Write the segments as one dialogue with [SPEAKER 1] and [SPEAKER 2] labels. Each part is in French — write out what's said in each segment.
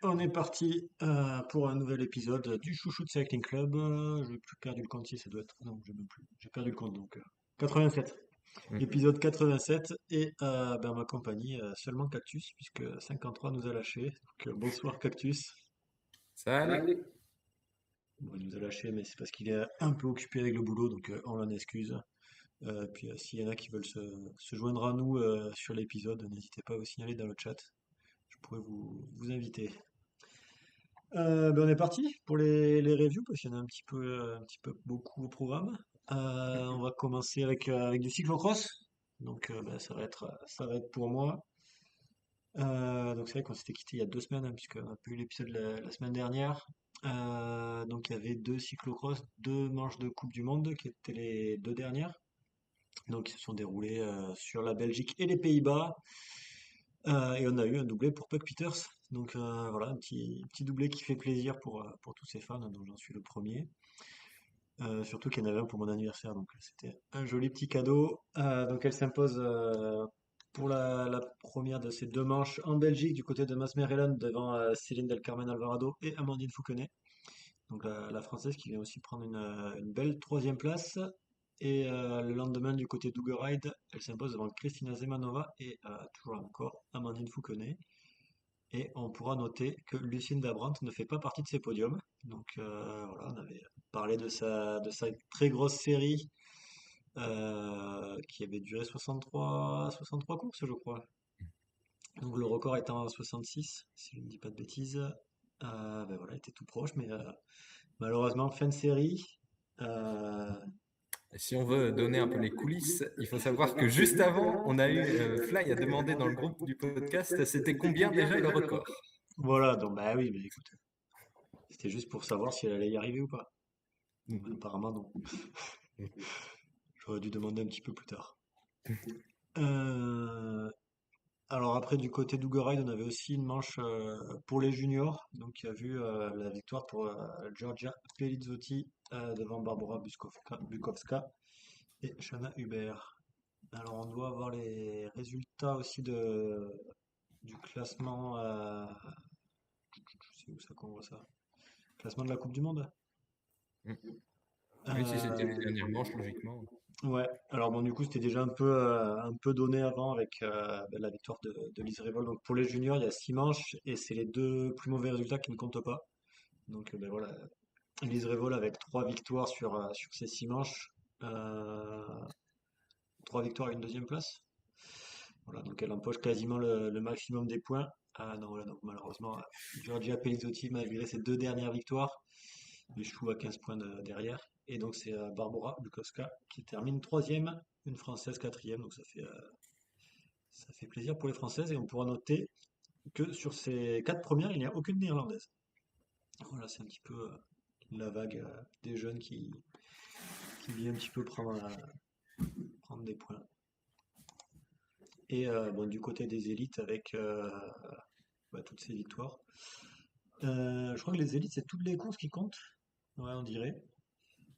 [SPEAKER 1] On est parti pour un nouvel épisode du Chouchou de Cycling Club. J'ai plus perdu le compte si ça doit être. Non, j'ai même plus. J'ai perdu le compte donc 87.
[SPEAKER 2] Mm.
[SPEAKER 1] Épisode 87 et ma compagnie seulement Cactus puisque 53 nous a lâché. Donc bonsoir Cactus.
[SPEAKER 2] Salut.
[SPEAKER 1] Bon, il nous a lâché mais c'est parce qu'il est un peu occupé avec le boulot donc on l'en excuse. Puis s'il y en a qui veulent se joindre à nous sur l'épisode, n'hésitez pas à vous signaler dans le chat. Je pourrais vous inviter. On est parti pour les reviews parce qu'il y en a un petit peu beaucoup au programme. On va commencer avec du cyclocross. Donc ça va être pour moi. Donc c'est vrai qu'on s'était quitté il y a 2 semaines, hein, puisqu'on n'a pas eu l'épisode la semaine dernière. Donc il y avait deux cyclocross, deux manches de Coupe du Monde qui étaient les deux dernières. Donc ils se sont déroulés sur la Belgique et les Pays-Bas. Et on a eu un doublé pour Puck Peters. Donc voilà, un petit doublé qui fait plaisir pour tous ces fans, dont j'en suis le premier. Surtout qu'il y en avait un pour mon anniversaire, donc c'était un joli petit cadeau. Donc elle s'impose pour la première de ces deux manches en Belgique, du côté de Masmer Elan, devant Céline Del Carmen Alvarado et Amandine Fouquenet. Donc la Française qui vient aussi prendre une belle troisième place. Et le lendemain, du côté d'Ugeride, elle s'impose devant Kristina Zemanova et toujours encore Amandine Fouquenet. Et on pourra noter que Lucinda Brandt ne fait pas partie de ces podiums. Donc voilà, on avait parlé de sa très grosse série qui avait duré 63 courses, je crois. Donc le record étant à 66, si je ne dis pas de bêtises. Voilà, elle était tout proche, mais malheureusement, fin de série. euh,
[SPEAKER 2] Si on veut donner un peu les coulisses, il faut savoir que juste avant, on a eu Fly a demandé dans le groupe du podcast, c'était combien déjà le record?
[SPEAKER 1] voilà, donc bah oui, mais écoute, c'était juste pour savoir si elle allait y arriver ou pas. Bon, bah,
[SPEAKER 2] Mm.
[SPEAKER 1] apparemment non. J'aurais dû demander un petit peu plus tard. Euh, Alors après, du côté d'Ugo-Ride, on avait aussi une manche pour les juniors, donc il y a vu la victoire pour Georgia Pelizzotti devant Barbara Bukowska et Shana Hubert. Alors on doit avoir les résultats aussi du classement, je sais où ça qu'on voit ça, classement de la Coupe du Monde.
[SPEAKER 2] Mm. Oui, si c'était les
[SPEAKER 1] Euh,
[SPEAKER 2] dernières manches, logiquement.
[SPEAKER 1] ouais, alors bon du coup c'était déjà un peu donné avant avec la victoire de Lise Revol. Donc pour les juniors il y a 6 manches et c'est les deux plus mauvais résultats qui ne comptent pas. Donc voilà, Lise Revol avec 3 victoires sur ces 6 manches, euh, 3 victoires et une deuxième place. Voilà, donc elle empoche quasiment le maximum des points. Ah non, voilà, donc malheureusement, Giorgia Pelizzotti, malgré ses deux dernières victoires, échoue à 15 points derrière. Et donc c'est Barbara Bukowska qui termine troisième, une Française quatrième, donc ça fait plaisir pour les Françaises. Et on pourra noter que sur ces 4 premières, il n'y a aucune Néerlandaise. Voilà, c'est un petit peu la vague des jeunes qui vient un petit peu prendre des points. Et bon, du côté des élites, avec toutes ces victoires. Je crois que les élites, c'est toutes les courses qui comptent. Ouais, on dirait.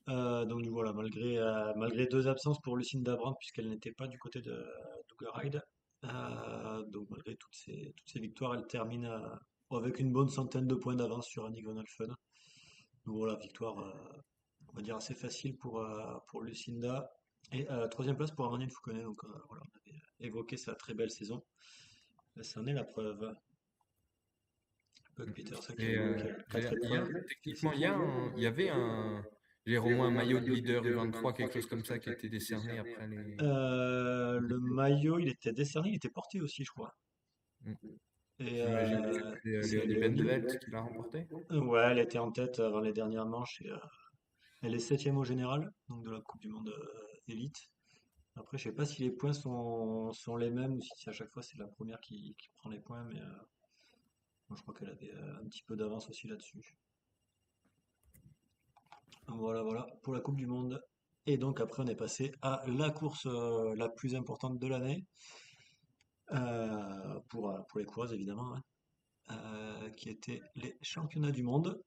[SPEAKER 1] Donc voilà, malgré deux absences pour Lucinda Brandt, puisqu'elle n'était pas du côté d'Ugaride, donc malgré toutes ces victoires, elle termine avec une bonne centaine de points d'avance sur Annick Van Alphen. Donc voilà, victoire, on va dire assez facile pour Lucinda. Et troisième place pour Amandine Fouconnet. Donc voilà, on avait évoqué sa très belle saison. Là, c'en est la preuve. Buck
[SPEAKER 2] Mm.
[SPEAKER 1] Peterson qui
[SPEAKER 2] Et
[SPEAKER 1] avait gagné 4 épreuves.
[SPEAKER 2] techniquement, il y avait un, j'ai au moins un maillot de leader U23, quelque chose comme ça, qui a été décerné après les.
[SPEAKER 1] Le maillot, il était décerné, il était porté aussi, je crois.
[SPEAKER 2] Mm.
[SPEAKER 1] Et
[SPEAKER 2] J'imagine que c'est
[SPEAKER 1] c'est
[SPEAKER 2] Léonie
[SPEAKER 1] Léonie.
[SPEAKER 2] Bendevelt qui l'a remporté.
[SPEAKER 1] Ouais, elle était en tête avant les dernières manches et elle est septième au général, donc de la Coupe du Monde élite. Après, je sais pas si les points sont les mêmes ou si à chaque fois c'est la première qui prend les points, mais moi je crois qu'elle avait un petit peu d'avance aussi là-dessus. Voilà, voilà, pour la Coupe du Monde. Et donc après, on est passé à la course la plus importante de l'année, pour les coureuses évidemment, hein, qui étaient les championnats du monde.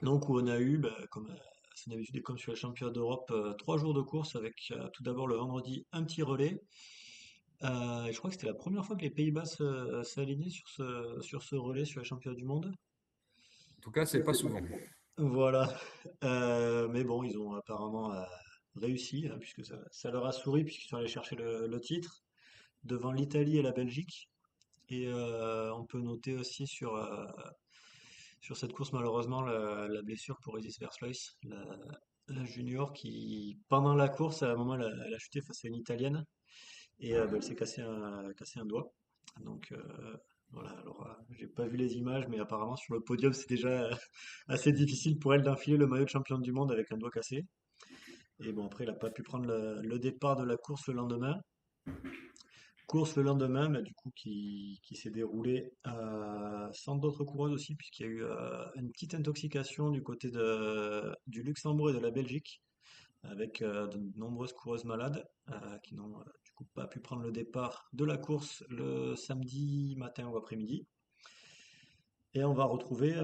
[SPEAKER 1] Donc où on a eu, comme à son habitude et comme sur les championnats d'Europe, 3 jours de course avec tout d'abord le vendredi un petit relais Et je crois que c'était la première fois que les Pays-Bas s'alignaient sur ce relais sur les championnats du monde.
[SPEAKER 2] En tout cas, c'est pas souvent.
[SPEAKER 1] Voilà. Mais bon, ils ont apparemment réussi, hein, puisque ça leur a souri, puisqu'ils sont allés chercher le titre devant l'Italie et la Belgique. Et on peut noter aussi sur cette course, malheureusement, la blessure pour Isis Versluis, la junior, qui, pendant la course, à un moment, elle a chuté face à une Italienne et bah, elle s'est cassé un doigt. Donc voilà, alors j'ai pas vu les images, mais apparemment sur le podium, c'est déjà assez difficile pour elle d'enfiler le maillot de championne du monde avec un doigt cassé. Et bon, après, elle n'a pas pu prendre le départ de la course le lendemain. Course le lendemain, bah, du coup, qui s'est déroulée sans d'autres coureuses aussi, puisqu'il y a eu une petite intoxication du côté du Luxembourg et de la Belgique, avec de nombreuses coureuses malades qui n'ont du coup pas pu prendre le départ de la course le samedi matin ou après-midi. Et on va retrouver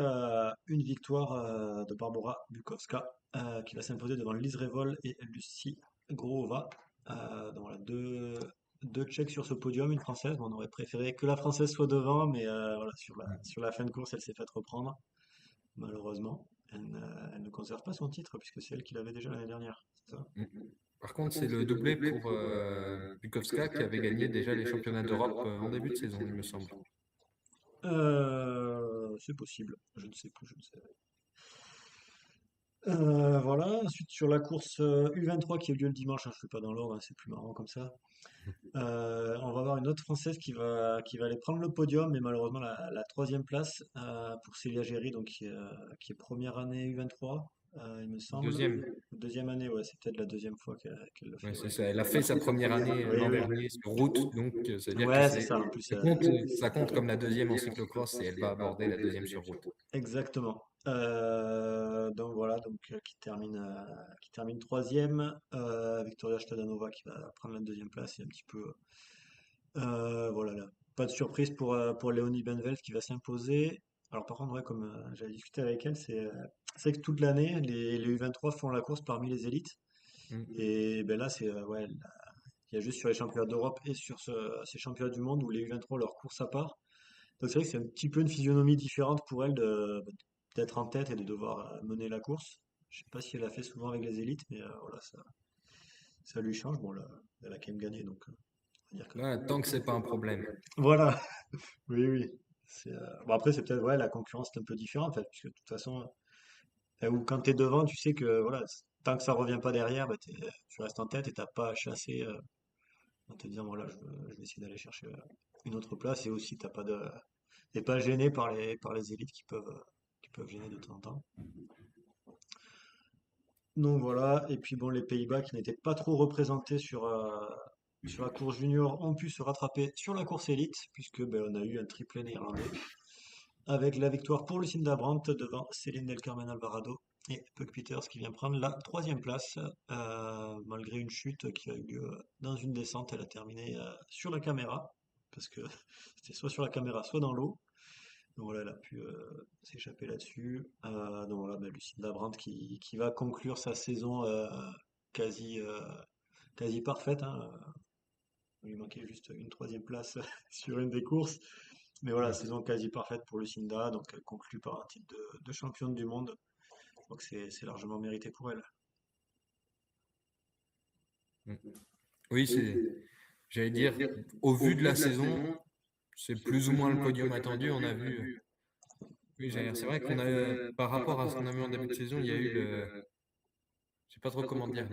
[SPEAKER 1] une victoire de Barbara Bukowska qui va s'imposer devant Lise Revol et Lucie Groova. Donc voilà, deux Tchèques sur ce podium, une Française. Bon, on aurait préféré que la Française soit devant, mais voilà, sur la fin de course, elle s'est faite reprendre, malheureusement. Elle ne conserve pas son titre puisque c'est elle qui l'avait déjà l'année dernière. C'est ça.
[SPEAKER 2] Mm. Par contre, c'est le doublé pour Bukowska qui avait gagné déjà les championnats d'Europe en début de saison, il me semble.
[SPEAKER 1] C'est possible, je ne sais plus, je ne sais. Voilà, ensuite sur la course U23 qui a eu lieu le dimanche, hein, je ne fais pas dans l'ordre, hein, c'est plus marrant comme ça. On va avoir une autre Française qui va aller prendre le podium, mais malheureusement la troisième place pour Célia Géry, donc qui est première année U23, il me semble.
[SPEAKER 2] Deuxième.
[SPEAKER 1] Deuxième année, ouais, c'est peut-être la deuxième fois qu'elle le
[SPEAKER 2] Ouais,
[SPEAKER 1] fait,
[SPEAKER 2] c'est
[SPEAKER 1] ouais.
[SPEAKER 2] ça. Elle a fait sa première année
[SPEAKER 1] Oui,
[SPEAKER 2] l'an
[SPEAKER 1] oui.
[SPEAKER 2] dernier sur route, donc c'est-à-dire que
[SPEAKER 1] Ouais, c'est ça, en plus.
[SPEAKER 2] ça compte comme la deuxième en cyclocross et elle va aborder la deuxième sur route.
[SPEAKER 1] Exactement. Donc voilà, donc qui termine troisième. Victoria Stadanova qui va prendre la deuxième place et un petit peu voilà là. Pas de surprise pour Léonie Benveld qui va s'imposer. Alors par contre, ouais, comme j'avais discuté avec elle, c'est que toute l'année, les U23 font la course parmi les élites.
[SPEAKER 2] Mm.
[SPEAKER 1] Et ben là, ouais, il y a juste sur les championnats d'Europe et sur ces championnats du monde où les U23 leur course à part. Donc c'est vrai que c'est un petit peu une physionomie différente pour elle d'être en tête et de devoir mener la course. Je sais pas si elle a fait souvent avec les élites, mais voilà, ça lui change. Bon, là, elle a quand même gagné, donc on va dire que...
[SPEAKER 2] Voilà, tant que c'est pas un problème.
[SPEAKER 1] Voilà, oui, oui. Bon, après, c'est peut-être, ouais, la concurrence est un peu différente, en fait, puisque de toute façon, ou quand tu es devant, tu sais que voilà, tant que ça revient pas derrière, bah, tu restes en tête et t'as pas à chasser en te disant, voilà, je vais essayer d'aller chercher une autre place, et aussi t'es pas gêné par les élites qui peuvent gêner de temps en temps. Donc voilà, et puis bon, les Pays-Bas qui n'étaient pas trop représentés sur la course junior ont pu se rattraper sur la course élite, puisque ben, on a eu un triplé néerlandais, avec la victoire pour Lucinda Brandt devant Céline Del Carmen Alvarado et Puck Peters qui vient prendre la troisième place, malgré une chute qui a eu lieu dans une descente. Elle a terminé sur la caméra, parce que c'était soit sur la caméra, soit dans l'eau. Donc voilà, elle a pu s'échapper là-dessus. Donc voilà, bah, Lucinda Brandt qui va conclure sa saison quasi, euh, quasi parfaite, hein. Il lui manquait juste une troisième place sur une des courses. Mais voilà, saison quasi parfaite pour Lucinda, donc elle conclut par un titre de championne du monde. Je crois que c'est largement mérité pour elle.
[SPEAKER 2] Mm. Oui, j'allais dire, au vu de la saison, c'est plus ou moins le podium attendu. On a vu, oui, j'allais dire, c'est vrai qu'on a, par rapport à ce qu'on a vu en début de saison, il y a eu je sais pas trop comment dire,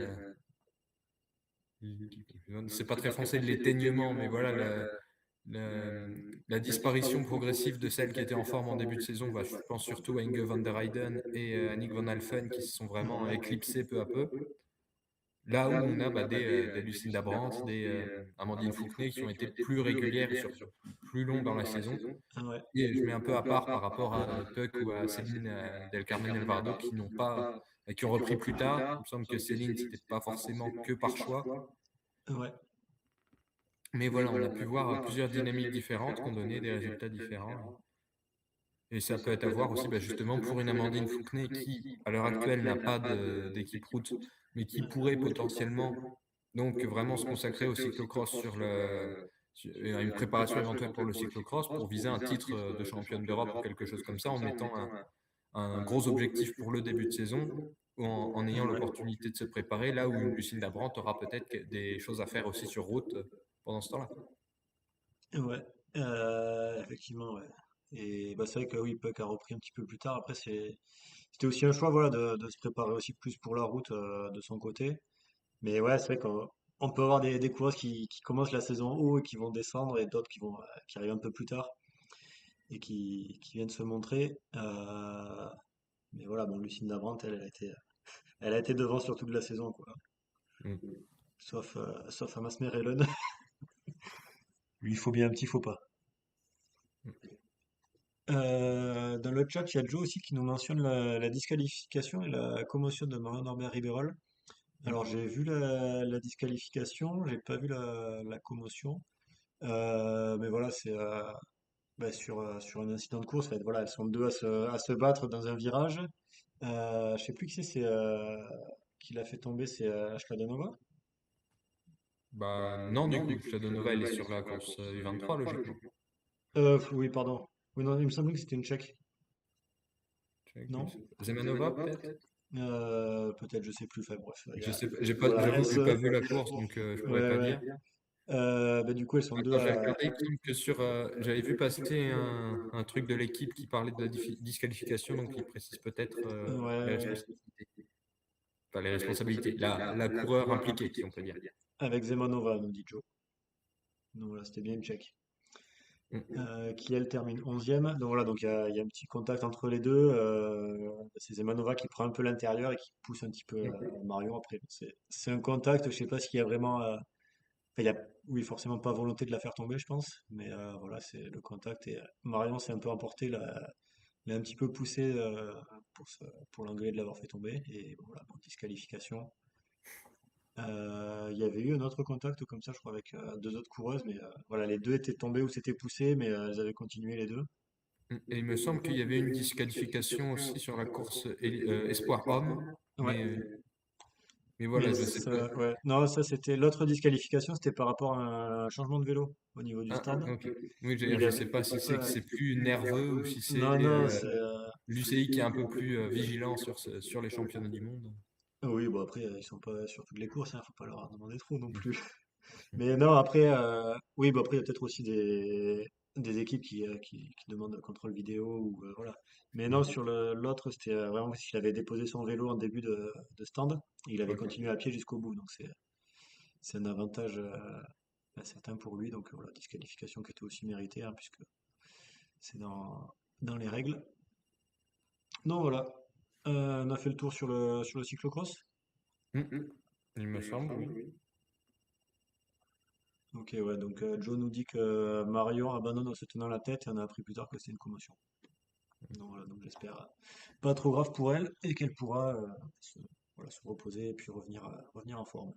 [SPEAKER 2] c'est pas très français, de l'éteignement, mais voilà, la, la disparition progressive de celles qui étaient en forme en début de saison. Bah, je pense surtout à Inge van der Heyden et Annick van Alphen qui se sont vraiment
[SPEAKER 1] Ouais.
[SPEAKER 2] éclipsées peu à peu. Là où on a bah, des Lucinda Brandt, des Amandine Fouquenet qui ont été plus régulières et surtout plus longs dans la saison.
[SPEAKER 1] Ah ouais.
[SPEAKER 2] Et je mets un peu à part par rapport à Puck ou à Céline Del Carmen Alvarado qui n'ont pas, qui ont repris plus tard. Il me semble que Céline, c'était pas forcément que par choix.
[SPEAKER 1] Ouais.
[SPEAKER 2] Mais voilà, on a pu voir plusieurs dynamiques différentes qui ont donné des résultats différents. Et ça peut être à voir aussi bah, justement pour une Amandine Fouquenet qui, à l'heure actuelle, n'a pas d'équipe route, mais qui pourrait potentiellement donc vraiment se consacrer au cyclocross et à une préparation éventuelle pour le cyclocross pour viser un titre de championne d'Europe ou quelque chose comme ça, en mettant un gros objectif pour le début de saison, ou en ayant
[SPEAKER 1] Ouais.
[SPEAKER 2] l'opportunité de se préparer, là où une Lucinda Brandt aura peut-être des choses à faire aussi sur route pendant ce temps-là.
[SPEAKER 1] Ouais, effectivement, ouais. Et bah, c'est vrai que oui, Puck a repris un petit peu plus tard. Après, c'était aussi un choix, voilà, de se préparer aussi plus pour la route de son côté. Mais ouais, c'est vrai qu'on peut avoir des coureuses qui commencent la saison haut et qui vont descendre, et d'autres qui arrivent un peu plus tard et qui viennent se montrer. Mais voilà, bon, Lucinda Brandt, elle a été devant sur toute la saison, quoi.
[SPEAKER 2] Mm.
[SPEAKER 1] Sauf Amas Merelen. Lui, il faut bien un petit faux pas. Dans le chat, il y a Joe aussi qui nous mentionne la disqualification et la commotion de Marion Norbert Ribeyrol.
[SPEAKER 2] Mm.
[SPEAKER 1] Alors j'ai vu la disqualification, j'ai pas vu la commotion. Mais voilà, c'est bah, sur un incident de course. En fait, voilà, elles sont deux à se battre dans un virage. Je sais plus qui l'a fait tomber, c'est Ashkadanova.
[SPEAKER 2] Bah non, du coup, Shadonova, elle est sur la course U23, logiquement.
[SPEAKER 1] Oui, pardon. Oui, non, il me semblait que c'était une tchèque. Non?
[SPEAKER 2] Zemanova, peut-être?
[SPEAKER 1] Peut-être, je sais plus. Enfin bref,
[SPEAKER 2] Je sais pas,
[SPEAKER 1] voilà,
[SPEAKER 2] j'avoue que j'ai pas vu la course, donc je pourrais
[SPEAKER 1] ouais,
[SPEAKER 2] pas
[SPEAKER 1] ouais.
[SPEAKER 2] dire.
[SPEAKER 1] Bah, du coup, elles sont deux
[SPEAKER 2] Quand j'ai
[SPEAKER 1] à.
[SPEAKER 2] regardé, il me semble que j'avais vu passer un truc de l'équipe qui parlait de la disqualification, donc il précise peut-être
[SPEAKER 1] Ouais,
[SPEAKER 2] les
[SPEAKER 1] ouais.
[SPEAKER 2] responsabilités. Enfin, les responsabilités, la coureur impliquée, si on peut dire.
[SPEAKER 1] Avec Zemanova, nous dit Joe. Donc voilà, c'était bien une tchèque.
[SPEAKER 2] Mm.
[SPEAKER 1] Qui elle termine 11e. Donc voilà, donc il y a un petit contact entre les deux. C'est Zemanova qui prend un peu l'intérieur et qui pousse un petit peu Marion après. C'est un contact, je sais pas s'il y a vraiment. Enfin, il y a, oui, forcément pas volonté de la faire tomber, je pense. Mais voilà, c'est le contact. Et Marion s'est un peu emporté, l'a un petit peu poussé pour l'engueuler de l'avoir fait tomber. Et bon, voilà, bon, disqualification. Il y avait eu un autre contact comme ça, je crois, avec deux autres coureuses, mais voilà, les deux étaient tombées ou s'étaient poussées, mais elles avaient continué les deux.
[SPEAKER 2] Et il me semble qu'il y avait une disqualification aussi sur la course Espoir Homme,
[SPEAKER 1] Ouais,
[SPEAKER 2] mais, euh, mais
[SPEAKER 1] mais
[SPEAKER 2] voilà, je sais pas.
[SPEAKER 1] ouais. Non, ça c'était l'autre disqualification, c'était par rapport à un changement de vélo au niveau du
[SPEAKER 2] Ah,
[SPEAKER 1] stand.
[SPEAKER 2] ok. Oui,
[SPEAKER 1] Il
[SPEAKER 2] je
[SPEAKER 1] avait,
[SPEAKER 2] sais pas si c'est que
[SPEAKER 1] ouais.
[SPEAKER 2] c'est plus nerveux ou si c'est
[SPEAKER 1] Non, non, c'est
[SPEAKER 2] l'UCI qui est un peu plus vigilant sur les championnats du monde.
[SPEAKER 1] oui, bon après ils sont pas sur toutes les courses, hein, faut pas leur en demander trop non
[SPEAKER 2] Mm.
[SPEAKER 1] plus. Mais non, après, oui, bah après, il y a peut-être aussi des équipes qui demandent un contrôle vidéo ou voilà. Mais non, sur l'autre, c'était vraiment parce qu'il avait déposé son vélo en début de stand et il avait
[SPEAKER 2] Ok.
[SPEAKER 1] continué à pied jusqu'au bout. Donc c'est un avantage certain pour lui. Donc voilà, disqualification qui était aussi méritée, hein, puisque c'est dans les règles. Donc voilà. On a fait le tour sur le cyclocross.
[SPEAKER 2] Mm. Il me semble, oui.
[SPEAKER 1] Ok, ouais, donc Joe nous dit que Marion abandonne en se tenant la tête et on a appris plus tard que c'était une commotion. Donc voilà, donc j'espère pas trop grave pour elle et qu'elle pourra voilà, se reposer et puis revenir en forme.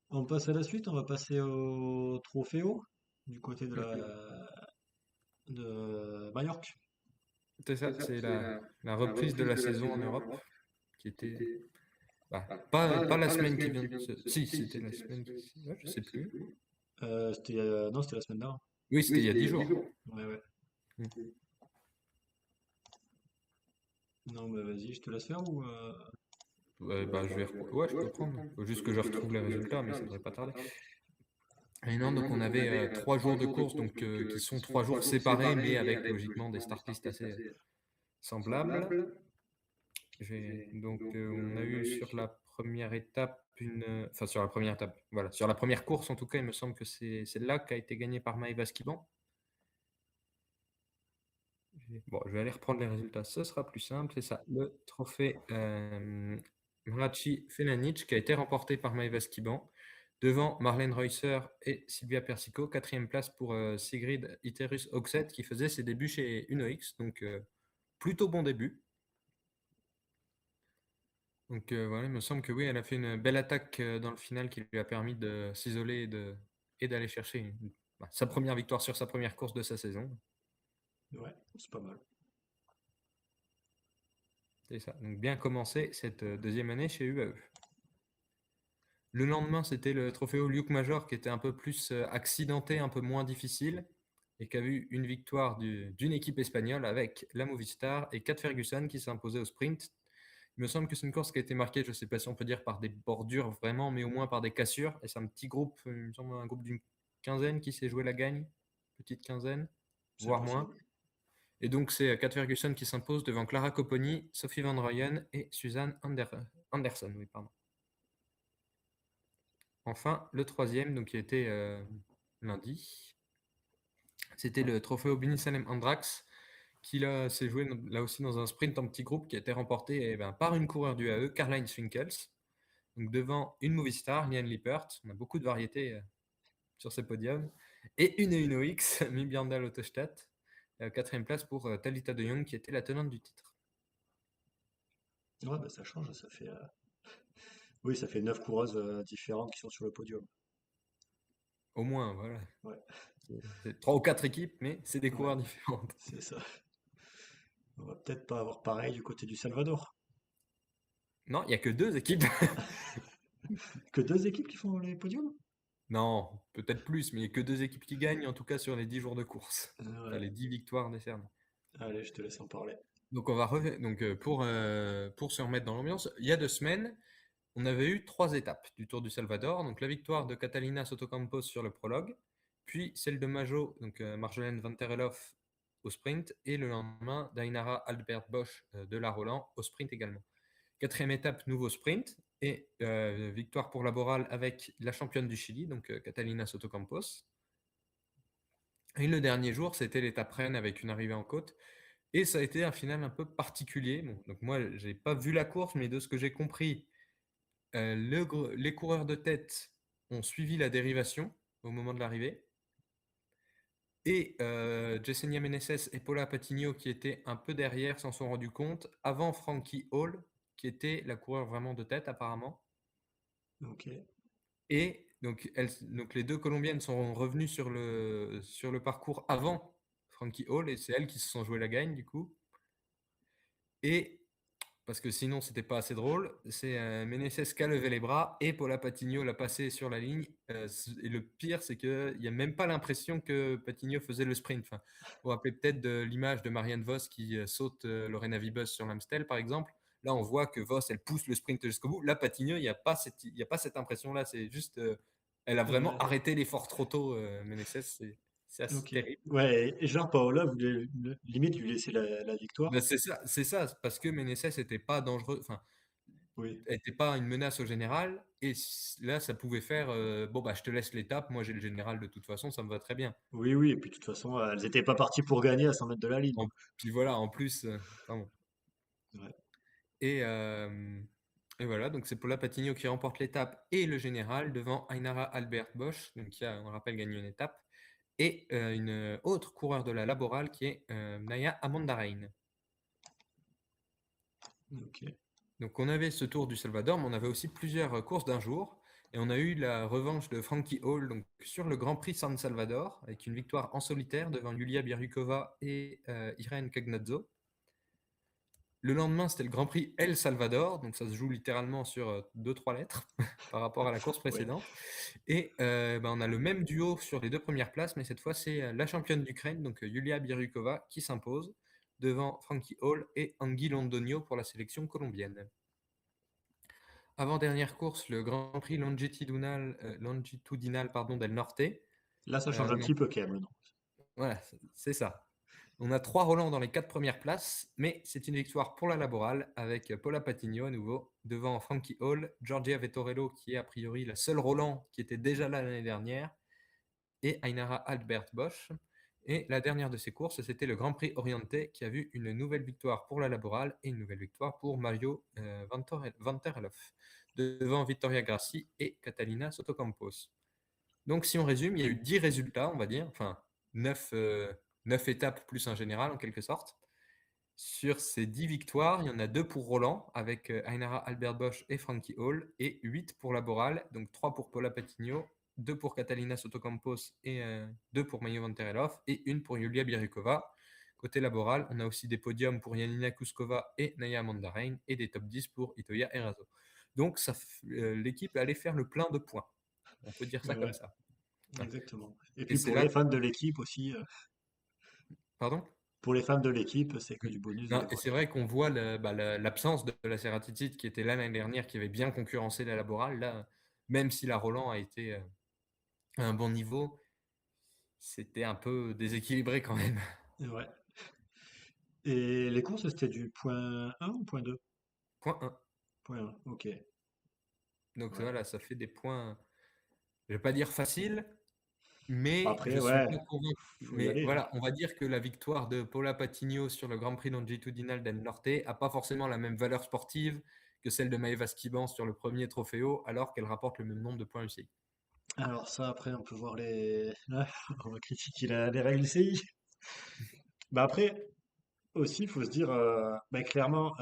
[SPEAKER 1] On passe à la suite, on va passer au Trofeo du côté de Majorque.
[SPEAKER 2] C'est ça, c'est la reprise de la saison en Europe qui était bah, pas la semaine qui vient de Si, c'était la semaine ouais, je sais plus.
[SPEAKER 1] Non, c'était la semaine d'avant.
[SPEAKER 2] Oui, c'était il y a 10 jours.
[SPEAKER 1] Ouais, ouais.
[SPEAKER 2] Mm.
[SPEAKER 1] Non, bah vas-y, je te laisse faire ou
[SPEAKER 2] Ouais, bah, ouais, je peux prendre. Faut juste que je retrouve les résultats, mais ça devrait pas tarder. Et non, donc on avait 3 jours de course, donc qui sont 3 jours séparés, mais avec logiquement des startlistes assez semblables. Donc on a eu sur la première étape enfin sur la première étape, voilà, sur la première course en tout cas, il me semble que c'est celle-là qui a été gagnée par Maëva Skiban. Bon, je vais aller reprendre les résultats, ce sera plus simple, c'est ça, le trophée Mrachi Felanic qui a été remporté par Maëva Skiban devant Marlène Reusser et Sylvia Persico, 4e place pour Sigrid Iterus Oxet qui faisait ses débuts chez Uno-X, donc plutôt bon début. Donc voilà, il me semble que oui, elle a fait une belle attaque dans le final qui lui a permis de s'isoler et d'aller chercher sa première victoire sur sa première course de sa saison.
[SPEAKER 1] ouais, c'est pas mal.
[SPEAKER 2] C'est ça. Donc bien commencé cette deuxième année chez UAE. Le lendemain, c'était le Trofeo Luke Major qui était un peu plus accidenté, un peu moins difficile et qui a eu une victoire d'une équipe espagnole avec la Movistar et Kat Ferguson qui s'est imposée au sprint. Il me semble que c'est une course qui a été marquée, je ne sais pas si on peut dire par des bordures vraiment, mais au moins par des cassures. Et c'est un petit groupe, il me semble un groupe d'une quinzaine qui s'est joué la gagne, petite quinzaine,
[SPEAKER 1] C'est
[SPEAKER 2] voire moins.
[SPEAKER 1] possible.
[SPEAKER 2] Et donc c'est Kat Ferguson qui s'impose devant Clara Copponi, Sophie Van Rooyen et Suzanne Anderson. Oui, pardon. Enfin, le troisième, donc qui était lundi, c'était le Trofeo Bini Salem Andrax, qui là s'est joué là aussi dans un sprint en petit groupe qui a été remporté par une coureure du AE, Caroline Swinkels. Donc devant une Movistar, Liane Lippert, on a beaucoup de variétés sur ces podiums, et une UNOX, Mibianda Lottostadt, quatrième place pour Thalita de Jong, qui était la tenante du titre.
[SPEAKER 1] Ouais, bah ça change, ça fait oui, ça fait 9 coureuses différentes qui sont sur le podium.
[SPEAKER 2] Au moins, voilà.
[SPEAKER 1] Ouais,
[SPEAKER 2] C'est 3 ou 4 équipes, mais c'est des
[SPEAKER 1] ouais,
[SPEAKER 2] coureurs différentes.
[SPEAKER 1] c'est ça. On va peut-être pas avoir pareil du côté du Salvador.
[SPEAKER 2] Non, il n'y a que 2 équipes.
[SPEAKER 1] Que 2 équipes qui font les podiums?
[SPEAKER 2] Non, peut-être plus, mais il n'y a que 2 équipes qui gagnent, en tout cas sur les 10 jours de course. Enfin,
[SPEAKER 1] Ouais.
[SPEAKER 2] les 10 victoires décernées.
[SPEAKER 1] Allez, je te laisse en parler.
[SPEAKER 2] Donc, pour se remettre dans l'ambiance, il y a 2 semaines, on avait eu 3 étapes du Tour du Salvador. Donc, la victoire de Catalina Sotocampos sur le prologue, puis celle de Majo, donc Marjolaine Van Tereloof au sprint, et le lendemain, Dainara Albert Bosch de la Roland au sprint également. Quatrième étape, nouveau sprint et victoire pour Laboral avec la championne du Chili, donc Catalina Sotocampos. Et le dernier jour, c'était l'étape reine avec une arrivée en côte. Et ça a été un final un peu particulier. Bon, donc moi, je n'ai pas vu la course, mais de ce que j'ai compris, les coureurs de tête ont suivi la dérivation au moment de l'arrivée. Et Yesenia Meneses et Paula Patigno, qui étaient un peu derrière, s'en sont rendus compte, avant Frankie Hall, qui était la coureure vraiment de tête apparemment.
[SPEAKER 1] Ok.
[SPEAKER 2] Et donc, les 2 Colombiennes sont revenues sur le parcours avant Frankie Hall, et c'est elles qui se sont jouées la gagne du coup. Et parce que sinon c'était pas assez drôle, c'est Meneses qui a levé les bras et Paula Patigno l'a passé sur la ligne. Et le pire, c'est qu'il n'y a même pas l'impression que Patigno faisait le sprint. Enfin, vous vous rappelez peut-être de l'image de Marianne Vos qui saute Lorena Vibus sur l'Amstel par exemple. Là, on voit que Vos, elle pousse le sprint jusqu'au bout. Là, Patigno, il n'y a pas cette impression-là. C'est juste, elle a vraiment
[SPEAKER 1] Ouais.
[SPEAKER 2] arrêté l'effort trop tôt, Meneses. C'est assez
[SPEAKER 1] Ok.
[SPEAKER 2] terrible.
[SPEAKER 1] Ouais, et genre Paola voulait limite lui laisser la
[SPEAKER 2] Ben,
[SPEAKER 1] victoire.
[SPEAKER 2] c'est ça, parce que Meneses n'était pas dangereux. Enfin,
[SPEAKER 1] Oui.
[SPEAKER 2] elle n'était pas une menace au général. Et là, ça pouvait faire bon, bah, je te laisse l'étape. Moi, j'ai le général de toute façon, ça me va très bien.
[SPEAKER 1] Oui, oui, et puis de toute façon, elles étaient pas parties pour gagner à 100 mètres de la ligne.
[SPEAKER 2] Puis voilà, en plus, enfin bon.
[SPEAKER 1] Ouais.
[SPEAKER 2] Et, euh, et voilà, donc c'est Paula Patigno qui remporte l'étape et le général devant Ainara Albert Bosch, donc qui a, on le rappelle, gagné une étape, et une autre coureur de la Laboral qui est Naya Amandarein.
[SPEAKER 1] Ok.
[SPEAKER 2] Donc on avait ce Tour du Salvador, mais on avait aussi plusieurs courses d'un jour. Et on a eu la revanche de Frankie Hall donc, sur le Grand Prix San Salvador, avec une victoire en solitaire devant Yulia Biarukova et Irene Cagnazzo. Le lendemain, c'était le Grand Prix El Salvador, donc ça se joue littéralement sur 2-3 lettres par rapport à la course
[SPEAKER 1] Ouais.
[SPEAKER 2] précédente. Et on a le même duo sur les 2 premières places, mais cette fois, c'est la championne d'Ukraine, donc Yulia Biarukova, qui s'impose devant Frankie Hall et Angui Londonio pour la sélection colombienne. Avant-dernière course, le Grand Prix longitudinal del Norte.
[SPEAKER 1] Là, ça change un
[SPEAKER 2] On a-
[SPEAKER 1] petit peu quand même le nom.
[SPEAKER 2] Voilà, c'est ça. On a 3 Roland dans les 4 premières places, mais c'est une victoire pour la Laboral avec Paula Patigno à nouveau, devant Frankie Hall, Giorgia Vettorello, qui est a priori la seule Roland qui était déjà là l'année dernière, et Ainara Albert Bosch. Et la dernière de ces courses, c'était le Grand Prix Orienté qui a vu une nouvelle victoire pour la Laboral et une nouvelle victoire pour Mario Van Tereloof, devant Vittoria Grassi et Catalina Sotocampos. Donc si on résume, il y a eu 10 résultats, on va dire, enfin 9 étapes plus un général en quelque sorte. Sur ces 10 victoires, il y en a 2 pour Roland avec Ainara Albert Bosch et Frankie Hall et 8 pour Laboral, donc 3 pour Paula Patigno, 2 pour Catalina Sotocampos et 2 pour Mayo Van Tereloof et 1 pour Yulia Biarukova. Côté Laboral, on a aussi des podiums pour Yanina Kuskova et Naya Mandarein et des top 10 pour Itoya Erazo. Donc, l'équipe allait faire le plein de points. On peut dire ça comme
[SPEAKER 1] Ouais,
[SPEAKER 2] ça. Ouais.
[SPEAKER 1] exactement. Et
[SPEAKER 2] Et
[SPEAKER 1] puis
[SPEAKER 2] c'est
[SPEAKER 1] pour
[SPEAKER 2] là.
[SPEAKER 1] les fans de l'équipe aussi,
[SPEAKER 2] Pardon?
[SPEAKER 1] pour les fans de l'équipe, c'est que
[SPEAKER 2] Mm.
[SPEAKER 1] du bonus de
[SPEAKER 2] Non,
[SPEAKER 1] les
[SPEAKER 2] et
[SPEAKER 1] voir
[SPEAKER 2] c'est
[SPEAKER 1] gagner.
[SPEAKER 2] vrai qu'on voit l'absence de la Ceratizit qui était là l'année dernière, qui avait bien concurrencé la Laboral. Là, même si la Roland a été à un bon niveau, c'était un peu déséquilibré quand même.
[SPEAKER 1] Ouais. Et les courses, c'était du point 1 ou point 2?
[SPEAKER 2] Point 1.
[SPEAKER 1] Point 1, ok.
[SPEAKER 2] Donc
[SPEAKER 1] Ouais.
[SPEAKER 2] voilà, ça fait des points, je vais pas dire faciles, mais je
[SPEAKER 1] Après,
[SPEAKER 2] suis
[SPEAKER 1] ouais,
[SPEAKER 2] pas convaincu.
[SPEAKER 1] faut y
[SPEAKER 2] Mais
[SPEAKER 1] aller, hein.
[SPEAKER 2] voilà, on va dire que la victoire de Paula Patigno sur le Grand Prix Longitudinal del Norte a pas forcément la même valeur sportive que celle de Maeva Skiban sur le premier Trofeo, alors qu'elle rapporte le même nombre de points UCI.
[SPEAKER 1] Alors ça, après, on peut voir les... Là, on va critiquer les règles CI. Bah après, aussi, il faut se dire, bah, clairement,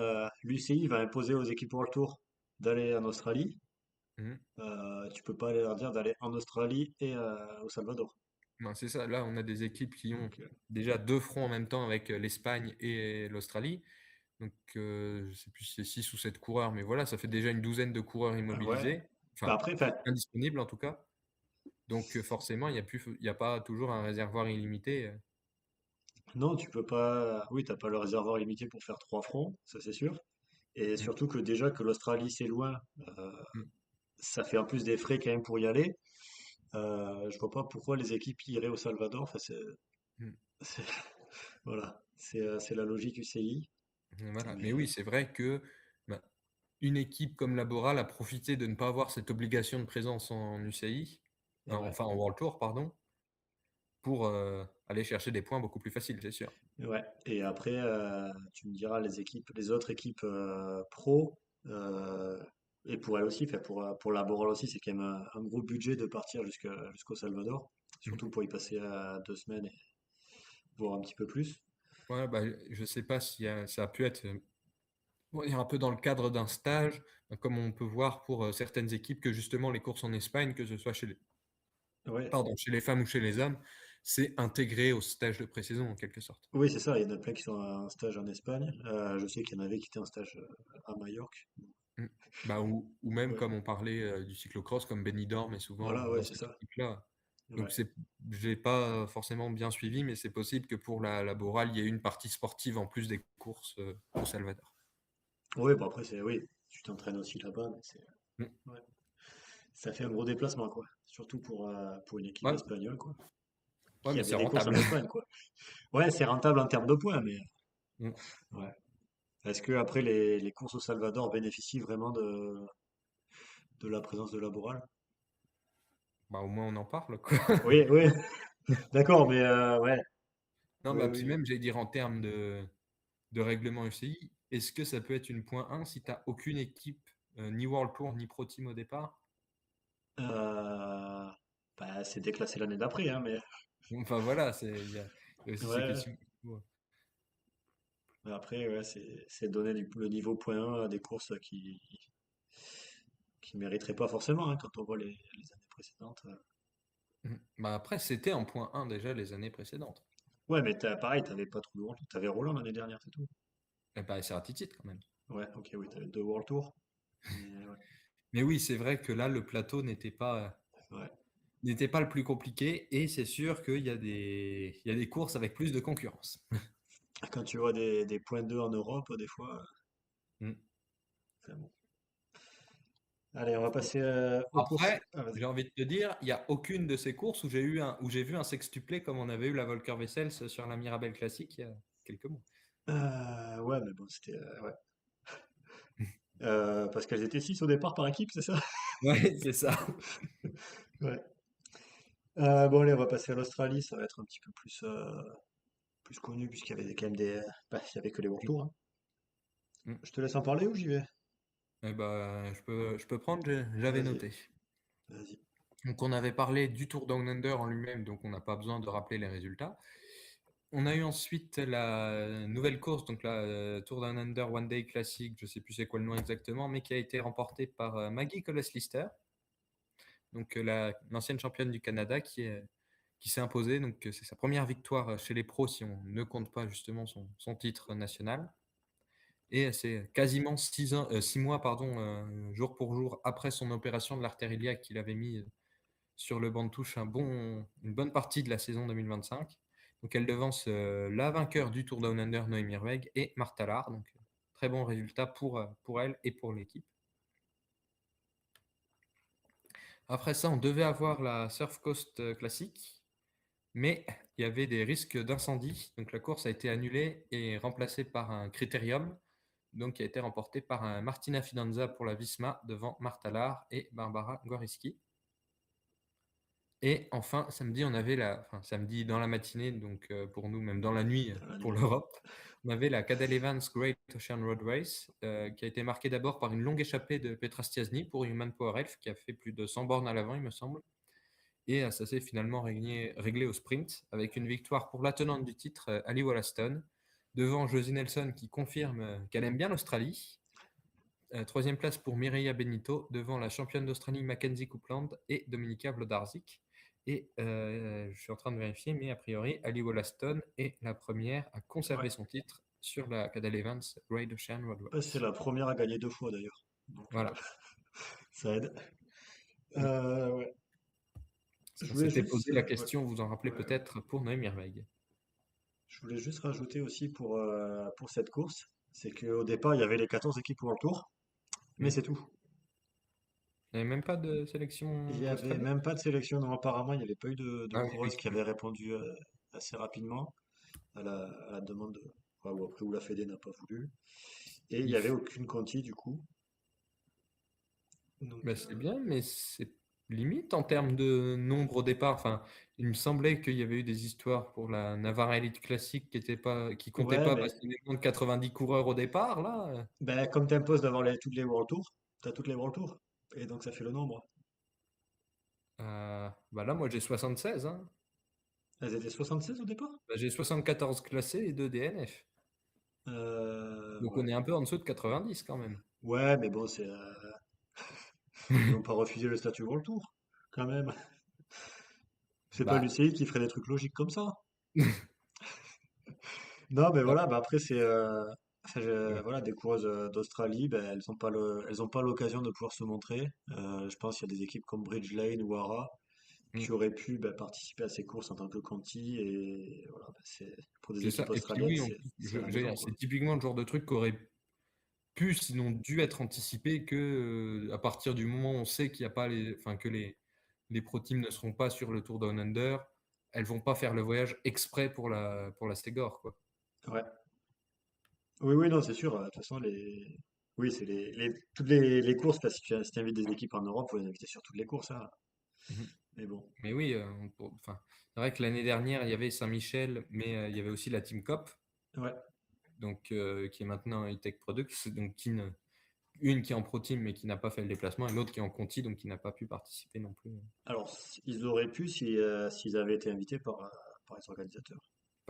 [SPEAKER 1] l'UCI va imposer aux équipes World Tour d'aller en Australie.
[SPEAKER 2] Mhm.
[SPEAKER 1] Tu peux pas aller leur dire d'aller en Australie et au Salvador.
[SPEAKER 2] Ben, c'est ça, là on a des équipes qui ont
[SPEAKER 1] Donc,
[SPEAKER 2] déjà deux fronts en même temps avec l'Espagne et l'Australie. Donc je sais plus si c'est 6 ou 7 coureurs, mais voilà, ça fait déjà une douzaine de coureurs
[SPEAKER 1] ouais.
[SPEAKER 2] immobilisés,
[SPEAKER 1] Bah
[SPEAKER 2] enfin
[SPEAKER 1] après, enfin,
[SPEAKER 2] indisponibles en tout cas. Donc forcément, il y a pas toujours un réservoir illimité.
[SPEAKER 1] non, tu peux pas. Oui, t'as pas le réservoir limité pour faire 3 fronts, ça c'est sûr. Et
[SPEAKER 2] Mm,
[SPEAKER 1] surtout que déjà que l'Australie c'est loin, euh,
[SPEAKER 2] mm,
[SPEAKER 1] ça fait en plus des frais quand même pour y aller. Je vois pas pourquoi les équipes iraient au Salvador. Enfin,
[SPEAKER 2] mm.
[SPEAKER 1] c'est- voilà, c'est la logique UCI.
[SPEAKER 2] Voilà. Mais
[SPEAKER 1] Mais
[SPEAKER 2] oui, c'est vrai que bah, une équipe comme Laboral a profité de ne pas avoir cette obligation de présence en UCI,
[SPEAKER 1] ouais,
[SPEAKER 2] enfin en World Tour, pardon, pour aller chercher des points beaucoup plus faciles, c'est sûr.
[SPEAKER 1] ouais. Et après, tu me diras les équipes, les autres équipes pro. Et pour elle aussi, enfin pour Laboral aussi, c'est quand même un gros budget de partir jusqu'au Salvador,
[SPEAKER 2] Mm.
[SPEAKER 1] surtout pour y passer 2 semaines et voire un petit peu plus.
[SPEAKER 2] Ouais, bah, je ne sais pas si ça a pu être on va dire un peu dans le cadre d'un stage, comme on peut voir pour certaines équipes que justement les courses en Espagne, que ce soit
[SPEAKER 1] Ouais,
[SPEAKER 2] chez les femmes ou chez les hommes, c'est intégré au stage de pré-saison en quelque sorte.
[SPEAKER 1] oui, c'est ça. Il y en a plein qui sont en stage en Espagne. Je sais qu'il y en avait qui étaient en stage à Majorque.
[SPEAKER 2] Mm. Bah, ou même
[SPEAKER 1] Ouais,
[SPEAKER 2] comme on parlait du cyclocross, comme Benidorm est souvent
[SPEAKER 1] voilà, ouais,
[SPEAKER 2] dans
[SPEAKER 1] c'est
[SPEAKER 2] cette
[SPEAKER 1] ça.
[SPEAKER 2] équipe-là. Donc
[SPEAKER 1] Ouais.
[SPEAKER 2] j'ai pas forcément bien suivi, mais c'est possible que pour la Boral, il y ait une partie sportive en plus des courses au Salvador.
[SPEAKER 1] Oui, bon après, oui, tu t'entraînes aussi là-bas, mais
[SPEAKER 2] Mm.
[SPEAKER 1] ouais, ça fait un gros déplacement, quoi. Surtout pour une équipe
[SPEAKER 2] Ouais,
[SPEAKER 1] espagnole, quoi,
[SPEAKER 2] ouais,
[SPEAKER 1] qui
[SPEAKER 2] mais
[SPEAKER 1] avait
[SPEAKER 2] c'est
[SPEAKER 1] des courses en
[SPEAKER 2] rentable.
[SPEAKER 1] Espagne, quoi. Ouais, c'est rentable en termes de points, mais
[SPEAKER 2] Mm.
[SPEAKER 1] ouais. Est-ce que après les courses au Salvador bénéficient vraiment de la présence de Laboral?
[SPEAKER 2] Bah, au moins on en parle, quoi.
[SPEAKER 1] Oui, oui, d'accord, mais ouais,
[SPEAKER 2] Non,
[SPEAKER 1] oui,
[SPEAKER 2] bah, puis
[SPEAKER 1] oui.
[SPEAKER 2] même, j'allais dire en termes de règlement UCI, est-ce que ça peut être une point 1 si tu n'as aucune équipe, ni World Tour, ni Pro Team au départ?
[SPEAKER 1] Euh, Bah, c'est déclassé l'année d'après, hein, mais
[SPEAKER 2] Enfin voilà, il y a aussi ces
[SPEAKER 1] ouais.
[SPEAKER 2] questions. Ouais.
[SPEAKER 1] Mais après, ouais, c'est donner le niveau point 1 à des courses qui mériteraient pas forcément, hein, quand on voit les années précédentes.
[SPEAKER 2] Mhm. Bah après, c'était en point 1 déjà les années précédentes.
[SPEAKER 1] Ouais, mais pareil, t'avais pas trop de World Tour. T'avais Roland l'année dernière, c'est tout.
[SPEAKER 2] Et bah, c'est un petit titre quand même.
[SPEAKER 1] Ouais, ok, oui, t'avais 2 World Tour. Mais ouais,
[SPEAKER 2] Mais oui, c'est vrai que là, le plateau
[SPEAKER 1] ouais.
[SPEAKER 2] n'était pas le plus compliqué et c'est sûr qu'il y a des courses avec plus de concurrence.
[SPEAKER 1] Quand tu vois des points 2 en Europe, des fois,
[SPEAKER 2] Mm.
[SPEAKER 1] c'est bon. Allez, on va passer aux courses.
[SPEAKER 2] Après,
[SPEAKER 1] Ah, vas-y.
[SPEAKER 2] j'ai envie de te dire, il n'y a aucune de ces courses où j'ai vu un sextuplé comme on avait eu la Volker Wessels sur la Mirabel Classique il y a quelques mois.
[SPEAKER 1] Ouais, mais bon, c'était ouais. Parce qu'elles étaient 6 au départ par équipe, c'est ça?
[SPEAKER 2] Ouais, c'est ça.
[SPEAKER 1] Ouais. Bon, allez, on va passer à l'Australie. Ça va être un petit peu plus connu puisqu'il y avait quand même bah, il y avait que les World Tour, hein.
[SPEAKER 2] Mm.
[SPEAKER 1] Je te laisse en parler ou j'y vais?
[SPEAKER 2] Eh ben, je peux prendre, j'avais
[SPEAKER 1] Vas-y,
[SPEAKER 2] noté.
[SPEAKER 1] vas-y.
[SPEAKER 2] Donc, on avait parlé du Tour Down Under en lui-même, donc on n'a pas besoin de rappeler les résultats. On a eu ensuite la nouvelle course, donc la Tour Down Under One Day Classic, je ne sais plus c'est quoi le nom exactement, mais qui a été remportée par Maggie Colles-Lister, donc l'ancienne championne du Canada qui s'est imposée. Donc, c'est sa première victoire chez les pros si on ne compte pas justement son titre national. Et c'est quasiment 6 mois, pardon, jour pour jour après son opération de l'artère iliaque qu'il avait mis sur le banc de touche une bonne partie de la saison 2025. Donc elle devance la vainqueur du Tour Down Under, Noémie Merweg, et Martha Lahr. Donc très bon résultat pour elle et pour l'équipe. Après ça, on devait avoir la Surf Coast Classic, mais il y avait des risques d'incendie. Donc la course a été annulée et remplacée par un critérium, donc qui a été remporté par un Martina Fidanza pour la Visma devant Martha Lahr et Barbara Goriski. Et enfin, samedi, samedi dans la matinée, donc pour nous, même dans la nuit pour l'Europe, on avait la Cadel Evans Great Ocean Road Race, qui a été marquée d'abord par une longue échappée de Petra Stiassny pour Human Power Elf, qui a fait plus de 100 bornes à l'avant, il me semble. Et ça s'est finalement réglé au sprint, avec une victoire pour la tenante du titre, Ali Wollaston, devant Josie Nelson, qui confirme qu'elle aime bien l'Australie. Troisième place pour Mireia Benito, devant la championne d'Australie Mackenzie Coupland et Dominika Wlodarczyk. Et je suis en train de vérifier, mais a priori, Ali Wollaston est la première à conserver son titre sur la Cadel Evans Great Ocean Road
[SPEAKER 1] C'est
[SPEAKER 2] Race.
[SPEAKER 1] la première à gagner 2 fois d'ailleurs. Donc,
[SPEAKER 2] Voilà.
[SPEAKER 1] ça aide. Ouais.
[SPEAKER 2] On s'était posé la question, vous en rappelez
[SPEAKER 1] ouais.
[SPEAKER 2] peut-être, pour Noémie Merweg.
[SPEAKER 1] Je voulais juste rajouter aussi pour cette course, c'est qu'au départ, il y avait les 14 équipes pour le tour, mais c'est tout.
[SPEAKER 2] Il n'y avait même pas de sélection
[SPEAKER 1] Il n'y avait
[SPEAKER 2] australienne?
[SPEAKER 1] même pas de sélection. Non, apparemment, il n'y avait pas eu de
[SPEAKER 2] Ah oui,
[SPEAKER 1] coureuses qui
[SPEAKER 2] oui.
[SPEAKER 1] avaient répondu assez rapidement à la demande, ou après, où la Fédé n'a pas voulu. Et il n'y avait aucune Conti, du coup. Donc,
[SPEAKER 2] C'est bien, mais c'est limite en termes de nombre au départ. Enfin, il me semblait qu'il y avait eu des histoires pour la Navarra Elite Classic qui comptaient
[SPEAKER 1] ouais,
[SPEAKER 2] pas
[SPEAKER 1] mais
[SPEAKER 2] parce qu'il y avait moins de 90 coureurs au départ, là.
[SPEAKER 1] ben, comme tu imposes d'avoir toutes les World Tours, tu as toutes les World Tours. Et donc, ça fait le nombre.
[SPEAKER 2] Là, moi, j'ai 76, hein.
[SPEAKER 1] Elles étaient 76 au départ?
[SPEAKER 2] J'ai 74 classés et 2 DNF. Donc,
[SPEAKER 1] Ouais.
[SPEAKER 2] on est un peu en dessous de 90 quand même.
[SPEAKER 1] Ouais, mais bon, ils vont pas refuser le statut World Tour, quand même. C'est pas
[SPEAKER 2] Bah,
[SPEAKER 1] l'UCI qui ferait des trucs logiques comme ça. Non, mais
[SPEAKER 2] bah,
[SPEAKER 1] voilà, bah après,
[SPEAKER 2] ouais.
[SPEAKER 1] voilà, des coureuses d'Australie, ben, elles ont pas l'occasion de pouvoir se montrer. Je pense qu'il y a des équipes comme Bridge Lane ou Ara
[SPEAKER 2] Mm.
[SPEAKER 1] qui auraient pu ben, participer à ces courses en tant que conti. Et voilà, ben, pour des
[SPEAKER 2] C'est ça.
[SPEAKER 1] équipes
[SPEAKER 2] Et puis
[SPEAKER 1] australiennes,
[SPEAKER 2] oui, en plus,
[SPEAKER 1] c'est
[SPEAKER 2] j'allais
[SPEAKER 1] amusant,
[SPEAKER 2] dire,
[SPEAKER 1] quoi.
[SPEAKER 2] c'est typiquement le genre de truc qu'aurait pu, sinon dû être anticipé que à partir du moment où on sait qu'il y a pas que les pro teams ne seront pas sur le Tour Down Under, elles vont pas faire le voyage exprès pour la Ségor, quoi.
[SPEAKER 1] Ouais. Oui, oui, non, c'est sûr. De toute façon, oui, c'est toutes les courses, parce que si tu invites des équipes en Europe, faut les inviter sur toutes les courses, hein.
[SPEAKER 2] Mhm.
[SPEAKER 1] Mais bon.
[SPEAKER 2] Mais oui, c'est vrai que l'année dernière, il y avait Saint-Michel, mais il y avait aussi la Team Cop,
[SPEAKER 1] Ouais.
[SPEAKER 2] donc qui est maintenant E-Tech Products, donc une qui est en pro team mais qui n'a pas fait le déplacement, et l'autre qui est en conti, donc qui n'a pas pu participer non plus.
[SPEAKER 1] Alors, ils auraient pu s'ils avaient été invités par les organisateurs.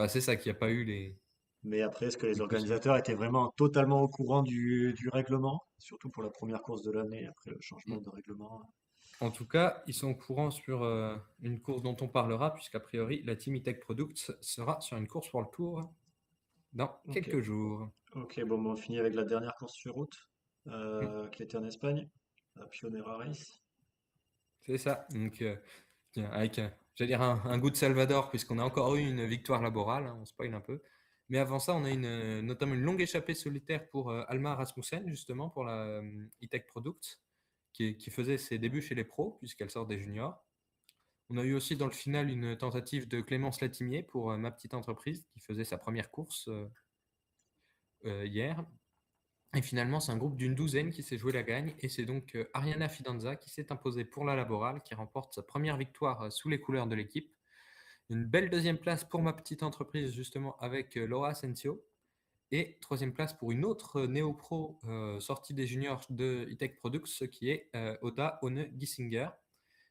[SPEAKER 2] C'est ça qu'il n'y a pas eu
[SPEAKER 1] Mais après, est-ce que les
[SPEAKER 2] les
[SPEAKER 1] organisateurs
[SPEAKER 2] possibilités.
[SPEAKER 1] étaient vraiment totalement au courant du règlement? Surtout pour la première course de l'année, après le
[SPEAKER 2] Mm.
[SPEAKER 1] changement de règlement.
[SPEAKER 2] En tout cas, ils sont au courant sur une course dont on parlera, puisqu'a priori, la Team E-Tech Products sera sur une course pour le Tour dans
[SPEAKER 1] Ok.
[SPEAKER 2] quelques jours.
[SPEAKER 1] Ok, bon, on finit avec la dernière course sur route,
[SPEAKER 2] Mm.
[SPEAKER 1] qui était en Espagne, la Pionera Race.
[SPEAKER 2] C'est ça. Donc, tiens, avec, j'allais dire, un goût de Salvador, puisqu'on a encore eu une victoire laborale, hein, on spoil un peu. Mais avant ça, on a notamment une longue échappée solitaire pour Alma Rasmussen, justement, pour la E-Tech Products, qui faisait ses débuts chez les pros, puisqu'elle sort des juniors. On a eu aussi dans le final une tentative de Clémence Latimier pour ma petite entreprise, qui faisait sa première course hier. Et finalement, c'est un groupe d'une douzaine qui s'est joué la gagne. Et c'est donc Ariana Fidanza qui s'est imposée pour la Laborale, qui remporte sa première victoire sous les couleurs de l'équipe. Une belle deuxième place pour ma petite entreprise, justement, avec Laura Asensio. Et troisième place pour une autre néo-pro sortie des juniors de E-Tech Products, qui est Oda One-Gissinger.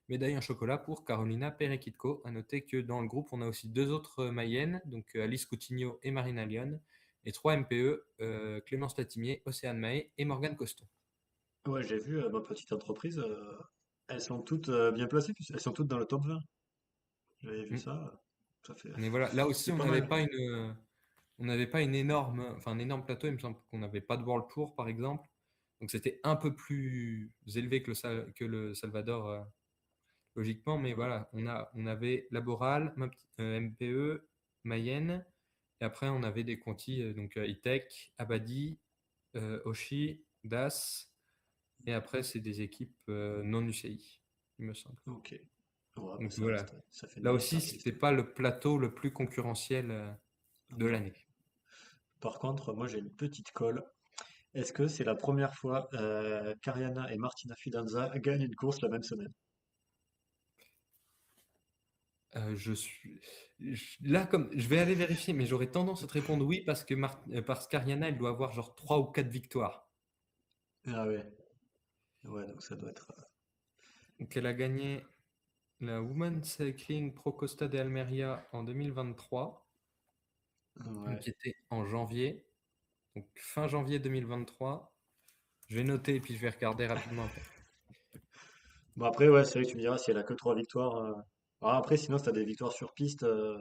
[SPEAKER 2] Médaille en chocolat pour Carolina Perekitko. À noter que dans le groupe, on a aussi deux autres Mayennes, donc Alice Coutinho et Marina Lyon, et trois MPE, Clémence Latimier, Océane Mahé et Morgane Coston.
[SPEAKER 1] Ouais, j'ai vu ma petite entreprise, elles sont toutes bien placées, elles sont toutes dans le top 20. J'avais vu
[SPEAKER 2] Mm.
[SPEAKER 1] ça, ça fait,
[SPEAKER 2] Mais voilà, là aussi,
[SPEAKER 1] c'est
[SPEAKER 2] on
[SPEAKER 1] pas
[SPEAKER 2] n'avait
[SPEAKER 1] mal.
[SPEAKER 2] pas on n'avait pas un énorme plateau. Il me semble qu'on n'avait pas de World Tour, par exemple. Donc c'était un peu plus élevé que le Salvador, logiquement. Mais voilà, on avait Laboral, MPE, Mayenne. Et après, on avait des contis, donc ITEC, Abadi, Oshi, DAS. Et après, c'est des équipes non UCI, il me semble.
[SPEAKER 1] Ok. Ouais, bah,
[SPEAKER 2] Donc voilà.
[SPEAKER 1] ça fait une
[SPEAKER 2] Là
[SPEAKER 1] belle
[SPEAKER 2] aussi,
[SPEAKER 1] start
[SPEAKER 2] c'était
[SPEAKER 1] list.
[SPEAKER 2] pas le plateau le plus concurrentiel de
[SPEAKER 1] Non.
[SPEAKER 2] l'année.
[SPEAKER 1] Par contre, moi j'ai une petite colle. Est-ce que c'est la première fois qu'Ariana et Martina Fidanza gagnent une course la même semaine?
[SPEAKER 2] Je suis là, comme je vais aller vérifier, mais j'aurais tendance à te répondre oui parce qu'Ariana, elle doit avoir genre 3 ou 4 victoires.
[SPEAKER 1] Ah ouais. Ouais, donc ça doit être.
[SPEAKER 2] Donc elle a gagné la Women's Cycling Pro Costa de Almeria en 2023,
[SPEAKER 1] Ouais.
[SPEAKER 2] qui était en janvier, donc fin janvier 2023. Je vais noter et puis je vais regarder rapidement après.
[SPEAKER 1] Bon après, ouais, c'est vrai que tu me diras si elle a que 3 victoires. Alors après, sinon, si t'as des victoires sur piste,
[SPEAKER 2] Ah,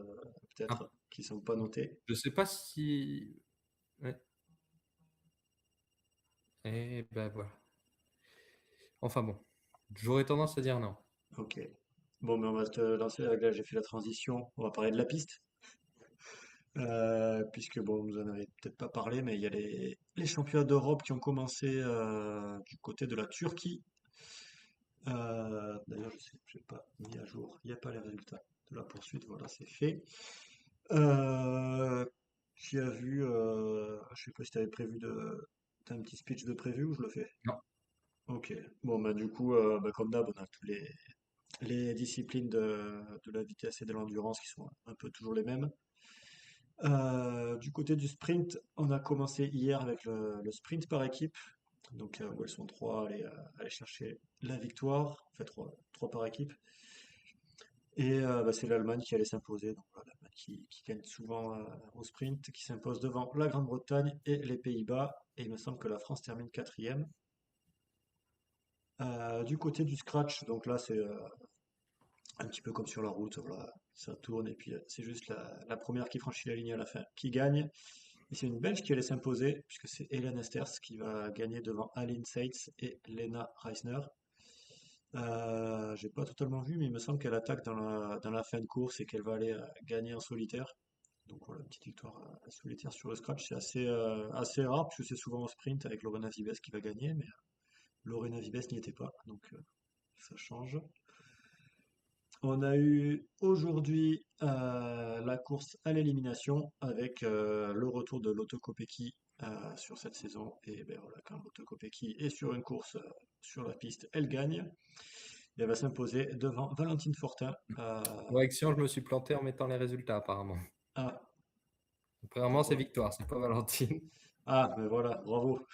[SPEAKER 1] peut-être, qui sont pas notées.
[SPEAKER 2] je sais pas si. Ouais. Et ben voilà. Enfin bon, j'aurais tendance à dire non.
[SPEAKER 1] Ok. Bon, mais on va te lancer, là j'ai fait la transition. On va parler de la piste. Puisque bon, vous en avez peut-être pas parlé, mais il y a les championnats d'Europe qui ont commencé du côté de la Turquie. D'ailleurs, je sais pas mis à jour, il n'y a pas les résultats de la poursuite, voilà, c'est fait. Qui a vu, je sais pas si tu avais prévu t'as un petit speech de prévu ou je le fais?
[SPEAKER 2] Non.
[SPEAKER 1] Ok, bon, bah du coup, bah, comme d'hab, on a tous les disciplines de la vitesse et de l'endurance qui sont un peu toujours les mêmes. Du côté du sprint, on a commencé hier avec le sprint par équipe, donc où elles sont trois à aller chercher la victoire, enfin trois par équipe. Et bah, c'est l'Allemagne qui allait s'imposer, donc voilà, l'Allemagne qui gagne souvent au sprint, qui s'impose devant la Grande-Bretagne et les Pays-Bas. Et il me semble que la France termine quatrième. Du côté du scratch, donc là c'est un petit peu comme sur la route, voilà, ça tourne et puis c'est juste la première qui franchit la ligne à la fin qui gagne. Et c'est une Belge qui allait s'imposer, puisque c'est Hélène Esters qui va gagner devant Aline Seitz et Lena Reisner. J'ai pas totalement vu, mais il me semble qu'elle attaque dans la fin de course et qu'elle va aller gagner en solitaire. Donc voilà, une petite victoire solitaire sur le scratch, c'est assez rare, puisque c'est souvent au sprint avec Lorena Vibes qui va gagner, mais Lorena Vibes n'y était pas, donc ça change. On a eu aujourd'hui la course à l'élimination avec le retour de Lotto Kopecky sur cette saison. Et ben voilà, quand Lotto Kopecky est sur une course sur la piste, elle gagne. Et elle va s'imposer devant Valentine Fortin.
[SPEAKER 2] Correction, je me suis planté en mettant les résultats apparemment.
[SPEAKER 1] Ah,
[SPEAKER 2] Apparemment, c'est
[SPEAKER 1] pourquoi?
[SPEAKER 2] victoire, c'est pas Valentine.
[SPEAKER 1] Ah, ben voilà, bravo.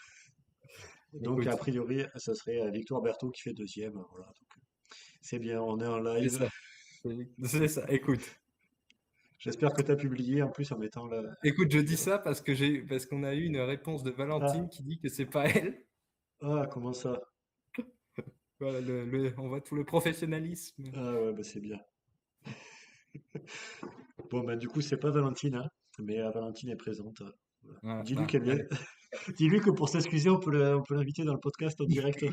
[SPEAKER 1] Donc a
[SPEAKER 2] Écoute,
[SPEAKER 1] priori, ce serait Victoire Berthaud qui fait deuxième. Voilà, donc c'est bien, on est en
[SPEAKER 2] c'est
[SPEAKER 1] live.
[SPEAKER 2] ça. C'est ça. Écoute,
[SPEAKER 1] J'espère que tu as publié en plus en mettant
[SPEAKER 2] je dis ça parce qu'on a eu une réponse de
[SPEAKER 1] Ah,
[SPEAKER 2] Valentine qui dit que c'est pas elle.
[SPEAKER 1] ah, comment ça?
[SPEAKER 2] Voilà, on voit tout le professionnalisme.
[SPEAKER 1] Ah ouais, bah c'est bien. Bon, bah, du coup, c'est pas Valentine, hein, mais Valentine est présente. Voilà.
[SPEAKER 2] Voilà,
[SPEAKER 1] Dis-lui
[SPEAKER 2] bah,
[SPEAKER 1] qu'elle vient.
[SPEAKER 2] allez.
[SPEAKER 1] Dis-lui que pour s'excuser, on peut l'inviter dans le podcast en direct.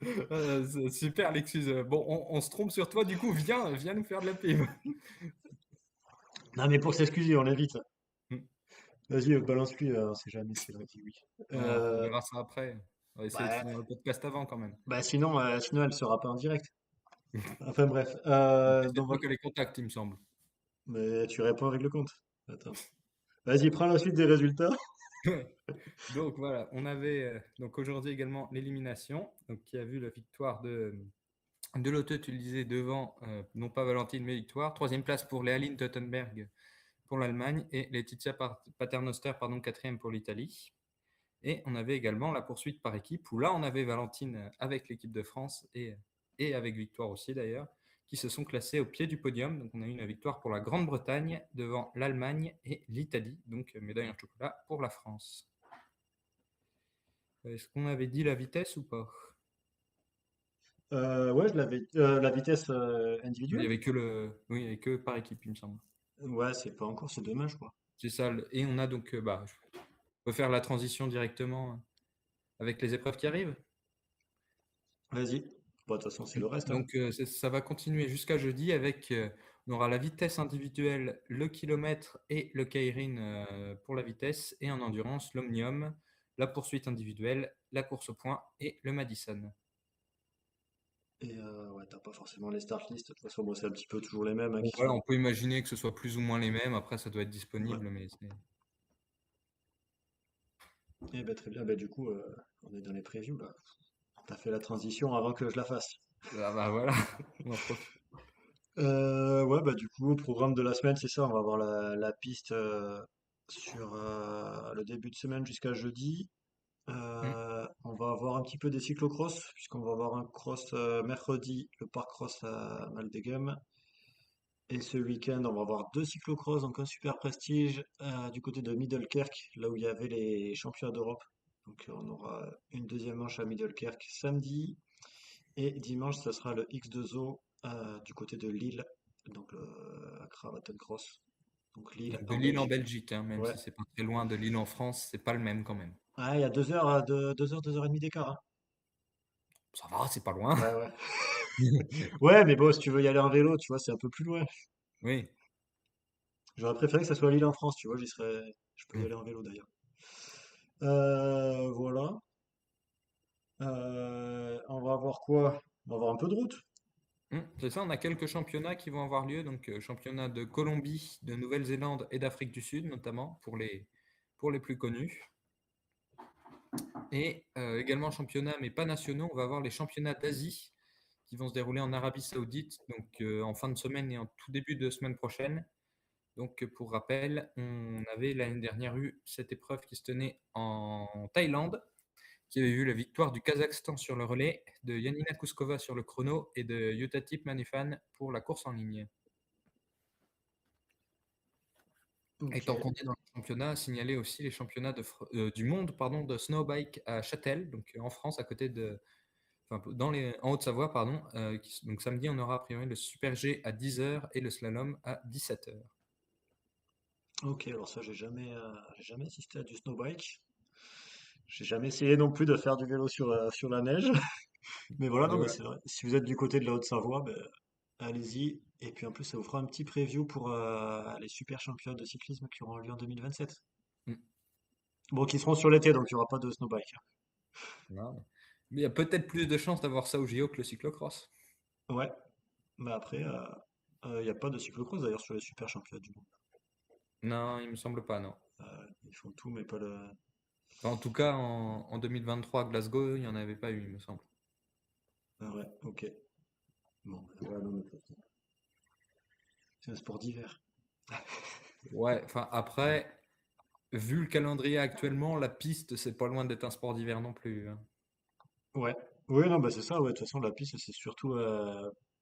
[SPEAKER 2] C'est super l'excuse. Bon, on se trompe sur toi, du coup, viens nous faire de la pub.
[SPEAKER 1] Non, mais pour s'excuser, on l'invite. Vas-y, balance-lui, on sait jamais si elle a dit oui.
[SPEAKER 2] On
[SPEAKER 1] Euh,
[SPEAKER 2] verra ça après. On va essayer de
[SPEAKER 1] bah,
[SPEAKER 2] finir le podcast avant quand même.
[SPEAKER 1] sinon, elle sera pas en direct. Enfin bref,
[SPEAKER 2] C'est
[SPEAKER 1] donc
[SPEAKER 2] toi
[SPEAKER 1] voilà.
[SPEAKER 2] qui as les contacts, il me semble.
[SPEAKER 1] Mais tu réponds avec le compte. Attends. Vas-y, prends la suite des résultats.
[SPEAKER 2] Donc voilà, on avait donc aujourd'hui également l'élimination, donc qui a vu la victoire de Lotte, tu le disais, devant non pas Valentine mais Victoire. Troisième place pour Léaline Teutenberg pour l'Allemagne et Laetitia Paternoster, pardon, quatrième pour l'Italie. Et on avait également la poursuite par équipe où là on avait Valentine avec l'équipe de France et avec Victoire aussi d'ailleurs, qui se sont classés au pied du podium. Donc on a eu une victoire pour la Grande-Bretagne devant l'Allemagne et l'Italie, donc médaille en chocolat pour la France. Est-ce qu'on avait dit la vitesse ou pas?
[SPEAKER 1] Ouais, la vitesse
[SPEAKER 2] Il
[SPEAKER 1] individuelle.
[SPEAKER 2] n'y avait que oui, il y avait que par équipe, il me semble.
[SPEAKER 1] Ouais, c'est pas encore, c'est demain, je crois.
[SPEAKER 2] C'est ça. Et on a donc, je peux faire la transition directement avec les épreuves qui arrivent.
[SPEAKER 1] Vas-y. Bon, de toute façon, c'est le reste, hein.
[SPEAKER 2] Donc, ça va continuer jusqu'à jeudi avec, on aura la vitesse individuelle, le kilomètre et le keirin pour la vitesse, et en endurance, l'omnium, la poursuite individuelle, la course au point et le Madison.
[SPEAKER 1] Et ouais, t'as pas forcément les start list. De toute façon, moi, c'est un petit peu toujours les mêmes, hein,
[SPEAKER 2] Bon,
[SPEAKER 1] qui
[SPEAKER 2] voilà,
[SPEAKER 1] sont.
[SPEAKER 2] on peut imaginer que ce soit plus ou moins les mêmes. Après, ça doit être
[SPEAKER 1] Ouais.
[SPEAKER 2] disponible, mais
[SPEAKER 1] Et ben très bien. Ben, du coup, on est dans les previews là. T'as fait la transition avant que je la fasse.
[SPEAKER 2] ah bah voilà, on en profite.
[SPEAKER 1] Ouais, bah du coup, au programme de la semaine, c'est ça. On va avoir la piste sur le début de semaine jusqu'à jeudi.
[SPEAKER 2] Mm.
[SPEAKER 1] On va avoir un petit peu des cyclocross, puisqu'on va avoir un cross mercredi, le parc cross à Maldegem. Et ce week-end, on va avoir deux cyclocross, donc un super prestige du côté de Middelkerk, là où il y avait les championnats d'Europe. Donc on aura une deuxième manche à Middelkerk samedi. Et dimanche, ça sera le X2O du côté de Lille, donc le Cravaton Cross. Donc Lille
[SPEAKER 2] Donc de
[SPEAKER 1] en
[SPEAKER 2] Lille en
[SPEAKER 1] Belgique.
[SPEAKER 2] Belgique, hein, même
[SPEAKER 1] Ouais.
[SPEAKER 2] si c'est pas très loin de Lille en France, c'est pas le même quand même.
[SPEAKER 1] Ah, il y a 2 heures, 2 heures et demie d'écart, hein.
[SPEAKER 2] Ça va, c'est pas loin.
[SPEAKER 1] Ouais, ouais. Ouais, mais bon, si tu veux y aller en vélo, tu vois, c'est un peu plus loin.
[SPEAKER 2] Oui.
[SPEAKER 1] J'aurais préféré que ça soit Lille en France, tu vois, je peux y
[SPEAKER 2] Mm.
[SPEAKER 1] aller en vélo d'ailleurs. Voilà. On va avoir quoi? On va avoir un peu de route.
[SPEAKER 2] C'est ça, on a quelques championnats qui vont avoir lieu. Donc, championnat de Colombie, de Nouvelle-Zélande et d'Afrique du Sud, notamment, pour les plus connus. Et également championnat, mais pas nationaux, on va avoir les championnats d'Asie qui vont se dérouler en Arabie Saoudite, donc en fin de semaine et en tout début de semaine prochaine. Donc, pour rappel, on avait l'année dernière eu cette épreuve qui se tenait en Thaïlande, qui avait vu la victoire du Kazakhstan sur le relais, de Yanina Kouskova sur le chrono et de Yutatip Manifan pour la course en ligne. Et
[SPEAKER 1] Ok.
[SPEAKER 2] tant qu'on est dans le championnat, signaler aussi les championnats du monde de snowbike à Châtel, donc en France, à côté de, enfin, en Haute-Savoie, pardon. Donc samedi, on aura a priori le Super G à 10h et le slalom à 17h.
[SPEAKER 1] Ok, alors ça, j'ai jamais assisté à du snowbike. J'ai jamais essayé non plus de faire du vélo sur la neige. Mais voilà,
[SPEAKER 2] Et
[SPEAKER 1] non, mais
[SPEAKER 2] voilà.
[SPEAKER 1] c'est vrai. Si vous êtes du côté de la Haute-Savoie, ben, allez-y. Et puis en plus, ça vous fera un petit preview pour les super championnats de cyclisme qui auront lieu en 2027.
[SPEAKER 2] Mm.
[SPEAKER 1] Bon, qui seront sur l'été, donc il n'y aura pas de snowbike.
[SPEAKER 2] Non. Mais il y a peut-être plus de chances d'avoir ça au JO que le cyclocross.
[SPEAKER 1] Ouais, mais après, il n'y a pas de cyclocross d'ailleurs sur les super championnats du monde.
[SPEAKER 2] Non, il me semble pas, non.
[SPEAKER 1] Ils font tout, mais pas le.
[SPEAKER 2] Enfin, en tout cas, en 2023 à Glasgow, il n'y en avait pas eu, il me semble.
[SPEAKER 1] Ah ouais, ok. Bon, ben, ouais, non, mais c'est un sport d'hiver.
[SPEAKER 2] Ouais, enfin après, vu le calendrier actuellement, la piste, c'est pas loin d'être un sport d'hiver non plus, hein.
[SPEAKER 1] Ouais. Oui, non, bah c'est ça, ouais. De toute façon, la piste, c'est surtout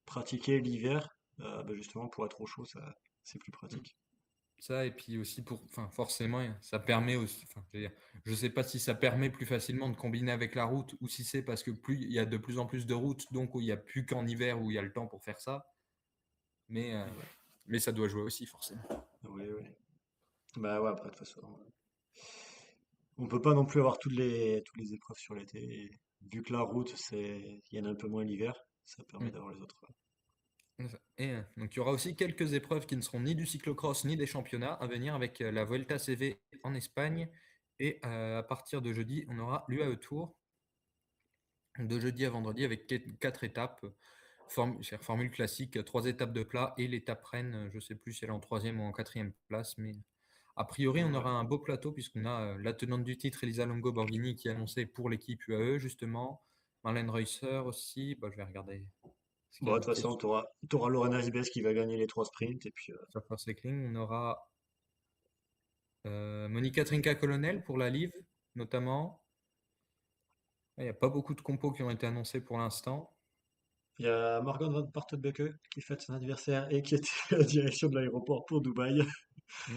[SPEAKER 1] pratiquer l'hiver. Bah, justement, pour être au chaud, ça, c'est plus pratique.
[SPEAKER 2] Ça, et puis aussi enfin, forcément, ça permet aussi, enfin, je sais pas si ça permet plus facilement de combiner avec la route ou si c'est parce que il y a de plus en plus de routes, donc il n'y a plus qu'en hiver où il y a le temps pour faire ça. Mais, euh,
[SPEAKER 1] Ouais.
[SPEAKER 2] mais ça doit jouer aussi, forcément.
[SPEAKER 1] Oui, oui. Bah ouais, après, de toute façon, on peut pas non plus avoir toutes les épreuves sur l'été. Et vu que la route, il y en a un peu moins l'hiver, ça permet
[SPEAKER 2] Mm.
[SPEAKER 1] d'avoir les autres.
[SPEAKER 2] Et donc il y aura aussi quelques épreuves qui ne seront ni du cyclocross ni des championnats à venir avec la Vuelta CV en Espagne. Et à partir de jeudi, on aura l'UAE Tour de jeudi à vendredi avec 4 étapes. Formule classique, 3 étapes de plat et l'étape reine, je ne sais plus si elle est en troisième ou en quatrième place, mais a priori on
[SPEAKER 1] Ouais.
[SPEAKER 2] aura un beau plateau puisqu'on a la tenante du titre Elisa Longo Borghini qui est annoncée pour l'équipe UAE justement, Marlène Reusser aussi, je vais regarder ce qu'il y
[SPEAKER 1] Bon,
[SPEAKER 2] a
[SPEAKER 1] de toute
[SPEAKER 2] d'autre qui est
[SPEAKER 1] façon, t'auras Lorena Vibes qui va gagner les 3 sprints. Et puis,
[SPEAKER 2] sur Force Cycling. On aura Monica Trinca-Colonel pour la Live notamment. Il n'y a pas beaucoup de compos qui ont été annoncés pour l'instant.
[SPEAKER 1] il y a Morgan van Portenbeke qui fête son anniversaire et qui était à la direction de l'aéroport pour Dubaï.
[SPEAKER 2] Mm.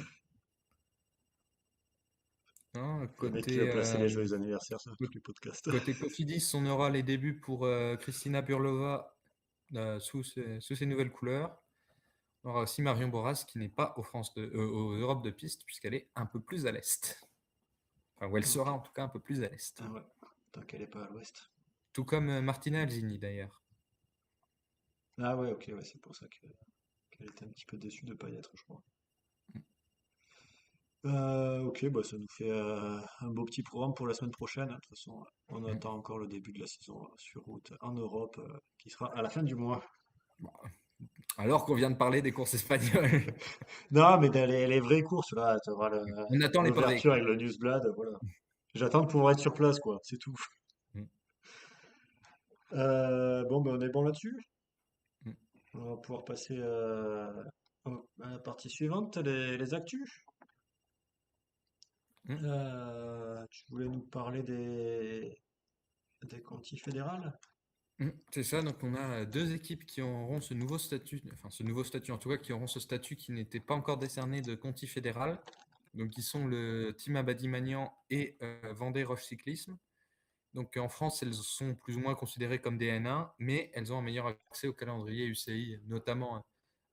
[SPEAKER 2] Non,
[SPEAKER 1] Le mec qui va placer les joyeux anniversaires sur tous les podcasts.
[SPEAKER 2] côté Cofidis, on aura les débuts pour Kristina Burlova sous ses nouvelles couleurs. On aura aussi Marion Boras qui n'est pas aux Europes de piste puisqu'elle est un peu plus à l'est. Enfin, ou elle sera
[SPEAKER 1] Ok.
[SPEAKER 2] en tout cas un peu plus à l'est.
[SPEAKER 1] Ah ouais, tant qu'elle est pas à l'ouest.
[SPEAKER 2] Tout comme Martina Alzini d'ailleurs.
[SPEAKER 1] Ah ouais, ok, ouais, c'est pour ça qu'elle était un petit peu déçue de ne pas y être, je crois. Ok, bah ça nous fait un beau petit programme pour la semaine prochaine, hein. De toute façon, on
[SPEAKER 2] Mm.
[SPEAKER 1] attend encore le début de la saison sur route en Europe, qui sera à la fin du mois.
[SPEAKER 2] Bon, alors qu'on vient de parler des courses espagnoles.
[SPEAKER 1] Non, mais dans les vraies courses, là, tu auras
[SPEAKER 2] On attend les pavés,
[SPEAKER 1] l'ouverture
[SPEAKER 2] quoi.
[SPEAKER 1] avec le Newsblad, voilà. J'attends de pouvoir être sur place, quoi, c'est tout.
[SPEAKER 2] Mm.
[SPEAKER 1] Bon, ben on est bon là-dessus.
[SPEAKER 2] Mm.
[SPEAKER 1] On va pouvoir passer à la partie suivante, les actus.
[SPEAKER 2] Mm.
[SPEAKER 1] Tu voulais nous parler des contis fédérales?
[SPEAKER 2] C'est ça, donc on a deux équipes qui auront ce nouveau statut, enfin ce nouveau statut en tout cas, qui auront ce statut qui n'était pas encore décerné de Conti fédéral. Donc ils sont le Team Abadi Magnan et Vendée Roche Cyclisme. Donc en France, elles sont plus ou moins considérées comme des N1, mais elles ont un meilleur accès au calendrier UCI, notamment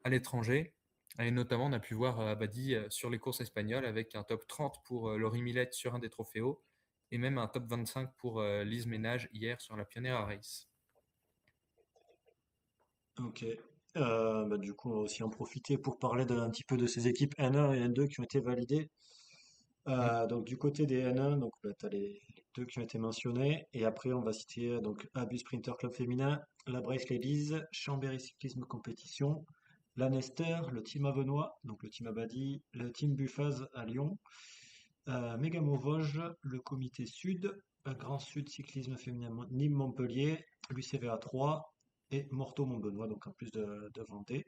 [SPEAKER 2] à l'étranger. Et notamment, on a pu voir Abadi sur les courses espagnoles avec un top 30 pour Laurie Millette sur un des Troféos et même un top 25 pour Lise Ménage hier sur la Pionera Race.
[SPEAKER 1] Ok. Bah, du coup, on va aussi en profiter pour parler un petit peu de ces équipes N1 et N2 qui ont été validées.
[SPEAKER 2] Mm.
[SPEAKER 1] Donc du côté des N1, donc tu as les deux qui ont été mentionnés. Et après, on va citer donc Abus Sprinter Club féminin, la Brace Ladies, Chambéry Cyclisme Compétition, la Nester, le Team Avenois, donc le Team Abadi, le Team Buffaz à Lyon, Mégamo Vosges, le Comité Sud, Grand Sud Cyclisme Féminin Nîmes Montpellier, l'UCVA 3 et Morteau Montbenoît, donc en plus de Vendée.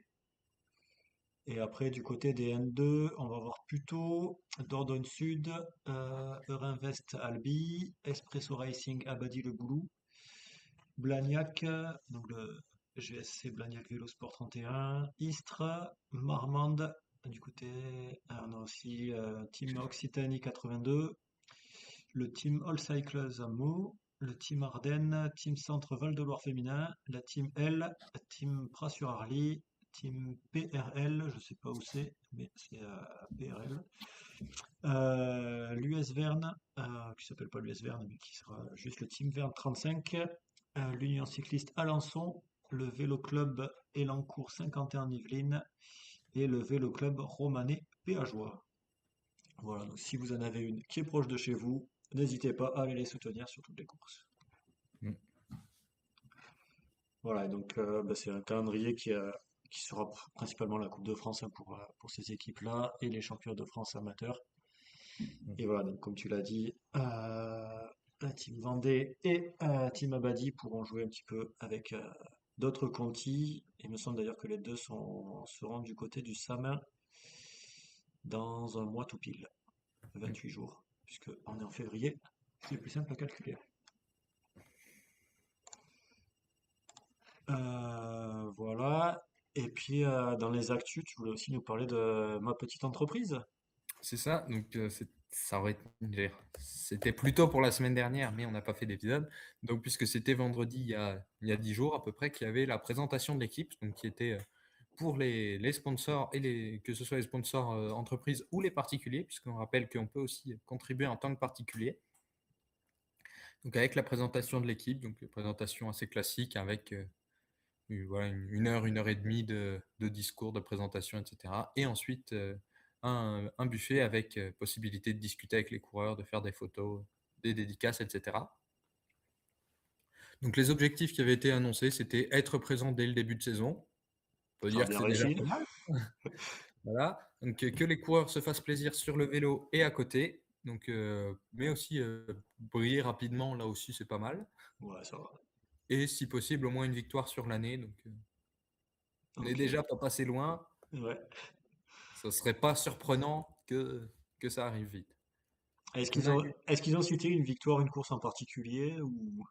[SPEAKER 1] Et après, du côté des N2, on va voir plutôt Dordogne Sud, Eurinvest Albi, Espresso Racing Abadi Le Boulou, Blagnac, donc le GSC Blagnac Vélo Sport 31, Istres, Marmande, du côté, on a aussi Team Occitanie 82, le Team All Cycles à Meaux, le Team Ardennes, Team Centre Val-de-Loire féminin, la Team L, Team Pras-sur-Arly, Team PRL, je sais pas où c'est, mais c'est PRL. L'US Verne, qui s'appelle pas l'US Verne, mais qui sera juste le Team Verne 35. L'Union cycliste Alençon, le Vélo Club Elancourt 51 en Yvelines et le Vélo Club Romanais Péageois. Voilà, donc si vous en avez une qui est proche de chez vous, n'hésitez pas à aller les soutenir sur toutes les courses.
[SPEAKER 2] Mm.
[SPEAKER 1] Voilà, et donc bah, c'est un calendrier qui sera principalement la Coupe de France, hein, pour ces équipes-là et les championnats de France amateurs. Et voilà, donc comme tu l'as dit, Team Vendée et Team Abadi pourront jouer un petit peu avec d'autres contis. Il me semble d'ailleurs que les deux seront du côté du Samin dans un mois tout pile, 28 jours, puisque on est en février, c'est plus simple à calculer. Voilà. Et puis dans les actus, tu voulais aussi nous parler de ma petite entreprise.
[SPEAKER 2] C'est ça, donc c'était plutôt pour la semaine dernière, mais on n'a pas fait d'épisode. Donc, puisque c'était vendredi il y a 10 jours à peu près, qu'il y avait la présentation de l'équipe, donc qui était pour les sponsors, que ce soit les sponsors entreprises ou les particuliers, puisqu'on rappelle qu'on peut aussi contribuer en tant que particulier. Donc, avec la présentation de l'équipe, donc une présentation assez classique avec voilà, une heure et demie de discours, de présentation, etc. Et ensuite, un buffet avec possibilité de discuter avec les coureurs, de faire des photos, des dédicaces, etc. Donc les objectifs qui avaient été annoncés, c'était être présent dès le début de saison. On peut
[SPEAKER 1] Ça a
[SPEAKER 2] dire que
[SPEAKER 1] bien
[SPEAKER 2] c'est déjà
[SPEAKER 1] réussi.
[SPEAKER 2] pas mal. Voilà. Donc que les coureurs se fassent plaisir sur le vélo et à côté. Donc, mais aussi briller rapidement, là aussi, c'est pas mal.
[SPEAKER 1] Ouais, ça va.
[SPEAKER 2] Et si possible, au moins une victoire sur l'année. Donc, on n'est
[SPEAKER 1] Ok.
[SPEAKER 2] déjà pas passé loin.
[SPEAKER 1] Ouais.
[SPEAKER 2] Ce serait pas surprenant que ça arrive vite.
[SPEAKER 1] Est-ce
[SPEAKER 2] On
[SPEAKER 1] qu'ils
[SPEAKER 2] a
[SPEAKER 1] ont,
[SPEAKER 2] eu,
[SPEAKER 1] est-ce qu'ils ont cité une victoire, une course en particulier ou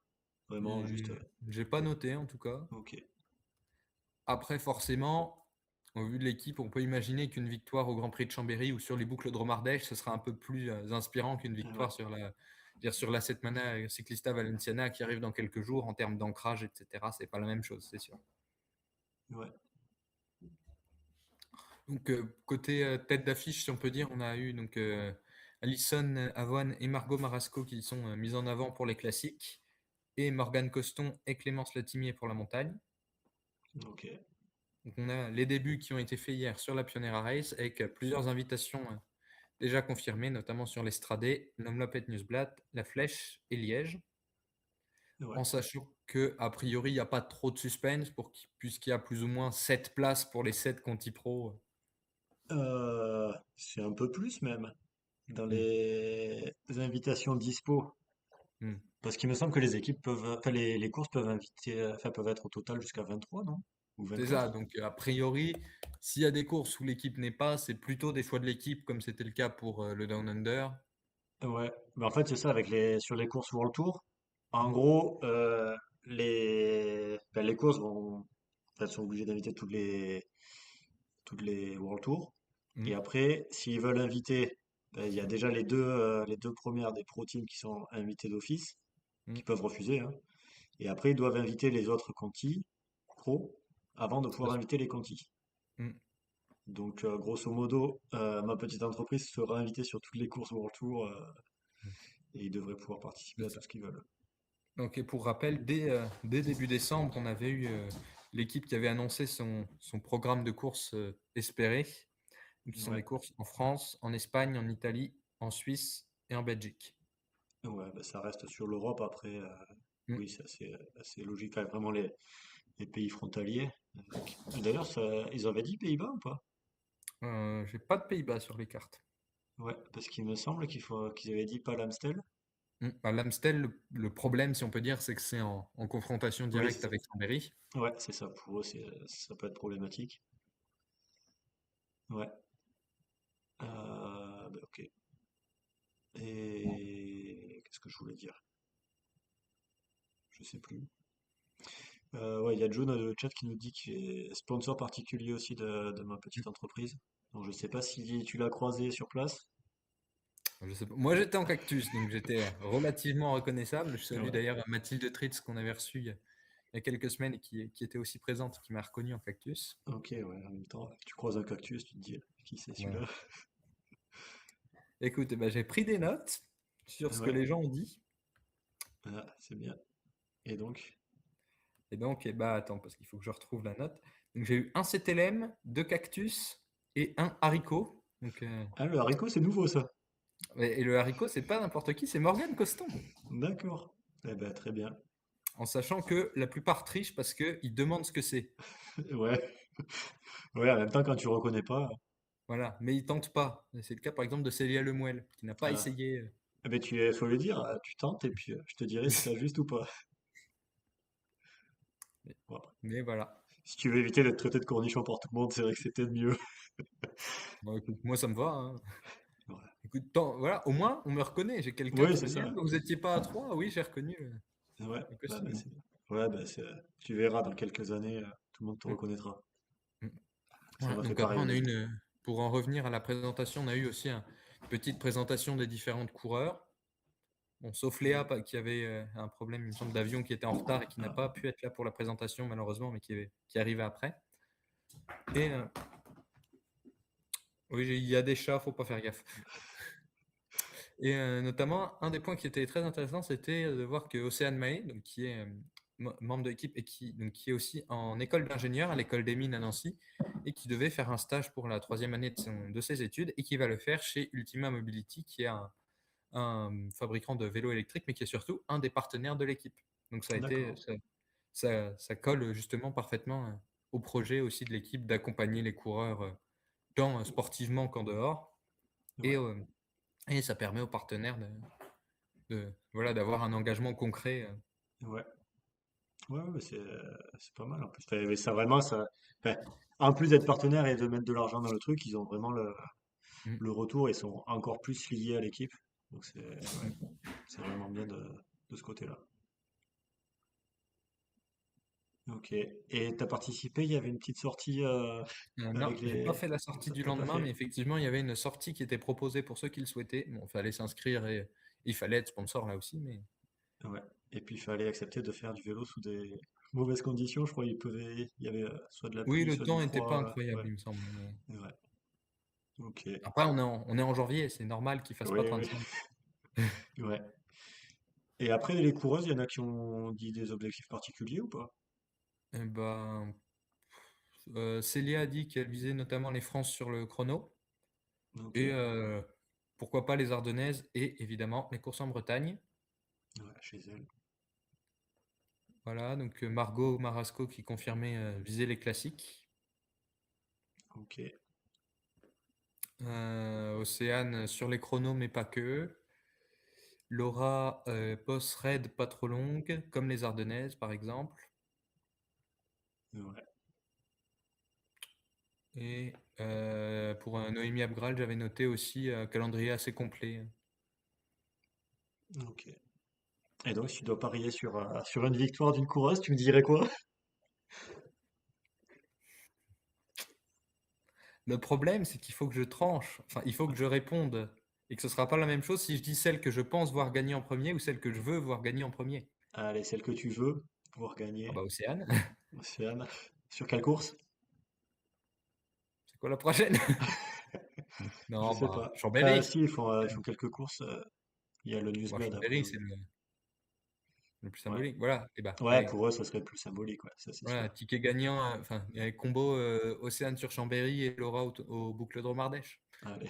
[SPEAKER 1] vraiment juste.
[SPEAKER 2] j'ai pas noté en tout cas.
[SPEAKER 1] Ok.
[SPEAKER 2] Après, forcément, au vu de l'équipe, on peut imaginer qu'une victoire au Grand Prix de Chambéry ou sur les boucles de Romardèche, ce sera un peu plus inspirant qu'une
[SPEAKER 1] Ouais.
[SPEAKER 2] victoire sur la Setmana Ciclista Valenciana qui arrive dans quelques jours en termes d'ancrage, etc. C'est pas la même chose, c'est sûr.
[SPEAKER 1] Ouais.
[SPEAKER 2] Donc, côté tête d'affiche, si on peut dire, on a eu donc Alison Avoine et Margot Marasco qui sont mises en avant pour les classiques, et Morgane Coston et Clémence Latimier pour la montagne.
[SPEAKER 1] Ok.
[SPEAKER 2] Donc, on a les débuts qui ont été faits hier sur la Pionera Race avec plusieurs invitations déjà confirmées, notamment sur l'Estradé, l'Omloop Nieuwsblad, La Flèche et Liège.
[SPEAKER 1] Ouais.
[SPEAKER 2] En sachant qu'a priori, il n'y a pas trop de suspense puisqu'il y a plus ou moins 7 places pour les 7 Conti Pro.
[SPEAKER 1] C'est un peu plus même dans
[SPEAKER 2] Hmm,
[SPEAKER 1] les invitations dispo.
[SPEAKER 2] hmm.
[SPEAKER 1] Parce qu'il me semble que les équipes peuvent, enfin les courses peuvent inviter, enfin peuvent être au total jusqu'à 23, non? Ou
[SPEAKER 2] C'est ça,
[SPEAKER 1] 24?
[SPEAKER 2] donc a priori, s'il y a des courses où l'équipe n'est pas, c'est plutôt des choix de l'équipe, comme c'était le cas pour le Down Under.
[SPEAKER 1] Ouais. Mais en fait, c'est ça avec sur les courses World Tour. En
[SPEAKER 2] Hmm,
[SPEAKER 1] gros, les courses vont, en fait, sont obligées d'inviter toutes les World Tour.
[SPEAKER 2] hmm,
[SPEAKER 1] Et après, s'ils veulent inviter, il y a déjà les deux premières des Pro Teams qui sont invitées d'office,
[SPEAKER 2] hmm,
[SPEAKER 1] qui peuvent refuser, hein. Et après, ils doivent inviter les autres Conti Pro avant de pouvoir
[SPEAKER 2] c'est ça.
[SPEAKER 1] inviter les Conti.
[SPEAKER 2] Hmm.
[SPEAKER 1] Donc, grosso modo, ma petite entreprise sera invitée sur toutes les courses World Tour et ils devraient pouvoir participer
[SPEAKER 2] C'est
[SPEAKER 1] à tout
[SPEAKER 2] ça.
[SPEAKER 1] ce qu'ils veulent.
[SPEAKER 2] Donc, et pour rappel, dès début décembre, on avait eu l'équipe qui avait annoncé son programme de courses espéré, qui sont
[SPEAKER 1] Ouais,
[SPEAKER 2] des courses en France, en Espagne, en Italie, en Suisse et en Belgique.
[SPEAKER 1] ouais, bah, ça reste sur l'Europe. Après,
[SPEAKER 2] Hmm.
[SPEAKER 1] oui, c'est assez logique avec vraiment les pays frontaliers. D'ailleurs, ils avaient dit Pays-Bas ou pas?
[SPEAKER 2] J'ai pas de Pays-Bas sur les cartes.
[SPEAKER 1] Ouais, parce qu'il me semble qu'ils avaient dit pas l'Amstel.
[SPEAKER 2] Bah, l'Amstel, le problème, si on peut dire, c'est que c'est en confrontation
[SPEAKER 1] Oui, c'est
[SPEAKER 2] directe
[SPEAKER 1] ça.
[SPEAKER 2] avec Chambéry.
[SPEAKER 1] Ouais, c'est ça. Pour eux, ça peut être problématique. Ouais. Bah, ok. Et qu'est-ce que je voulais dire? Je sais plus. Ouais, il y a Joe dans le chat qui nous dit qu'il est sponsor particulier aussi de ma petite entreprise. Donc je sais pas si tu l'as croisé sur place.
[SPEAKER 2] Je sais pas. Moi, j'étais en cactus, donc j'étais relativement reconnaissable. Je salue
[SPEAKER 1] Ouais.
[SPEAKER 2] d'ailleurs Mathilde Tritz qu'on avait reçue il y a quelques semaines et qui était aussi présente, qui m'a reconnu en cactus.
[SPEAKER 1] Ok, ouais, en même temps, tu croises un cactus, tu te dis qui c'est
[SPEAKER 2] Voilà.
[SPEAKER 1] celui-là?
[SPEAKER 2] Écoute, eh ben, j'ai pris des notes sur ce que
[SPEAKER 1] Ouais,
[SPEAKER 2] les gens ont dit.
[SPEAKER 1] c'est bien. Et donc?
[SPEAKER 2] Et donc, attends, parce qu'il faut que je retrouve la note. Donc, j'ai eu un CTLM, deux cactus et un haricot. Donc,
[SPEAKER 1] Ah, le haricot, c'est nouveau ça.
[SPEAKER 2] et le haricot, c'est pas n'importe qui, c'est Morgane Coston.
[SPEAKER 1] D'accord. Eh ben, très bien.
[SPEAKER 2] En sachant que la plupart trichent parce qu'ils demandent ce que c'est.
[SPEAKER 1] Ouais. Ouais, en même temps, quand tu reconnais pas,
[SPEAKER 2] Voilà, mais ils tentent pas. C'est le cas par exemple de Célia Lemuel, qui n'a pas
[SPEAKER 1] ah,
[SPEAKER 2] essayé.
[SPEAKER 1] eh ben, faut le dire, tu tentes et puis je te dirai si c'est juste ou pas.
[SPEAKER 2] Mais,
[SPEAKER 1] Bon, après,
[SPEAKER 2] mais voilà.
[SPEAKER 1] si tu veux éviter d'être traité de cornichon par tout le monde, c'est vrai que c'était de mieux.
[SPEAKER 2] Bon, écoute, moi ça me va, hein.
[SPEAKER 1] Ouais.
[SPEAKER 2] Écoute, voilà, au moins on me reconnaît. J'ai quelqu'un
[SPEAKER 1] Oui,
[SPEAKER 2] qui
[SPEAKER 1] c'est
[SPEAKER 2] me dit: ah,
[SPEAKER 1] ça.
[SPEAKER 2] bah, vous étiez pas à trois. Oui, j'ai reconnu
[SPEAKER 1] Ouais,
[SPEAKER 2] le
[SPEAKER 1] bah, bah,
[SPEAKER 2] costume.
[SPEAKER 1] ouais, bah, tu verras dans quelques années, tout le monde te
[SPEAKER 2] Mm,
[SPEAKER 1] reconnaîtra.
[SPEAKER 2] mm.
[SPEAKER 1] Ça
[SPEAKER 2] Voilà,
[SPEAKER 1] m'a fait
[SPEAKER 2] donc après,
[SPEAKER 1] pareil au
[SPEAKER 2] on a
[SPEAKER 1] début.
[SPEAKER 2] pour en revenir à la présentation, on a eu aussi une petite présentation des différentes coureurs. Bon, sauf Léa qui avait un problème, il me semble, d'avion qui était en retard et qui n'a
[SPEAKER 1] Ah,
[SPEAKER 2] pas pu être là pour la présentation, malheureusement, mais qui arrivait après. Et oui, il y a des chats, faut pas faire gaffe. Et notamment, un des points qui était très intéressant, c'était de voir que Océane Mahé, donc, qui est membre de l'équipe et qui est aussi en école d'ingénieur à l'école des mines à Nancy, et qui devait faire un stage pour la troisième année de ses études, et qui va le faire chez Ultima Mobility, qui est un fabricant de vélos électriques, mais qui est surtout un des partenaires de l'équipe. Donc
[SPEAKER 1] d'accord.
[SPEAKER 2] ça colle justement parfaitement au projet aussi de l'équipe d'accompagner les coureurs tant sportivement qu'en dehors. Et,
[SPEAKER 1] Ouais,
[SPEAKER 2] euh, et ça permet aux partenaires voilà, d'avoir un engagement concret.
[SPEAKER 1] ouais. Ouais, ouais, c'est pas mal en plus. Enfin, mais ça vraiment, enfin, en plus d'être partenaire et de mettre de l'argent dans le truc, ils ont vraiment
[SPEAKER 2] Mm,
[SPEAKER 1] le retour et sont encore plus liés à l'équipe. Donc ouais,
[SPEAKER 2] mm.
[SPEAKER 1] c'est vraiment bien de ce côté-là. Ok. Et t'as participé, il y avait une petite sortie
[SPEAKER 2] Non,
[SPEAKER 1] avec
[SPEAKER 2] j'ai pas
[SPEAKER 1] les.
[SPEAKER 2] fait la sortie du
[SPEAKER 1] T'as pas
[SPEAKER 2] lendemain, mais
[SPEAKER 1] fait?
[SPEAKER 2] effectivement, il y avait une sortie qui était proposée pour ceux qui le souhaitaient. Bon, il fallait s'inscrire et il fallait être sponsor là aussi, mais
[SPEAKER 1] Ouais. Et puis il fallait accepter de faire du vélo sous des mauvaises conditions, je crois, il y avait soit de la
[SPEAKER 2] Oui,
[SPEAKER 1] pluie,
[SPEAKER 2] le
[SPEAKER 1] soit du
[SPEAKER 2] temps n'était pas
[SPEAKER 1] froid. Ouais,
[SPEAKER 2] incroyable, il me semble.
[SPEAKER 1] ouais, ok.
[SPEAKER 2] Après, on est en janvier, c'est normal qu'il fasse pas
[SPEAKER 1] Oui, oui,
[SPEAKER 2] 35.
[SPEAKER 1] ouais. Et après, les coureuses, il y en a qui ont dit des objectifs particuliers ou pas?
[SPEAKER 2] Eh ben, Célia a dit qu'elle visait notamment les France sur le chrono
[SPEAKER 1] Ok,
[SPEAKER 2] et pourquoi pas les Ardennaises et évidemment les courses en Bretagne.
[SPEAKER 1] ouais, chez elle.
[SPEAKER 2] Voilà, donc Margot Marasco qui confirmait viser les classiques.
[SPEAKER 1] Ok,
[SPEAKER 2] Océane sur les chronos, mais pas que. Laura, boss raid pas trop longue, comme les Ardennaises par exemple.
[SPEAKER 1] ouais,
[SPEAKER 2] Et pour Noémie Abgral, j'avais noté aussi calendrier assez complet.
[SPEAKER 1] ok. Et donc, si tu dois parier sur une victoire d'une coureuse, tu me dirais quoi?
[SPEAKER 2] Le problème, c'est qu'il faut que je tranche, enfin, il faut que je réponde, et que ce sera pas la même chose si je dis celle que je pense voir gagner en premier ou celle que je veux voir gagner en premier.
[SPEAKER 1] Allez, celle que tu veux pour
[SPEAKER 2] Ah
[SPEAKER 1] gagner.
[SPEAKER 2] bah Océane,
[SPEAKER 1] Océane. Sur quelle course?
[SPEAKER 2] c'est quoi la prochaine?
[SPEAKER 1] Je
[SPEAKER 2] Non,
[SPEAKER 1] sais
[SPEAKER 2] bah
[SPEAKER 1] pas. Ah
[SPEAKER 2] Chambéry.
[SPEAKER 1] si, ils font quelques courses. Il y a le
[SPEAKER 2] Bah,
[SPEAKER 1] Newsblad après,
[SPEAKER 2] Chambéry,
[SPEAKER 1] oui.
[SPEAKER 2] c'est le plus
[SPEAKER 1] Ouais.
[SPEAKER 2] symbolique. Voilà, et bah
[SPEAKER 1] Ouais,
[SPEAKER 2] allez,
[SPEAKER 1] pour eux, ça serait le plus symbolique, ouais, ça c'est
[SPEAKER 2] voilà,
[SPEAKER 1] sûr.
[SPEAKER 2] ticket gagnant, enfin, combo Océane sur Chambéry et Laura au boucle de Romardèche.
[SPEAKER 1] Allez.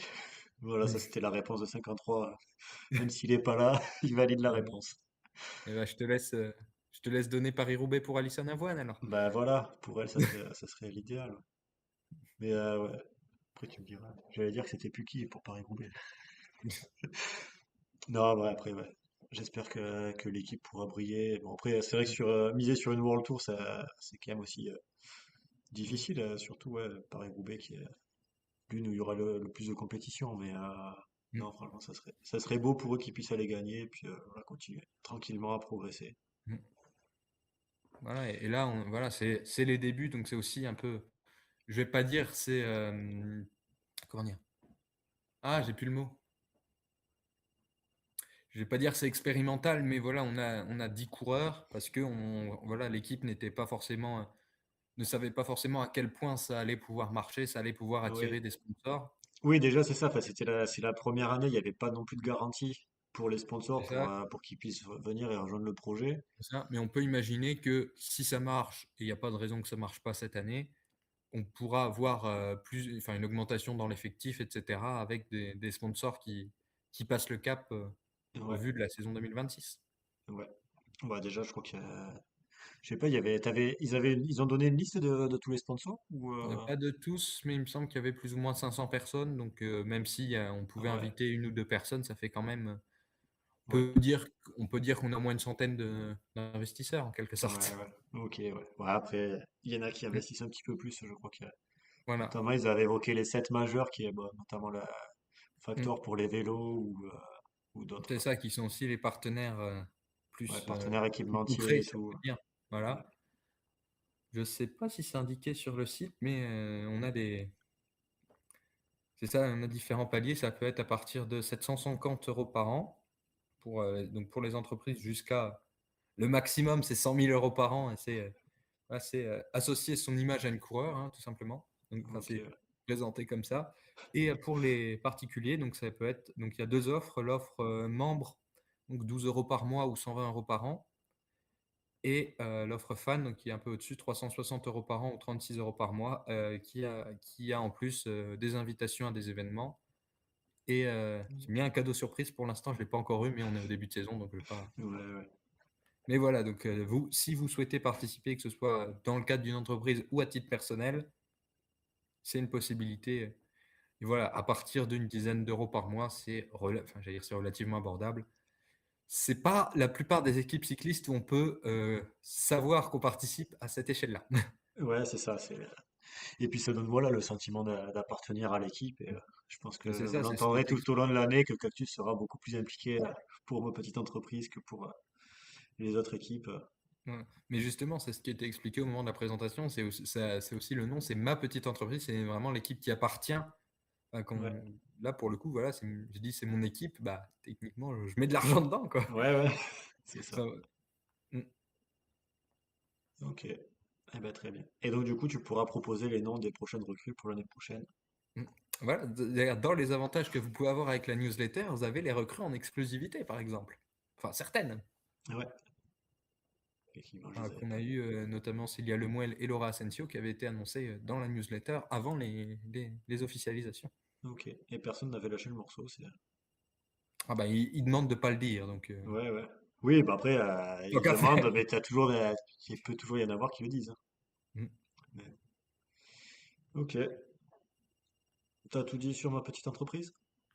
[SPEAKER 1] Voilà, ça c'était la réponse de 53. Même s'il est pas là, il valide la
[SPEAKER 2] Voilà.
[SPEAKER 1] réponse.
[SPEAKER 2] Et bah, je te laisse donner Paris-Roubaix pour Alison Avoine alors.
[SPEAKER 1] Bah voilà, pour elle, ça serait l'idéal, ouais. Mais ouais, après tu me diras. J'allais dire que c'était plus qui pour Paris-Roubaix. Non, ouais, après, ouais. J'espère que l'équipe pourra briller. Bon, après, c'est vrai que miser sur une World Tour, c'est quand même aussi difficile, surtout ouais, Paris-Roubaix qui est l'une où il y aura le plus de compétition. Mais
[SPEAKER 2] Mm,
[SPEAKER 1] non, franchement, ça serait beau pour eux qu'ils puissent aller gagner et puis voilà, continuer tranquillement à progresser.
[SPEAKER 2] mm. Voilà, et là, voilà, c'est les débuts, donc c'est aussi un peu, je vais pas dire, c'est, comment dire? Ah, j'ai plus le mot. Je vais pas dire c'est expérimental, mais voilà, on a 10 coureurs parce que voilà, l'équipe ne savait pas forcément à quel point ça allait pouvoir marcher, ça allait pouvoir
[SPEAKER 1] Oui,
[SPEAKER 2] attirer des sponsors.
[SPEAKER 1] oui, déjà c'est ça. Enfin, c'est la première année, il n'y avait pas non plus de garantie pour les sponsors
[SPEAKER 2] C'est ça,
[SPEAKER 1] pour qu'ils puissent venir et rejoindre le projet.
[SPEAKER 2] c'est ça. Mais on peut imaginer que si ça marche, et il n'y a pas de raison que ça marche pas cette année, on pourra avoir enfin, une augmentation dans l'effectif, etc., avec des sponsors qui passent le cap au
[SPEAKER 1] Ouais,
[SPEAKER 2] vu de la saison 2026.
[SPEAKER 1] ouais. Bah déjà, je crois qu'il y a, je sais pas, ils ont donné une liste de tous les sponsors ou
[SPEAKER 2] Pas de tous, mais il me semble qu'il y avait plus ou moins 500 personnes. Donc, même si on pouvait
[SPEAKER 1] ouais,
[SPEAKER 2] inviter une ou deux personnes, ça fait quand même.
[SPEAKER 1] ouais,
[SPEAKER 2] On peut dire qu'on a au moins une centaine d'investisseurs, en quelque
[SPEAKER 1] ouais,
[SPEAKER 2] sorte.
[SPEAKER 1] ouais. Ok, ouais. Ouais, après, il y en a qui
[SPEAKER 2] Mm.
[SPEAKER 1] investissent un petit peu plus, je crois qu'il y a.
[SPEAKER 2] Voilà.
[SPEAKER 1] Notamment, ils avaient évoqué les 7 majeurs, qui est bah, notamment le
[SPEAKER 2] Mm.
[SPEAKER 1] facteur pour les vélos ou
[SPEAKER 2] C'est
[SPEAKER 1] d'autres
[SPEAKER 2] ça qui sont aussi les partenaires
[SPEAKER 1] ouais,
[SPEAKER 2] plus,
[SPEAKER 1] partenaires
[SPEAKER 2] plus
[SPEAKER 1] équipementiers
[SPEAKER 2] concrets,
[SPEAKER 1] et
[SPEAKER 2] si on
[SPEAKER 1] tout.
[SPEAKER 2] peut dire.
[SPEAKER 1] Ouais,
[SPEAKER 2] Voilà. Je ne sais pas si c'est indiqué sur le site, mais on a des. C'est ça, on a différents paliers. Ça peut être à partir de 750 euros par an donc pour les entreprises jusqu'à le maximum, c'est 100 000 euros par an. Et c'est associer son image à une coureur, hein, tout simplement. Donc, enfin,
[SPEAKER 1] ok,
[SPEAKER 2] c'est
[SPEAKER 1] ouais.
[SPEAKER 2] présenté comme ça. Et pour les particuliers, donc ça peut être. Donc il y a deux offres. L'offre membre, donc 12 euros par mois ou 120 euros par an. Et l'offre fan, donc qui est un peu au-dessus, 360 euros par an ou 36 euros par mois, qui a en plus des invitations à des événements. Et j'ai mis un cadeau surprise pour l'instant, je ne l'ai pas encore eu, mais on est au début de saison, donc je vais pas.
[SPEAKER 1] Ouais, ouais.
[SPEAKER 2] Mais voilà, donc vous, si vous souhaitez participer, que ce soit dans le cadre d'une entreprise ou à titre personnel, c'est une possibilité. Et voilà, à partir d'une dizaine d'euros par mois, enfin, j'allais dire, c'est relativement abordable. C'est pas la plupart des équipes cyclistes où on peut savoir qu'on participe à cette échelle-là.
[SPEAKER 1] Ouais, c'est ça. Et puis ça donne voilà le sentiment d'appartenir à l'équipe. Et je pense que
[SPEAKER 2] C'est
[SPEAKER 1] vous
[SPEAKER 2] ça, c'est ce qui
[SPEAKER 1] l'entendrez
[SPEAKER 2] est
[SPEAKER 1] tout au long de l'année que Cactus sera beaucoup plus impliqué pour vos petites entreprises que pour les autres équipes.
[SPEAKER 2] Ouais. Mais justement, c'est ce qui était expliqué au moment de la présentation. C'est aussi le nom, c'est ma petite entreprise, c'est vraiment l'équipe qui appartient.
[SPEAKER 1] Ouais,
[SPEAKER 2] Là, pour le coup, voilà, j'ai dit c'est mon équipe, bah techniquement, je mets de l'argent dedans, quoi.
[SPEAKER 1] ouais, ouais, c'est ça.
[SPEAKER 2] Ça, mm.
[SPEAKER 1] Ok. Eh ben, très bien. Et donc, du coup, tu pourras proposer les noms des prochaines recrues pour l'année prochaine.
[SPEAKER 2] Mm. Voilà, d'ailleurs, dans les avantages que vous pouvez avoir avec la newsletter, vous avez les recrues en exclusivité, par exemple. Enfin, certaines.
[SPEAKER 1] Ouais, effectivement, je les avais
[SPEAKER 2] Qu'on a
[SPEAKER 1] pas
[SPEAKER 2] eu
[SPEAKER 1] vus.
[SPEAKER 2] notamment Cilia Lemuel et Laura Asensio qui avaient été annoncées dans la newsletter avant les officialisations.
[SPEAKER 1] Ok. Et personne n'avait lâché le morceau, c'est...
[SPEAKER 2] Ah bah, ils demandent de pas le dire, donc
[SPEAKER 1] Ouais, ouais. Oui, bah après,
[SPEAKER 2] tant
[SPEAKER 1] ils
[SPEAKER 2] qu'à faire.
[SPEAKER 1] demandent, mais il peut toujours y en avoir qui le disent, hein.
[SPEAKER 2] Mm.
[SPEAKER 1] Mais- Ok. T'as tout dit sur ma petite entreprise?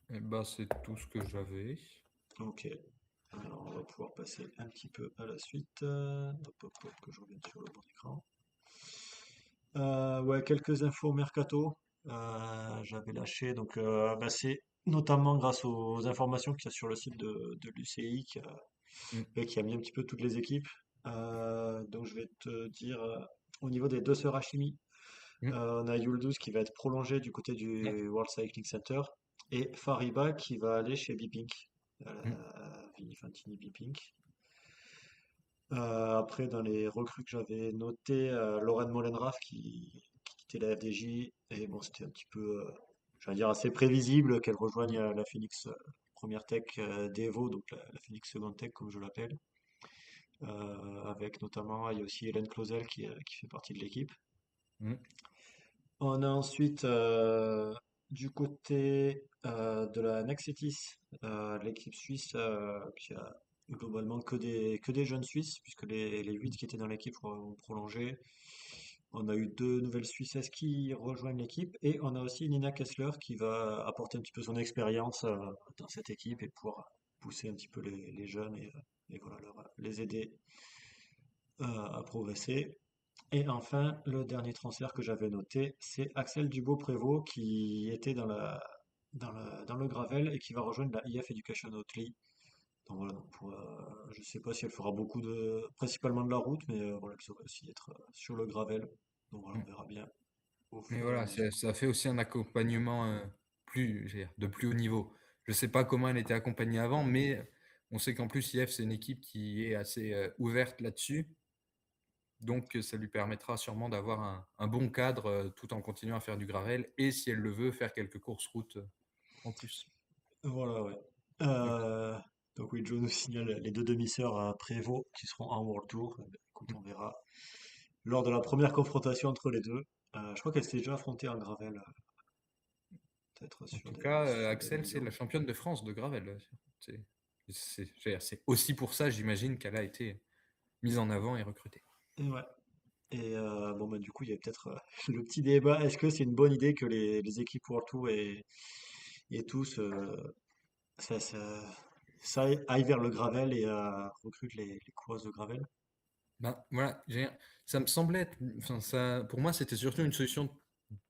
[SPEAKER 2] Et bah, c'est tout ce que j'avais.
[SPEAKER 1] Ok. Alors, on va pouvoir passer un petit peu à la suite. Hop, hop, hop, que je revienne sur le bon écran. Ouais, quelques infos mercato. J'avais lâché, donc bah, c'est notamment grâce aux informations qu'il y a sur le site de l'UCI
[SPEAKER 2] Mm.
[SPEAKER 1] qui a mis un petit peu toutes les équipes. Donc je vais te dire, au niveau des deux sœurs Hashimi,
[SPEAKER 2] Mm.
[SPEAKER 1] on a Yulduz qui va être prolongé du côté
[SPEAKER 2] Ouais.
[SPEAKER 1] du World Cycling Center et Fariba qui va aller chez Bpink,
[SPEAKER 2] Mm.
[SPEAKER 1] Vinifantini Bpink. Après, dans les recrues que j'avais notées, Lorraine Molenrath qui quittait la FDJ. Et bon, c'était un petit peu, je vais dire, assez prévisible qu'elle rejoigne la Phoenix première tech d'Evo, donc la Phoenix seconde tech, comme je l'appelle. Avec notamment, il y a aussi Hélène Clausel qui fait partie de l'équipe.
[SPEAKER 2] Mm.
[SPEAKER 1] On a ensuite, du côté de la Nexitis, l'équipe suisse qui a globalement que des jeunes Suisses, puisque les 8 qui étaient dans l'équipe ont prolongé. On a eu deux nouvelles Suissesses qui rejoignent l'équipe, et on a aussi Nina Kessler qui va apporter un petit peu son expérience dans cette équipe et pouvoir pousser un petit peu les jeunes et voilà, les aider à progresser. Et enfin, le dernier transfert que j'avais noté, c'est Axel Dubois-Prévost qui était dans le Gravel et qui va rejoindre la IF Education Hotly. Donc voilà, je ne sais pas si elle fera beaucoup principalement de la route, mais voilà, elle saurait aussi être sur le Gravel. Donc voilà,
[SPEAKER 2] Mm.
[SPEAKER 1] on verra bien au
[SPEAKER 2] Mais
[SPEAKER 1] fur et à
[SPEAKER 2] voilà,
[SPEAKER 1] mesure.
[SPEAKER 2] ça fait aussi un accompagnement je veux dire, de plus haut niveau. Je ne sais pas comment elle était accompagnée avant, mais on sait qu'en plus, IF, c'est une équipe qui est assez ouverte là-dessus. Donc, ça lui permettra sûrement d'avoir un bon cadre tout en continuant à faire du gravel et, si elle le veut, faire quelques courses routes en plus.
[SPEAKER 1] Voilà, ouais.
[SPEAKER 2] Donc,
[SPEAKER 1] Euh, donc oui, Joe nous signale les deux demi-sœurs à Prévost qui seront en World Tour. Écoute,
[SPEAKER 2] mm.
[SPEAKER 1] on verra lors de la première confrontation entre les deux. Je crois qu'elle s'est déjà affrontée en Gravel, peut-être
[SPEAKER 2] En tout cas,
[SPEAKER 1] sur des
[SPEAKER 2] Axel, c'est la
[SPEAKER 1] mondiaux.
[SPEAKER 2] championne de France de gravel. C'est je veux dire, c'est aussi pour ça, j'imagine, qu'elle a été mise en avant et recrutée.
[SPEAKER 1] Et ouais. Et bon, bah, du coup, il y a peut-être le petit débat. Est-ce que c'est une bonne idée que les équipes World Tour et tous ça, ça, ça aillent vers le gravel et recrutent les coureuses de gravel?
[SPEAKER 2] Ben, voilà, ça me semblait être, enfin, ça, pour moi, c'était surtout une solution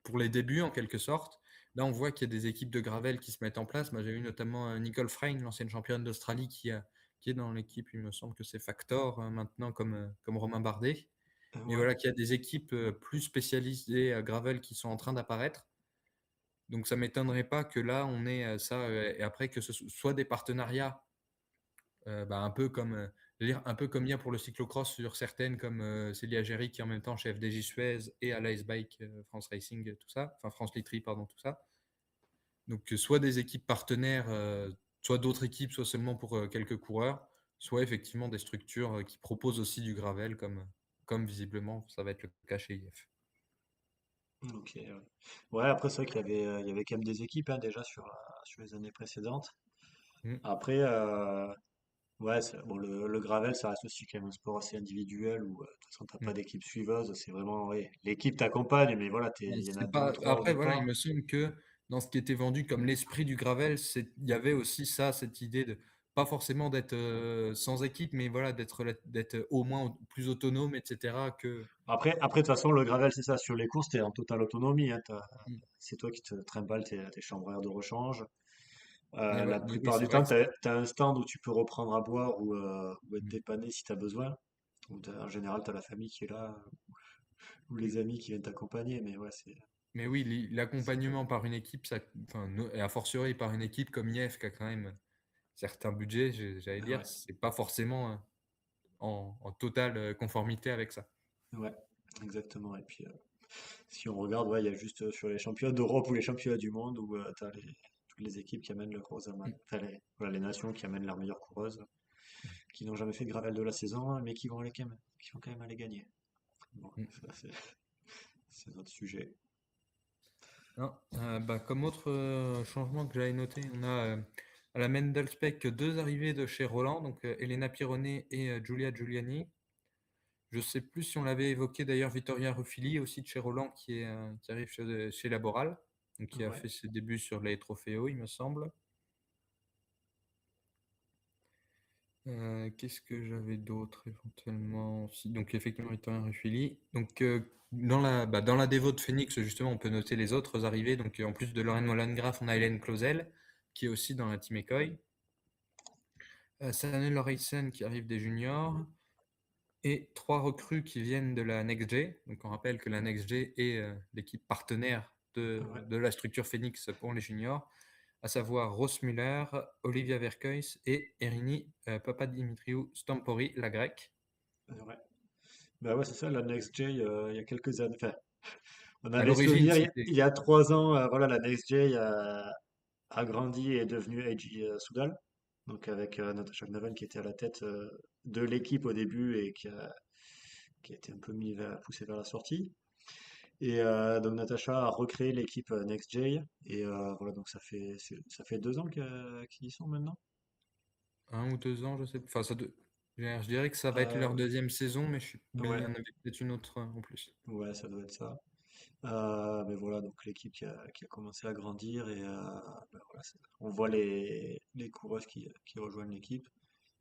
[SPEAKER 2] pour les débuts, en quelque sorte. Là, on voit qu'il y a des équipes de gravel qui se mettent en place. Moi, j'ai vu notamment Nicole Frein, l'ancienne championne d'Australie, qui est dans l'équipe, il me semble que c'est Factor maintenant, comme Romain Bardet. Mais
[SPEAKER 1] Ouais.
[SPEAKER 2] voilà, qu'il y a des équipes plus spécialisées à gravel qui sont en train d'apparaître. Donc, ça m'étonnerait pas que là, on ait ça, et après que ce soit des partenariats, bah, je veux dire, un peu comme il y a pour le cyclocross sur certaines, comme Célia Géry, qui est en même temps chef FDJ Suez et à l'Ice Bike, France Racing, tout ça, enfin France Litry, pardon, tout ça. Donc, soit des équipes partenaires, soit d'autres équipes, soit seulement pour quelques coureurs, soit effectivement des structures qui proposent aussi du gravel, comme visiblement ça va être le cas chez IF.
[SPEAKER 1] Ok. Ouais, ouais, après, c'est vrai il y avait quand même des équipes hein, déjà sur les années précédentes.
[SPEAKER 2] Mm.
[SPEAKER 1] Après, ouais, bon, le gravel, ça reste aussi quand même un sport assez individuel où, de toute façon, t'as pas
[SPEAKER 2] Mm.
[SPEAKER 1] d'équipe suiveuse. C'est vraiment, ouais, l'équipe t'accompagne, mais voilà,
[SPEAKER 2] Ouais,
[SPEAKER 1] il y en a
[SPEAKER 2] c'est
[SPEAKER 1] deux ou
[SPEAKER 2] pas...
[SPEAKER 1] trois au
[SPEAKER 2] Après, voilà, il
[SPEAKER 1] départ.
[SPEAKER 2] me semble que dans ce qui était vendu comme l'esprit du gravel, il y avait aussi ça, cette idée de pas forcément d'être sans équipe, mais voilà, d'être au moins plus autonome, etc. Que...
[SPEAKER 1] Après, de toute façon, le gravel, c'est ça. Sur les courses, t'es en totale autonomie, hein,
[SPEAKER 2] Mm.
[SPEAKER 1] c'est toi qui te trimbales tes chambres de rechange.
[SPEAKER 2] Mais ouais,
[SPEAKER 1] La
[SPEAKER 2] mais oui,
[SPEAKER 1] plupart
[SPEAKER 2] c'est
[SPEAKER 1] du
[SPEAKER 2] vrai
[SPEAKER 1] temps,
[SPEAKER 2] que
[SPEAKER 1] t'as un stand où tu peux reprendre à boire ou être
[SPEAKER 2] Mm.
[SPEAKER 1] dépanné si t'as besoin. En général, t'as la famille qui est là ou les amis qui viennent t'accompagner. Mais ouais,
[SPEAKER 2] Mais oui,
[SPEAKER 1] c'est pas.
[SPEAKER 2] l'accompagnement par une équipe, ça, enfin, et a fortiori par une équipe comme IF qui a quand même certains budgets, j'allais dire,
[SPEAKER 1] Ouais.
[SPEAKER 2] c'est pas forcément en totale conformité avec ça.
[SPEAKER 1] Ouais, exactement. Et puis, si on regarde, ouais, il y a juste sur les championnats d'Europe ou les championnats du monde où tu as toutes les équipes qui amènent leurs coureuses
[SPEAKER 2] Mm.
[SPEAKER 1] enfin, voilà, les nations qui amènent leurs meilleures coureuses, qui n'ont jamais fait de gravel de la saison, mais qui vont quand même aller gagner. Bon,
[SPEAKER 2] Mm.
[SPEAKER 1] ça, c'est notre sujet.
[SPEAKER 2] Non, comme autre changement que j'avais noté, on a à la Mendelspec deux arrivées de chez Roland, donc Elena Pirone et Giulia Giuliani. Je ne sais plus si on l'avait évoqué d'ailleurs, Vittoria Ruffili aussi de chez Roland qui arrive chez Laboral, donc qui a
[SPEAKER 1] Ouais,
[SPEAKER 2] fait ses débuts sur les Trofeo, il me semble. Qu'est-ce que j'avais d'autre éventuellement aussi? Donc effectivement Victorien Ruffili. Donc dans la dévo de Phoenix, justement, on peut noter les autres arrivées. Donc en plus de Lorraine Molengraf, on a Hélène Clausel, qui est aussi dans la Team Ecoy. Sanne Lauritsen qui arrive des juniors. Et trois recrues qui viennent de la NextG. Donc on rappelle que la NextG est l'équipe partenaire
[SPEAKER 1] ouais,
[SPEAKER 2] de la structure Phoenix pour les juniors, à savoir Ross Muller, Olivia Verkeus et Erini Papadimitriou Stampori, la grecque.
[SPEAKER 1] ouais. Bah ouais, c'est ça, la Next J, il y a quelques années. Enfin, on
[SPEAKER 2] À
[SPEAKER 1] avait
[SPEAKER 2] l'origine,
[SPEAKER 1] souvenir,
[SPEAKER 2] c'était.
[SPEAKER 1] il y a 3 ans, voilà, la Next J a grandi et est devenue AG Soudal. Donc avec Natasha Gnavan qui était à la tête de l'équipe au début et qui a été un peu poussé vers la sortie. Et donc Natacha a recréé l'équipe NextJ. Et voilà, donc ça fait 2 ans qu'ils y sont maintenant.
[SPEAKER 2] 1 ou 2 ans, je sais pas. Enfin, je dirais que ça va être leur
[SPEAKER 1] Euh,
[SPEAKER 2] deuxième saison, mais il y
[SPEAKER 1] ouais,
[SPEAKER 2] en avait peut-être une autre en plus.
[SPEAKER 1] ouais, ça doit être ça. Mais voilà, donc l'équipe qui a commencé à grandir et ben voilà, on voit les coureuses qui rejoignent l'équipe.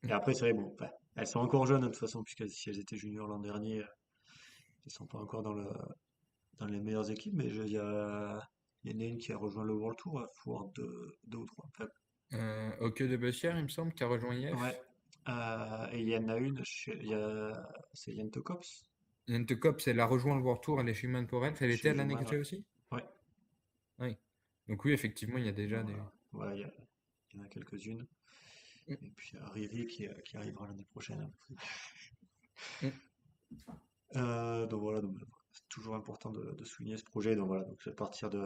[SPEAKER 1] Et après, c'est vrai, bon, ben, elles sont encore jeunes de toute façon, puisque si elles étaient juniors l'an dernier, elles sont pas encore dans les meilleures équipes, mais il y en a une qui a rejoint le World Tour, il faut avoir deux ou trois. Enfin,
[SPEAKER 2] Oke de Bessières, il me semble, qui a rejoint
[SPEAKER 1] ouais.
[SPEAKER 2] IF.
[SPEAKER 1] Et il y en a une, c'est Jente Kops.
[SPEAKER 2] Nente Kops, elle a rejoint le World Tour, elle est chez Man pour elle. Elle était
[SPEAKER 1] Chez
[SPEAKER 2] à la
[SPEAKER 1] Juman,
[SPEAKER 2] Next
[SPEAKER 1] ouais.
[SPEAKER 2] Gen aussi?
[SPEAKER 1] Ouais,
[SPEAKER 2] Oui. Donc oui, effectivement, il y a déjà des.
[SPEAKER 1] voilà. Ouais, il y en a quelques-unes.
[SPEAKER 2] Mm,
[SPEAKER 1] Et puis Riri qui arrivera l'année prochaine.
[SPEAKER 2] mm.
[SPEAKER 1] Donc voilà, c'est toujours important de souligner ce projet. Donc voilà, donc à partir de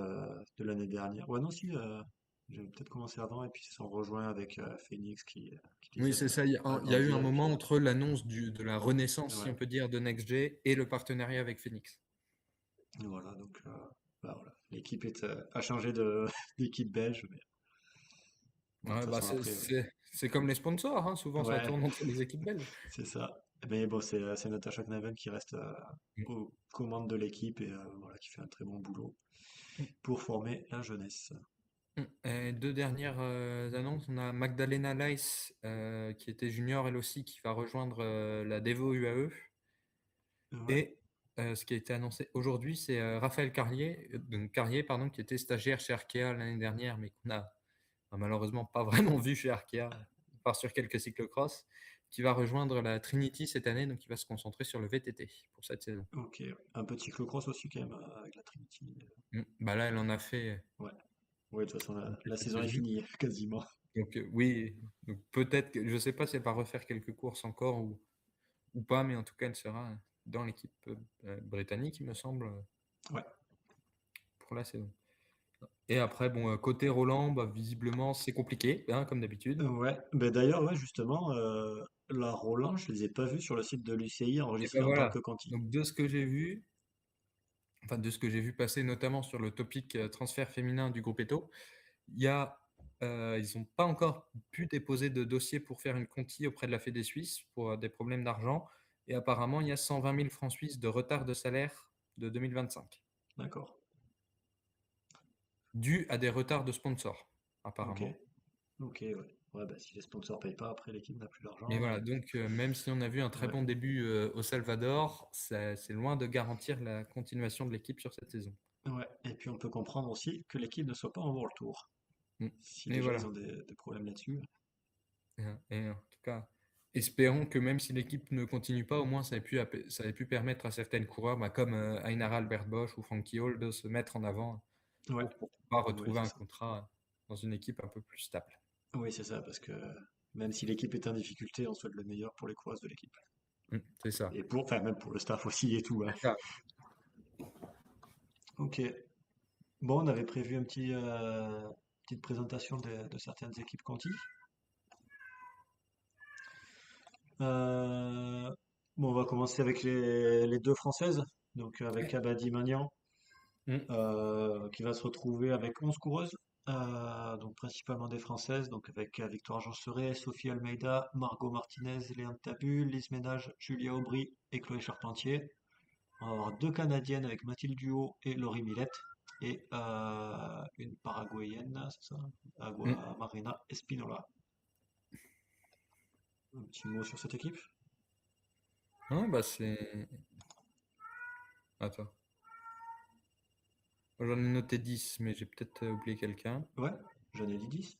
[SPEAKER 1] l'année dernière. Ouais, non, si, j'avais peut-être commencé avant et puis ils se sont rejoints avec Phoenix qui les
[SPEAKER 2] Oui,
[SPEAKER 1] aide
[SPEAKER 2] c'est ça.
[SPEAKER 1] à
[SPEAKER 2] Il y a eu un
[SPEAKER 1] grandir. Et puis,
[SPEAKER 2] moment entre l'annonce de la renaissance, si
[SPEAKER 1] ouais,
[SPEAKER 2] on peut dire, de NextG et le partenariat avec Phoenix.
[SPEAKER 1] et voilà, donc bah voilà. L'équipe a changé d'équipe belge, mais bon, de toute
[SPEAKER 2] Ouais,
[SPEAKER 1] façon après,
[SPEAKER 2] c'est comme les sponsors, hein. Souvent ça
[SPEAKER 1] ouais,
[SPEAKER 2] tourne entre les équipes belges.
[SPEAKER 1] c'est ça. Mais bon, c'est Natasha Knaven qui reste aux commandes de l'équipe et voilà, qui fait un très bon boulot
[SPEAKER 2] Mm.
[SPEAKER 1] pour former la jeunesse.
[SPEAKER 2] Et deux dernières annonces. On a Magdalena Leiss, qui était junior elle aussi, qui va rejoindre la Devo UAE.
[SPEAKER 1] Ouais,
[SPEAKER 2] Et ce qui a été annoncé aujourd'hui, c'est Raphaël Carrier, pardon, qui était stagiaire chez Arkea l'année dernière, mais qu'on a malheureusement pas vraiment vu chez Arkea, à part sur quelques cyclocross, qui va rejoindre la Trinity cette année, donc il va se concentrer sur le VTT pour cette saison.
[SPEAKER 1] ok. Ouais. Un petit cyclocross aussi quand même avec la Trinity.
[SPEAKER 2] Bah là, elle en a fait
[SPEAKER 1] Ouais. Ouais, de toute façon, la saison est
[SPEAKER 2] quelques-unes.
[SPEAKER 1] finie, quasiment.
[SPEAKER 2] Donc oui, donc peut-être que je ne sais pas si elle va refaire quelques courses encore ou pas, mais en tout cas, elle sera dans l'équipe britannique, il me semble,
[SPEAKER 1] Ouais.
[SPEAKER 2] pour la saison. Et après, bon, côté Roland, bah, visiblement, c'est compliqué, hein, comme d'habitude.
[SPEAKER 1] Ouais. Ben d'ailleurs, ouais, justement, la Roland, je les ai pas vus sur le site de l'UCI
[SPEAKER 2] Et
[SPEAKER 1] enregistrés
[SPEAKER 2] ben
[SPEAKER 1] en tant
[SPEAKER 2] voilà.
[SPEAKER 1] que Conti.
[SPEAKER 2] Donc de ce que j'ai vu, enfin de ce que j'ai vu passer notamment sur le topic transfert féminin du groupe Eto, il y a, ils n'ont pas encore pu déposer de dossier pour faire une conti auprès de la Fédé suisse pour des problèmes d'argent. Et apparemment, il y a 120 000 francs suisses de retard de salaire de 2025,
[SPEAKER 1] D'accord.
[SPEAKER 2] dû à des retards de sponsors,
[SPEAKER 1] Ok.
[SPEAKER 2] apparemment.
[SPEAKER 1] Ok, ouais. Ouais, bah si les sponsors payent pas, après l'équipe n'a plus
[SPEAKER 2] Mais
[SPEAKER 1] d'argent.
[SPEAKER 2] voilà, donc même si on a vu un très
[SPEAKER 1] Ouais.
[SPEAKER 2] bon début au Salvador, c'est loin de garantir la continuation de l'équipe sur cette saison.
[SPEAKER 1] Ouais. Et puis on peut comprendre aussi que l'équipe ne soit pas en World Tour.
[SPEAKER 2] Mm.
[SPEAKER 1] Si
[SPEAKER 2] Et
[SPEAKER 1] déjà ils
[SPEAKER 2] voilà.
[SPEAKER 1] ont des problèmes là-dessus.
[SPEAKER 2] Et en tout cas, espérons que même si l'équipe ne continue pas, au moins ça ait pu permettre à certaines coureurs, bah, comme Einara Albert Bosch ou Frankie Hall, de se mettre en avant
[SPEAKER 1] Ouais.
[SPEAKER 2] pour pouvoir
[SPEAKER 1] Ouais,
[SPEAKER 2] retrouver
[SPEAKER 1] c'est
[SPEAKER 2] un
[SPEAKER 1] ça.
[SPEAKER 2] contrat dans une équipe un peu plus stable.
[SPEAKER 1] Oui, c'est ça, parce que même si l'équipe est en difficulté, on souhaite le meilleur pour les coureuses de l'équipe.
[SPEAKER 2] C'est ça.
[SPEAKER 1] Et enfin, même pour le staff aussi et tout, hein.
[SPEAKER 2] Ah,
[SPEAKER 1] Ok. Bon, on avait prévu petite présentation de certaines équipes Conti. Euh, bon, on va commencer avec les deux françaises. Donc, avec
[SPEAKER 2] ouais.
[SPEAKER 1] Abadi Magnan,
[SPEAKER 2] Mm.
[SPEAKER 1] qui va se retrouver avec 11 coureuses. Donc, principalement des françaises. Donc, avec Victoire Jean Sophie Almeida, Margot Martinez, Léane Tabu, Lise Ménage, Julia Aubry et Chloé Charpentier. On va avoir deux Canadiennes avec Mathilde Duhaut et Laurie Millette. Et une Paraguayenne, c'est ça?
[SPEAKER 2] Mm.
[SPEAKER 1] Marina Espinola. Un petit mot sur cette équipe?
[SPEAKER 2] Non, bah c'est. Attends. J'en ai noté 10, mais j'ai peut-être oublié quelqu'un.
[SPEAKER 1] Ouais, j'en ai dit 10.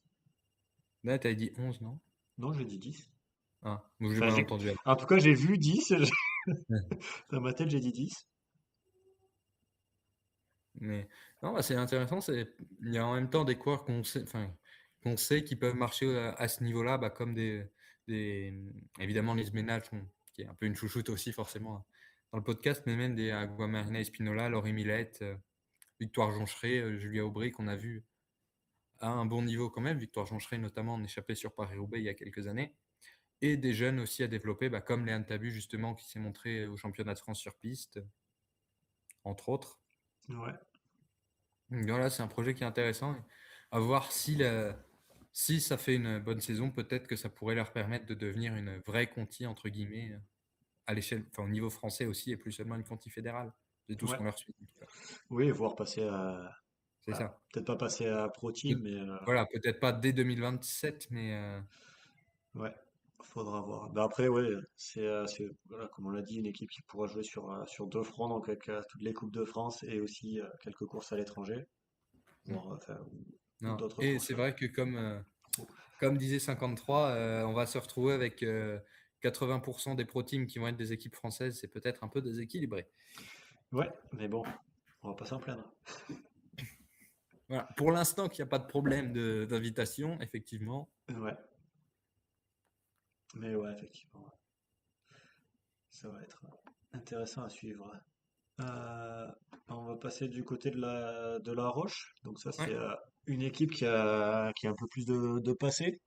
[SPEAKER 2] Là, t'avais dit 11, non?
[SPEAKER 1] Non, j'ai dit 10.
[SPEAKER 2] Ah, donc j'ai
[SPEAKER 1] Enfin,
[SPEAKER 2] mal entendu.
[SPEAKER 1] en tout cas, j'ai vu 10.
[SPEAKER 2] Ouais.
[SPEAKER 1] Dans ma tête, j'ai dit 10.
[SPEAKER 2] Mais non, bah, c'est intéressant. Il y a en même temps des coureurs qu'on sait qui peuvent marcher à ce niveau-là, bah, comme évidemment les ménages, qui est un peu une chouchoute aussi forcément hein, dans le podcast, mais même des Aguamarina Espinola, Laurie Millette, Victoire Joncheret, Julia Aubry qu'on a vu à un bon niveau quand même. Victoire Joncheret notamment en échappé sur Paris-Roubaix il y a quelques années. Et des jeunes aussi à développer, bah, comme Léane Tabu justement qui s'est montré au championnat de France sur piste, entre autres.
[SPEAKER 1] Ouais,
[SPEAKER 2] Donc voilà, c'est un projet qui est intéressant. À voir si ça fait une bonne saison, peut-être que ça pourrait leur permettre de devenir une vraie Conti, entre guillemets, à l'échelle, enfin, au niveau français aussi, et plus seulement une Conti fédérale. C'est tout ce
[SPEAKER 1] ouais.
[SPEAKER 2] qu'on leur suit, en tout cas.
[SPEAKER 1] Oui, voire passer à.
[SPEAKER 2] C'est
[SPEAKER 1] Bah,
[SPEAKER 2] ça.
[SPEAKER 1] peut-être pas passer à Pro
[SPEAKER 2] Peut-
[SPEAKER 1] Team, mais
[SPEAKER 2] Voilà, peut-être pas dès 2027, mais
[SPEAKER 1] ouais, faudra voir. Bah, après, ouais, voilà, comme on l'a dit, une équipe qui pourra jouer sur deux fronts, donc avec toutes les Coupes de France et aussi quelques courses à l'étranger,
[SPEAKER 2] mm,
[SPEAKER 1] voire, enfin, ou
[SPEAKER 2] non.
[SPEAKER 1] d'autres
[SPEAKER 2] Et
[SPEAKER 1] courses
[SPEAKER 2] c'est vrai que
[SPEAKER 1] pro.
[SPEAKER 2] comme disait 53, on va se retrouver avec 80% des pro teams qui vont être des équipes françaises. C'est peut-être un peu déséquilibré.
[SPEAKER 1] Ouais, mais bon, on va pas s'en plaindre.
[SPEAKER 2] Voilà. Pour l'instant, qu'il n'y a pas de problème d'invitation, effectivement.
[SPEAKER 1] Ouais, mais ouais, effectivement, ouais. Ça va être intéressant à suivre. Euh, on va passer du côté de la Roche. Donc ça,
[SPEAKER 2] Ouais.
[SPEAKER 1] c'est une équipe qui a un peu plus de passé,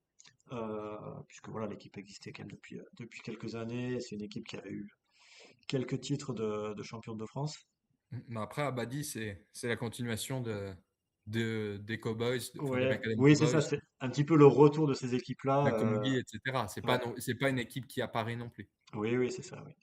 [SPEAKER 1] puisque voilà, l'équipe existait quand même depuis quelques années. C'est une équipe qui avait eu quelques titres de champion de France.
[SPEAKER 2] Mais après, Abadi, c'est la continuation des Cowboys, enfin de
[SPEAKER 1] Ouais,
[SPEAKER 2] Macadam
[SPEAKER 1] oui, c'est ça.
[SPEAKER 2] Cowboys,
[SPEAKER 1] C'est un petit peu le retour de ces
[SPEAKER 2] de
[SPEAKER 1] équipes-là.
[SPEAKER 2] Komogi, etc. C'est pas,
[SPEAKER 1] Ouais,
[SPEAKER 2] c'est pas une équipe qui apparaît non plus.
[SPEAKER 1] oui, oui, c'est ça. Oui.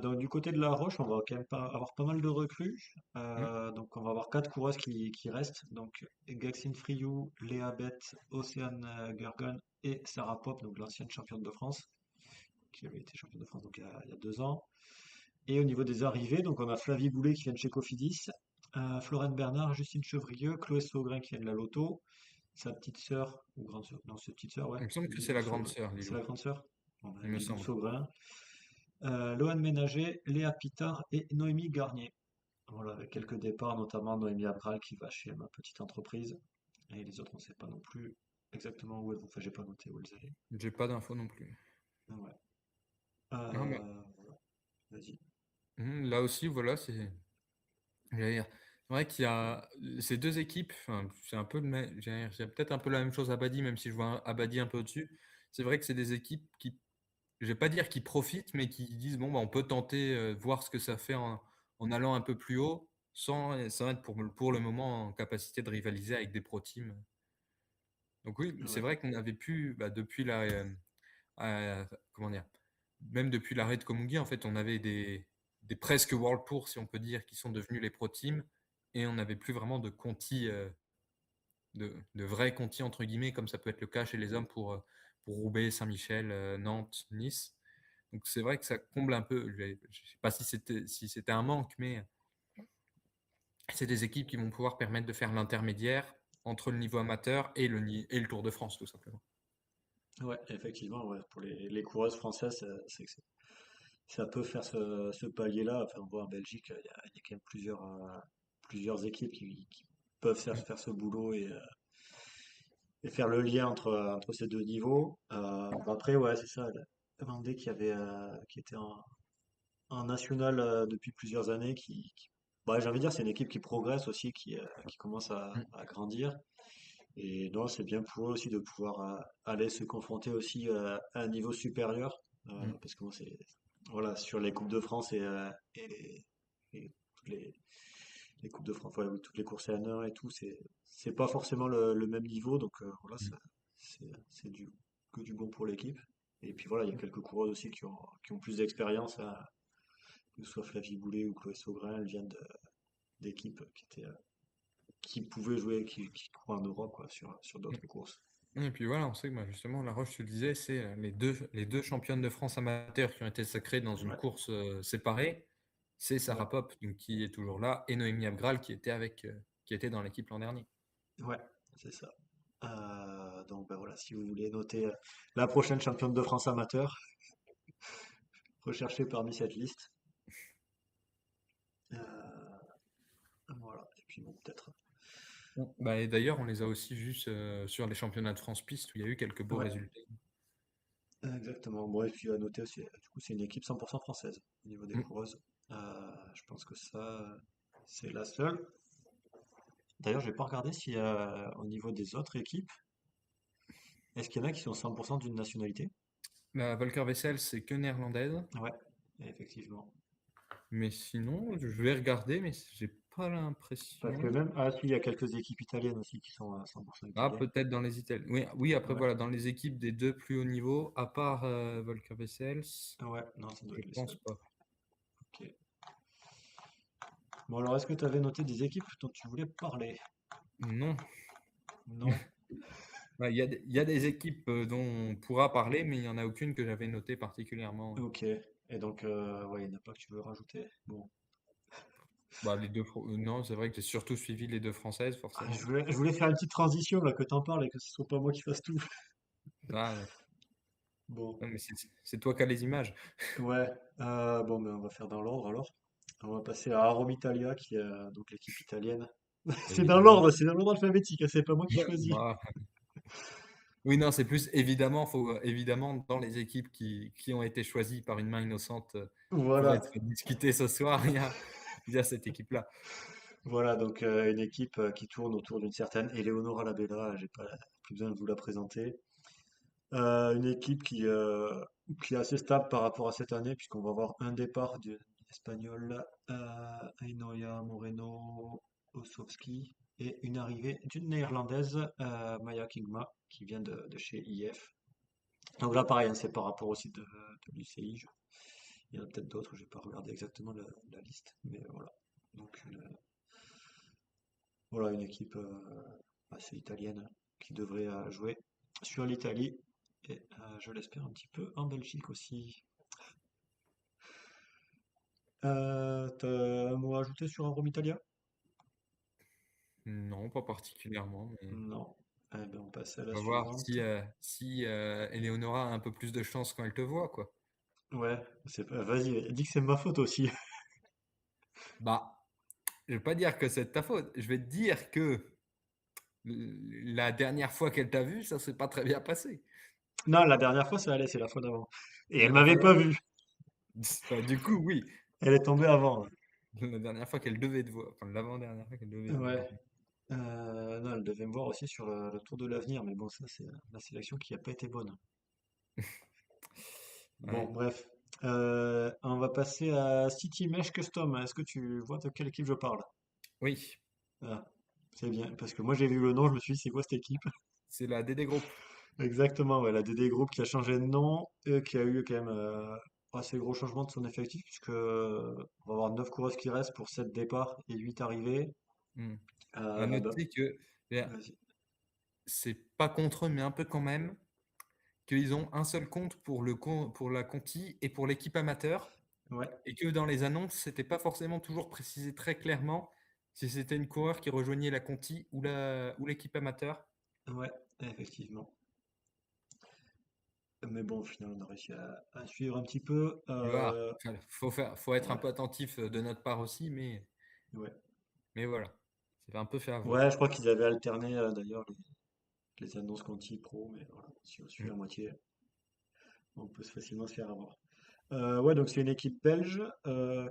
[SPEAKER 1] Donc du côté de la Roche, on va quand même avoir pas mal de recrues.
[SPEAKER 2] Hmm.
[SPEAKER 1] Donc on va avoir quatre coureuses qui restent. Donc Gaxine Friou, Léa Bett, Océane Gergon et Sarah Pop, donc l'ancienne championne de France, qui avait été championne de France donc il y a 2 ans. Et au niveau des arrivées, donc on a Flavie Boulet qui vient de chez Cofidis, Florence Bernard, Justine Chevrieux, Chloé Saugrin qui vient de la Loto, sa petite sœur, ou grande sœur, non, sa petite sœur, ouais,
[SPEAKER 2] Il me semble que c'est
[SPEAKER 1] Lilou
[SPEAKER 2] la grande
[SPEAKER 1] Saugrin.
[SPEAKER 2] sœur,
[SPEAKER 1] C'est
[SPEAKER 2] Lilou.
[SPEAKER 1] la grande sœur? Bon, ben,
[SPEAKER 2] Il me
[SPEAKER 1] Lilou
[SPEAKER 2] semble.
[SPEAKER 1] Saugrin. Loane Ménager, Léa Pitard et Noémie Garnier. Voilà, avec quelques départs, notamment Noémie Abral qui va chez ma petite entreprise. Et les autres, on ne sait pas non plus exactement où elles vont. Enfin, j'ai pas noté où elles allaient.
[SPEAKER 2] J'ai pas d'infos non plus.
[SPEAKER 1] Ah ouais.
[SPEAKER 2] Non, bah,
[SPEAKER 1] Voilà, vas-y.
[SPEAKER 2] là aussi, voilà, j'allais dire, c'est vrai qu'il y a ces deux équipes, enfin, c'est un peu le même, j'allais dire, c'est peut-être un peu la même chose à Abadi, même si je vois Abadi un peu au-dessus. C'est vrai que c'est des équipes qui, je vais pas dire qu'ils profitent, mais qui disent bon, bah, on peut tenter, voir ce que ça fait en allant un peu plus haut, sans être pour le moment en capacité de rivaliser avec des pro teams. Donc oui, c'est
[SPEAKER 1] Ouais,
[SPEAKER 2] vrai qu'on avait pu, bah, depuis comment dire, même depuis l'arrêt de Komugi, en fait, on avait des presque World Tour, si on peut dire, qui sont devenus les pro teams, et on n'avait plus vraiment de Conti, de vrais Conti entre guillemets, comme ça peut être le cas chez les hommes pour Roubaix, Saint-Michel, Nantes, Nice. Donc c'est vrai que ça comble un peu. Je ne sais pas si c'était un manque, mais c'est des équipes qui vont pouvoir permettre de faire l'intermédiaire entre le niveau amateur et le Tour de France, tout simplement.
[SPEAKER 1] ouais, effectivement, ouais. Pour les coureuses françaises, ça peut faire ce palier-là. Enfin, on voit en Belgique, il y a quand même plusieurs équipes qui peuvent faire ce boulot et faire le lien entre ces deux niveaux. Après, ouais, c'est ça. Vendée qui était en national depuis plusieurs années, bah, j'ai envie de dire, c'est une équipe qui progresse aussi, qui commence
[SPEAKER 2] Mm,
[SPEAKER 1] à grandir. Et non, c'est bien pour eux aussi de pouvoir aller se confronter aussi à un niveau supérieur,
[SPEAKER 2] mm.
[SPEAKER 1] parce que bon, voilà, sur les Coupes de France et toutes les Coupes de France, ouais, oui, toutes les courses à 1 heure et tout, c'est pas forcément le même niveau, donc voilà,
[SPEAKER 2] Mm.
[SPEAKER 1] c'est que du bon pour l'équipe. Et puis voilà, il y a quelques coureuses aussi qui ont plus d'expérience, hein, que ce soit Flavie Goulet ou Chloé Saugrin, elles viennent d'équipes qui pouvaient jouer, qui courent en Europe, quoi, sur d'autres courses.
[SPEAKER 2] Et puis voilà, on sait que bah, justement, La Roche, tu le disais, c'est les deux championnes de France amateurs qui ont été sacrées dans une
[SPEAKER 1] Ouais,
[SPEAKER 2] course séparée. C'est
[SPEAKER 1] ouais,
[SPEAKER 2] Sarah Pop, donc, qui est toujours là, et Noémie Abgral qui était dans l'équipe l'an dernier.
[SPEAKER 1] ouais, c'est ça. Donc ben voilà, si vous voulez noter la prochaine championne de France amateur, recherchez parmi cette liste. Euh, voilà, et puis bon, peut-être.
[SPEAKER 2] Bah, et d'ailleurs, on les a aussi vus sur les championnats de France piste où il y a eu quelques beaux
[SPEAKER 1] Ouais,
[SPEAKER 2] résultats.
[SPEAKER 1] exactement. Bon, et puis à noter aussi, du coup, c'est une équipe 100% française au niveau des
[SPEAKER 2] Mm.
[SPEAKER 1] coureuses. Je pense que ça, c'est la seule. D'ailleurs, j'ai pas regardé si au niveau des autres équipes, est-ce qu'il y en a qui sont 100% d'une nationalité?
[SPEAKER 2] La Volker Wessel, c'est que néerlandaise,
[SPEAKER 1] Ouais, effectivement.
[SPEAKER 2] mais sinon, je vais regarder, mais j'ai pas
[SPEAKER 1] Parce que
[SPEAKER 2] l'impression.
[SPEAKER 1] même, ah si, il y a quelques équipes italiennes aussi qui sont à 100%
[SPEAKER 2] Ah,
[SPEAKER 1] italiennes.
[SPEAKER 2] peut-être dans les Italiens. Oui, oui, après,
[SPEAKER 1] Ouais,
[SPEAKER 2] voilà, dans les équipes des deux plus hauts niveaux, à part Volker Wessels,
[SPEAKER 1] ouais, non, ça doit
[SPEAKER 2] je
[SPEAKER 1] être les
[SPEAKER 2] pense
[SPEAKER 1] seuls.
[SPEAKER 2] pas.
[SPEAKER 1] Ok. Bon, alors, est-ce que tu avais noté des équipes dont tu voulais parler?
[SPEAKER 2] Non.
[SPEAKER 1] Non?
[SPEAKER 2] Bah, il y a des équipes dont on pourra parler, mais il n'y en a aucune que j'avais notée particulièrement.
[SPEAKER 1] Ok. Et donc, ouais, il n'y en a pas que tu veux rajouter. Bon.
[SPEAKER 2] Bah, non, c'est vrai que j'ai surtout suivi les deux françaises, forcément.
[SPEAKER 1] Je voulais faire une petite transition là que t'en parles et que ce soit pas moi qui fasse tout.
[SPEAKER 2] Ah,
[SPEAKER 1] Bon.
[SPEAKER 2] non, mais c'est toi qui as les images.
[SPEAKER 1] Ouais. Bon, ben, on va faire dans l'ordre alors. On va passer à Arom Italia, qui est donc l'équipe italienne.
[SPEAKER 2] Évidemment.
[SPEAKER 1] C'est dans l'ordre alphabétique, hein, c'est pas moi qui choisis.
[SPEAKER 2] Bah, oui, non, c'est plus évidemment, évidemment, dans les équipes qui ont été choisies par une main innocente pour
[SPEAKER 1] Voilà.
[SPEAKER 2] être discutées ce soir, il y a cette équipe-là.
[SPEAKER 1] Voilà, donc une équipe qui tourne autour d'une certaine Eleonora Labella, j'ai pas plus besoin de vous la présenter. Une équipe qui est assez stable par rapport à cette année, puisqu'on va avoir un départ de l'Espagnol Ainhoa Moreno Osowski et une arrivée d'une Néerlandaise, Maya Kingma, qui vient de chez IF. Donc là, pareil, hein, c'est par rapport au site de l'UCI. Il y en a peut-être d'autres, je n'ai pas regardé exactement la liste, mais voilà. Donc voilà, une équipe assez italienne qui devrait jouer sur l'Italie et je l'espère un petit peu en Belgique aussi. T'as un mot à ajouter sur Rome Italia?
[SPEAKER 2] Non, pas particulièrement, mais
[SPEAKER 1] Non. Eh ben, on passe à la
[SPEAKER 2] on va voir
[SPEAKER 1] suivante.
[SPEAKER 2] si Eleonora a un peu plus de chance quand elle te voit, quoi.
[SPEAKER 1] Ouais, vas-y, dis que c'est ma faute aussi.
[SPEAKER 2] Bah, je vais pas dire que c'est de ta faute. Je vais te dire que la dernière fois qu'elle t'a vu, ça s'est pas très bien passé.
[SPEAKER 1] Non, la dernière fois, ça allait, c'est la fois d'avant. Et elle
[SPEAKER 2] La fois
[SPEAKER 1] m'avait pas
[SPEAKER 2] d'avant.
[SPEAKER 1] vu.
[SPEAKER 2] Bah, du coup, oui.
[SPEAKER 1] Elle est tombée avant.
[SPEAKER 2] La dernière fois qu'elle devait te voir, enfin l'avant-dernière fois qu'elle devait te voir.
[SPEAKER 1] Ouais. Non, elle devait me voir aussi sur le Tour de l'Avenir, mais bon, ça, c'est la sélection qui n'a pas été bonne. Bon,
[SPEAKER 2] Ouais.
[SPEAKER 1] bref. On va passer à City Mesh Custom. Est-ce que tu vois de quelle équipe je parle?
[SPEAKER 2] Oui,
[SPEAKER 1] Ah, c'est bien, parce que moi j'ai vu le nom, je me suis dit, c'est quoi cette équipe?
[SPEAKER 2] c'est la DD Group.
[SPEAKER 1] Exactement, ouais, la DD Group qui a changé de nom, qui a eu quand même assez gros changement de son effectif, puisque on va avoir 9 coureuses qui restent pour 7 départs et 8 arrivées.
[SPEAKER 2] Hmm. À
[SPEAKER 1] Bah,
[SPEAKER 2] noter que
[SPEAKER 1] vas-y.
[SPEAKER 2] c'est pas contre eux, mais un peu quand même, qu'ils ont un seul compte pour la Conti et pour l'équipe amateur,
[SPEAKER 1] Ouais,
[SPEAKER 2] et que dans les annonces, c'était pas forcément toujours précisé très clairement si c'était une coureur qui rejoignait la Conti ou l'équipe amateur.
[SPEAKER 1] ouais, effectivement. Mais bon, au final, on a réussi à suivre un petit peu.
[SPEAKER 2] Voilà. Enfin, faut être un
[SPEAKER 1] Ouais,
[SPEAKER 2] peu attentif de notre part aussi,
[SPEAKER 1] ouais.
[SPEAKER 2] mais voilà, ça fait un peu fait avoir.
[SPEAKER 1] Ouais, je crois qu'ils avaient alterné d'ailleurs les annonces Conti Pro, mais voilà, si on suit
[SPEAKER 2] Mm.
[SPEAKER 1] à moitié, on peut facilement se faire avoir. Ouais, donc c'est une équipe belge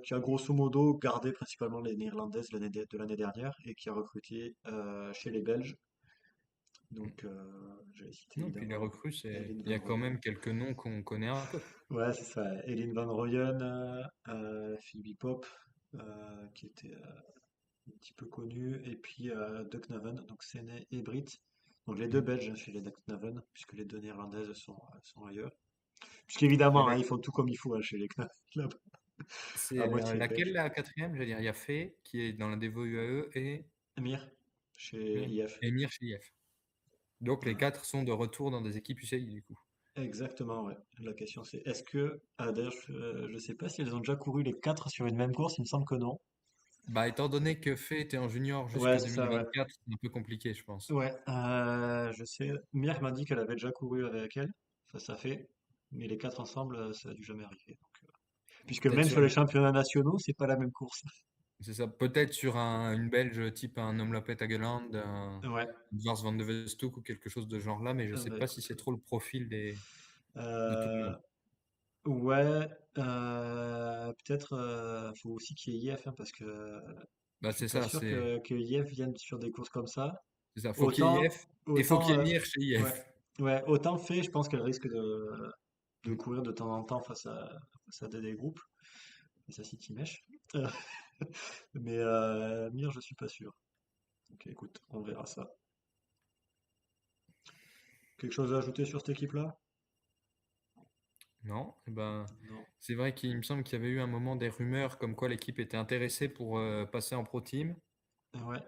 [SPEAKER 1] qui a grosso modo gardé principalement les Néerlandaises de l'année dernière et qui a recruté chez les Belges.
[SPEAKER 2] Mm.
[SPEAKER 1] Donc, j'avais cité
[SPEAKER 2] Non, puis les
[SPEAKER 1] évidemment
[SPEAKER 2] recrues,
[SPEAKER 1] Elin
[SPEAKER 2] il y
[SPEAKER 1] Van
[SPEAKER 2] a quand
[SPEAKER 1] Rooyen.
[SPEAKER 2] même quelques noms qu'on connaît un peu.
[SPEAKER 1] Ouais, c'est ça. Elin Van Rooyen, Phoebe Pop, qui était un petit peu connu, et puis Duck Naven, donc Séné et Brit. Donc les deux
[SPEAKER 2] Mm.
[SPEAKER 1] Belges chez les Duck Naven, puisque les deux Néerlandaises sont ailleurs.
[SPEAKER 2] Et
[SPEAKER 1] Puisqu'évidemment, hein, ils font tout comme il faut hein, chez les Knaven, là-bas, à
[SPEAKER 2] c'est
[SPEAKER 1] moitié
[SPEAKER 2] laquelle
[SPEAKER 1] belge.
[SPEAKER 2] la quatrième? Je veux dire, il y a Fé qui est dans la Devo UAE et
[SPEAKER 1] Mir, chez IF.
[SPEAKER 2] Emir chez IF. Donc les
[SPEAKER 1] Ouais.
[SPEAKER 2] quatre sont de retour dans des équipes UCI du coup.
[SPEAKER 1] Exactement, ouais. La question c'est est-ce que, d'ailleurs, je sais pas si elles ont déjà couru les quatre sur une même course, il me semble que non.
[SPEAKER 2] Bah, étant donné que Fé était en junior
[SPEAKER 1] Ouais,
[SPEAKER 2] jusque
[SPEAKER 1] c'est ça, ouais.
[SPEAKER 2] 2024, c'est un peu compliqué, je pense.
[SPEAKER 1] Ouais, je sais. Mir m'a dit qu'elle avait déjà couru avec elle, ça fait, mais les quatre ensemble, ça a dû jamais arriver. Puisque
[SPEAKER 2] Peut-être
[SPEAKER 1] même
[SPEAKER 2] sur
[SPEAKER 1] sur les championnats nationaux, c'est pas la même course.
[SPEAKER 2] c'est ça, peut-être sur une Belge type un Omlopet Hageland, un
[SPEAKER 1] Ouais,
[SPEAKER 2] Lars van de Westhoek ou quelque chose de genre là, mais je sais
[SPEAKER 1] bah
[SPEAKER 2] pas si
[SPEAKER 1] écoute.
[SPEAKER 2] c'est trop le profil de tout le
[SPEAKER 1] Euh,
[SPEAKER 2] monde.
[SPEAKER 1] ouais, peut-être, faut aussi qu'il y ait IF, hein, parce que
[SPEAKER 2] Bah,
[SPEAKER 1] je suis
[SPEAKER 2] c'est
[SPEAKER 1] pas
[SPEAKER 2] ça,
[SPEAKER 1] sûr que IF vienne sur des courses comme ça.
[SPEAKER 2] c'est ça. Faut qu'il y ait
[SPEAKER 1] Autant,
[SPEAKER 2] IF et faut
[SPEAKER 1] autant,
[SPEAKER 2] qu'il y ait Mir chez
[SPEAKER 1] ouais,
[SPEAKER 2] IF.
[SPEAKER 1] ouais, autant fait, je pense qu'elle risque de courir de temps en temps face à des groupes, face à City Mesh. Euh, mais Mir, je suis pas sûr. Donc écoute, on verra ça. Quelque chose à ajouter sur cette équipe-là?
[SPEAKER 2] Non, eh ben,
[SPEAKER 1] Non.
[SPEAKER 2] c'est vrai qu'il me semble qu'il y avait eu un moment des rumeurs comme quoi l'équipe était intéressée pour passer en pro team.
[SPEAKER 1] Ouais,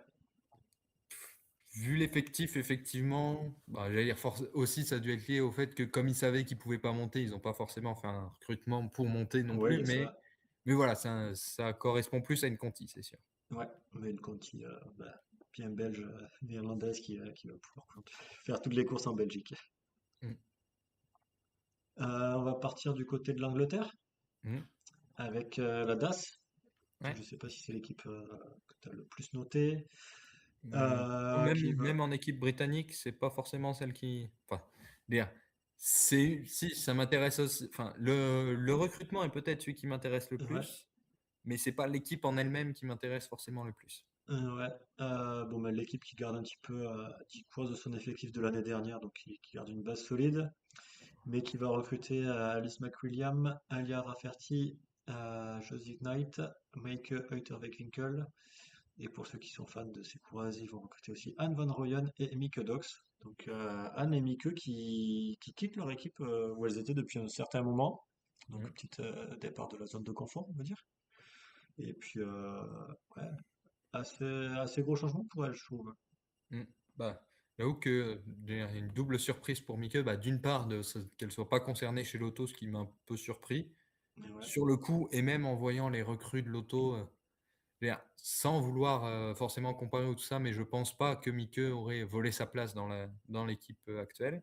[SPEAKER 2] Vu l'effectif, effectivement, bah, j'allais dire aussi, ça a dû être lié au fait que comme ils savaient qu'ils pouvaient pas monter, ils n'ont pas forcément fait un recrutement pour monter non
[SPEAKER 1] ouais, il
[SPEAKER 2] plus,
[SPEAKER 1] y a ça.
[SPEAKER 2] mais voilà, ça correspond plus à une Conti, c'est sûr.
[SPEAKER 1] Ouais, mais une Conti bien belge, néerlandaise qui va pouvoir faire toutes les courses en Belgique.
[SPEAKER 2] Mm.
[SPEAKER 1] On va partir du côté de l'Angleterre
[SPEAKER 2] Mm.
[SPEAKER 1] avec la DAS. Donc,
[SPEAKER 2] Ouais.
[SPEAKER 1] je sais pas si c'est l'équipe que tu as le plus notée.
[SPEAKER 2] Même,
[SPEAKER 1] Qui va.
[SPEAKER 2] même en équipe britannique, c'est pas forcément celle qui. Enfin, dire, si ça m'intéresse aussi. Enfin, le recrutement est peut-être celui qui m'intéresse le
[SPEAKER 1] Ouais,
[SPEAKER 2] plus, mais c'est pas l'équipe en elle-même qui m'intéresse forcément le plus.
[SPEAKER 1] ouais. Bon, bah, l'équipe qui garde un petit peu 10 de son effectif de l'année dernière, donc qui garde une base solide, mais qui va recruter Alice McWilliam, Alia Rafferty, Josie Knight, Meike Uyterwinkel. Et pour ceux qui sont fans de ces coureuses, ils vont recruter aussi Anne Van Rooyen et Mieke Dox. Donc Anne et Mieke qui quittent leur équipe où elles étaient depuis un certain moment. Donc
[SPEAKER 2] Mm.
[SPEAKER 1] petit départ de la zone de confort, on va dire. Et puis ouais, assez gros changement pour elles, je trouve.
[SPEAKER 2] Mm. Bah, j'avoue que il y a une double surprise pour Mieke. Bah, d'une part, qu'elle soit pas concernée chez Lotto, ce qui m'a un peu surpris.
[SPEAKER 1] Mais ouais,
[SPEAKER 2] Sur le coup, et même en voyant les recrues de Lotto, sans vouloir forcément comparer ou tout ça, mais je pense pas que Mieke aurait volé sa place dans l'équipe actuelle.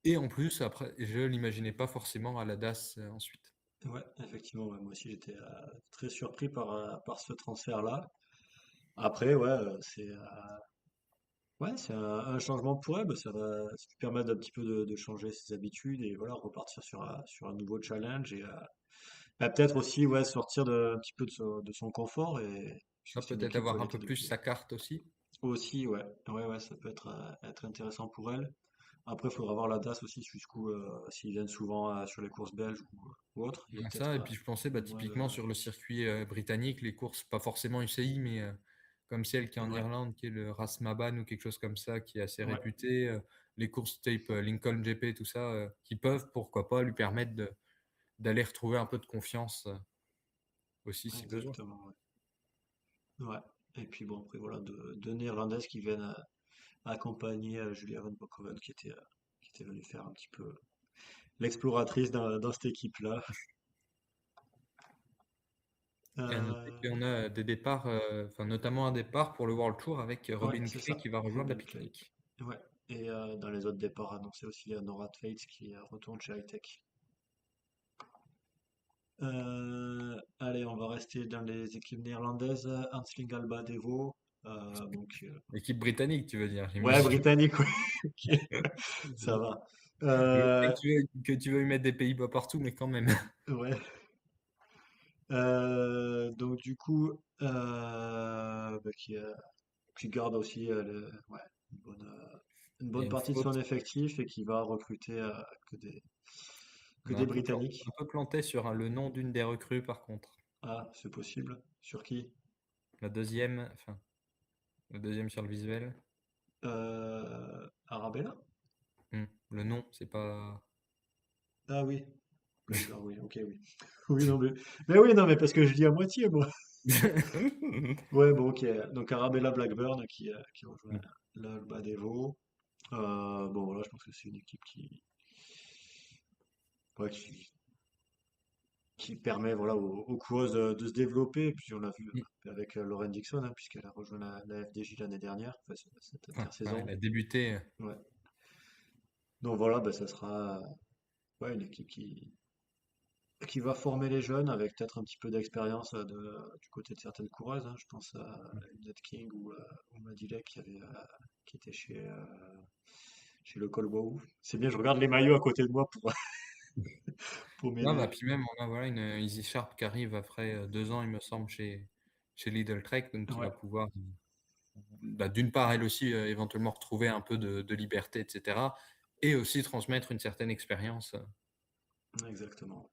[SPEAKER 2] Et en plus, après, je l'imaginais pas forcément à la DAS ensuite.
[SPEAKER 1] ouais, effectivement, ouais, moi aussi j'étais très surpris par ce transfert-là. Après, ouais, c'est un changement pour elle, bah, ça lui permettre d'un petit peu de changer ses habitudes et voilà, repartir sur un nouveau challenge et bah, peut-être aussi ouais, sortir un petit peu de son confort et
[SPEAKER 2] Ah,
[SPEAKER 1] puisque c'est une
[SPEAKER 2] peut-être
[SPEAKER 1] équipe où
[SPEAKER 2] avoir
[SPEAKER 1] elle
[SPEAKER 2] un
[SPEAKER 1] était
[SPEAKER 2] peu plus
[SPEAKER 1] depuis
[SPEAKER 2] sa carte aussi.
[SPEAKER 1] aussi, ouais, ouais, ouais, ça peut être intéressant pour elle. Après, il faudra voir la DAS aussi jusqu'où s'ils viennent souvent sur les courses belges ou autres, il y a
[SPEAKER 2] Ah, ça,
[SPEAKER 1] peut-être
[SPEAKER 2] et puis je pensais bah,
[SPEAKER 1] moins de
[SPEAKER 2] typiquement sur le circuit britannique, les courses, pas forcément UCI, mais comme celle qui est en
[SPEAKER 1] ouais,
[SPEAKER 2] Irlande, qui est le Rasmaban ou quelque chose comme ça, qui est assez
[SPEAKER 1] ouais,
[SPEAKER 2] réputé, les courses type Lincoln GP, tout ça, qui peuvent, pourquoi pas, lui permettre d'aller retrouver un peu de confiance aussi si besoin.
[SPEAKER 1] exactement, ouais. Ouais. Et puis bon, après voilà, deux Néerlandaises qui viennent accompagner Julia Van Bokhoven qui était venue faire un petit peu l'exploratrice dans cette équipe-là.
[SPEAKER 2] Et à noter
[SPEAKER 1] Euh,
[SPEAKER 2] qu'on a des départs, enfin notamment un départ pour le World Tour avec
[SPEAKER 1] ouais,
[SPEAKER 2] Robin
[SPEAKER 1] c'est
[SPEAKER 2] Clay
[SPEAKER 1] ça,
[SPEAKER 2] qui va rejoindre la
[SPEAKER 1] Robin Clay.
[SPEAKER 2] Picnic.
[SPEAKER 1] Ouais. Et dans les autres départs annoncés aussi, il y a Nora Tveits qui retourne chez Hightech. Allez, on va rester dans les équipes néerlandaises. Hansling Alba Devo. Donc,
[SPEAKER 2] Équipe britannique, tu veux dire,
[SPEAKER 1] ouais,
[SPEAKER 2] j'imagine.
[SPEAKER 1] britannique, oui. Ok. Ça va.
[SPEAKER 2] Je sais
[SPEAKER 1] Euh,
[SPEAKER 2] que tu veux y mettre des Pays-Bas partout, mais quand même.
[SPEAKER 1] ouais. Donc du coup, bah, qui garde aussi ouais, une bonne, euh, une
[SPEAKER 2] Il y
[SPEAKER 1] bonne
[SPEAKER 2] a une
[SPEAKER 1] partie de son
[SPEAKER 2] faute.
[SPEAKER 1] effectif et qui va recruter que que
[SPEAKER 2] On a
[SPEAKER 1] des Britanniques.
[SPEAKER 2] un peu planté sur le nom d'une des recrues, par contre.
[SPEAKER 1] Ah, c'est possible. Sur qui?
[SPEAKER 2] La deuxième, enfin, le deuxième sur le visuel.
[SPEAKER 1] Arabella?
[SPEAKER 2] Le nom, c'est pas.
[SPEAKER 1] Ah oui. Blackburn, oui, ok, oui. Oui, non, mais oui, non, mais parce que je dis à moitié, moi. Ouais, bon, ok. Donc Arabella Blackburn qui rejoint l'Alba Devo. Bon, voilà, je pense que c'est une équipe ouais, qui permet voilà, aux coureuses de se développer. Et puis on l'a vu avec Lauren Dixon, hein, puisqu'elle a rejoint la FDJ l'année dernière, enfin, cette
[SPEAKER 2] Enfin, ouais,
[SPEAKER 1] intersaison.
[SPEAKER 2] elle a débuté.
[SPEAKER 1] Ouais. Donc voilà, bah, ça sera ouais, une équipe qui va former les jeunes avec peut-être un petit peu d'expérience du côté de certaines coureuses, hein. Je pense à Ned King ou Madilek qui était chez le Col Wau. C'est bien, je regarde les maillots à côté de moi pour
[SPEAKER 2] Ouais, bah,
[SPEAKER 1] m'aider.
[SPEAKER 2] puis même, on a voilà, une Easy Sharp qui arrive après 2 ans, il me semble, chez Lidl Trek, donc qui va
[SPEAKER 1] Ouais,
[SPEAKER 2] pouvoir, bah, d'une part, elle aussi, éventuellement retrouver un peu de liberté, etc. Et aussi transmettre une certaine expérience.
[SPEAKER 1] exactement.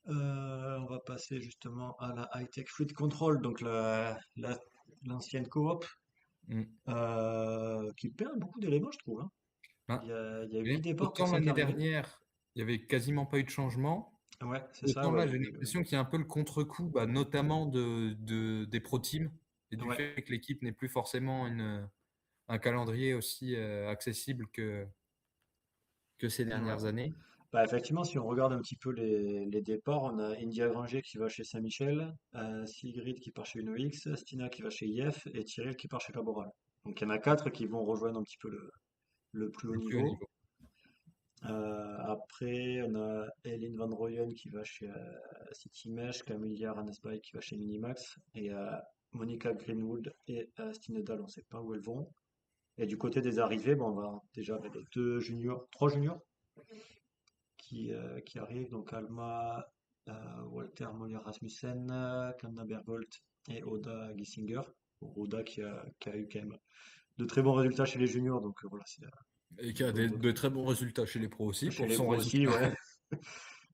[SPEAKER 1] On va passer justement à la High Tech Fleet Control, donc l'ancienne coop,
[SPEAKER 2] Mm.
[SPEAKER 1] qui perd beaucoup d'éléments, je trouve, hein.
[SPEAKER 2] Ben,
[SPEAKER 1] Il y a 8
[SPEAKER 2] et
[SPEAKER 1] départs pour
[SPEAKER 2] autant
[SPEAKER 1] 5
[SPEAKER 2] l'année
[SPEAKER 1] arrivées.
[SPEAKER 2] dernière, il y avait quasiment pas eu de changement,
[SPEAKER 1] Ouais, c'est ça,
[SPEAKER 2] autant
[SPEAKER 1] ouais,
[SPEAKER 2] là,
[SPEAKER 1] il y a
[SPEAKER 2] j'ai
[SPEAKER 1] eu.
[SPEAKER 2] l'impression qu'il y a un peu le contre-coup, bah, notamment des pro teams et du
[SPEAKER 1] Ouais,
[SPEAKER 2] fait que l'équipe n'est plus forcément un calendrier aussi accessible que ces
[SPEAKER 1] ouais.
[SPEAKER 2] dernières années.
[SPEAKER 1] Bah, effectivement, si on regarde un petit peu les départs, on a India Granger qui va chez Saint-Michel, Sigrid qui part chez UNOX, Stina qui va chez IF et Cyril qui part chez Laboral. Donc il y en a quatre qui vont rejoindre un petit peu le plus haut
[SPEAKER 2] Le plus haut
[SPEAKER 1] niveau.
[SPEAKER 2] niveau.
[SPEAKER 1] Après, on a Eileen Van Rooyen qui va chez City Mesh, Camilla Ranesby qui va chez Minimax, et Monica Greenwood et Stine on ne sait pas où elles vont. Et du côté des arrivées, bon, on va déjà avec les deux juniors, trois juniors qui arrivent, donc Alma, Walter Moller Rasmussen, Kanna Bergolt et Oda Gissinger. Bon, Oda qui a eu quand même de très bons résultats chez les juniors, donc voilà, c'est
[SPEAKER 2] Et qui
[SPEAKER 1] une
[SPEAKER 2] a
[SPEAKER 1] bonne
[SPEAKER 2] de
[SPEAKER 1] recrue.
[SPEAKER 2] très bons résultats chez les pros aussi
[SPEAKER 1] Chez
[SPEAKER 2] pour
[SPEAKER 1] les
[SPEAKER 2] son
[SPEAKER 1] pros aussi,
[SPEAKER 2] résultat.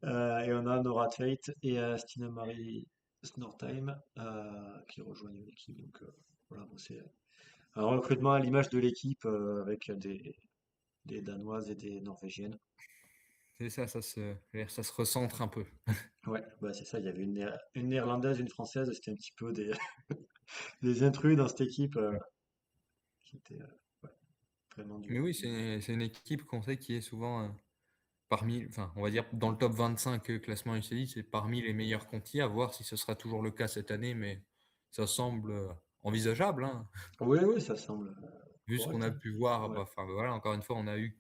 [SPEAKER 1] ouais. Et on a Nora Tate et Stina Marie Snortheim qui rejoignent l'équipe. Donc voilà, bon, c'est un recrutement à l'image de l'équipe avec des Danoises et des Norvégiennes.
[SPEAKER 2] C'est ça, ça se recentre un peu.
[SPEAKER 1] Ouais, bah c'est ça, il y avait une Néerlandaise, une Française, c'était un petit peu des intrus dans cette équipe qui était ouais, vraiment
[SPEAKER 2] Mais oui, c'est une équipe qu'on sait qui est souvent parmi, enfin, on va dire dans le top 25 classement UCI, c'est parmi les meilleurs contis, à voir si ce sera toujours le cas cette année, mais ça semble envisageable, hein.
[SPEAKER 1] Oui, oui, ça semble
[SPEAKER 2] Vu ce qu'on
[SPEAKER 1] correct,
[SPEAKER 2] a
[SPEAKER 1] hein.
[SPEAKER 2] pu voir,
[SPEAKER 1] Ouais,
[SPEAKER 2] bah, enfin voilà, encore une fois, on a eu,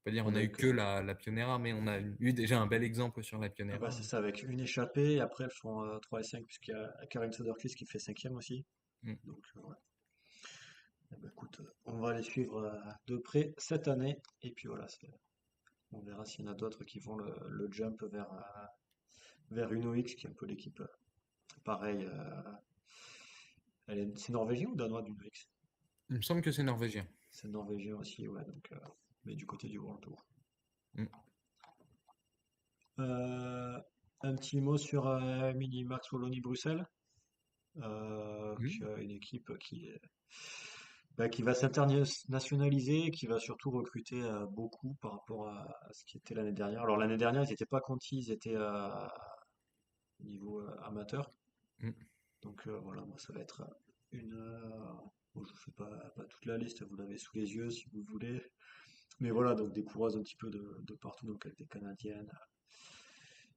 [SPEAKER 2] pas dire
[SPEAKER 1] on
[SPEAKER 2] on
[SPEAKER 1] a
[SPEAKER 2] a
[SPEAKER 1] eu
[SPEAKER 2] eu
[SPEAKER 1] que...
[SPEAKER 2] que la Pionera, mais on a eu déjà un bel exemple sur la
[SPEAKER 1] Ah bah
[SPEAKER 2] Pionera.
[SPEAKER 1] c'est ça, avec une échappée, et après elles font 3 et 5 puisqu'il y a Karin Soderquist qui fait cinquième aussi.
[SPEAKER 2] Mm.
[SPEAKER 1] Donc ouais. Eh ben, écoute, on va les suivre de près cette année. Et puis voilà, on verra s'il y en a d'autres qui font le jump vers UNOX, qui est un peu l'équipe pareil. C'est norvégien ou danois d'UNOX?
[SPEAKER 2] Il me semble que c'est norvégien.
[SPEAKER 1] C'est norvégien aussi, ouais. Donc, mais du côté du World Tour.
[SPEAKER 2] Mm.
[SPEAKER 1] Euh, un petit mot sur Minimax Wallonie-Bruxelles, qui
[SPEAKER 2] Mm.
[SPEAKER 1] a une équipe qui va s'internationaliser, qui va surtout recruter beaucoup par rapport à ce qui était l'année dernière. Alors l'année dernière, ils n'étaient pas contis, ils étaient au niveau amateur.
[SPEAKER 2] Mm.
[SPEAKER 1] Donc voilà, moi ça va être bon, je ne fais pas toute la liste, vous l'avez sous les yeux si vous voulez. Mais voilà, donc des coureuses un petit peu de partout, donc avec des Canadiennes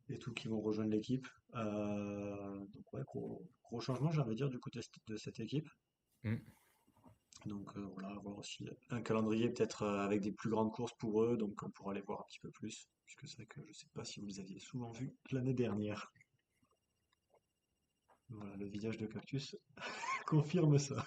[SPEAKER 1] et tout qui vont rejoindre l'équipe. Donc ouais, gros changement, j'ai envie de dire, du côté de cette équipe.
[SPEAKER 2] Mm.
[SPEAKER 1] Donc voilà, avoir aussi un calendrier peut-être avec des plus grandes courses pour eux, donc on pourra les voir un petit peu plus, puisque c'est vrai que je ne sais pas si vous les aviez souvent vus l'année dernière. Voilà, le visage de Cactus confirme ça.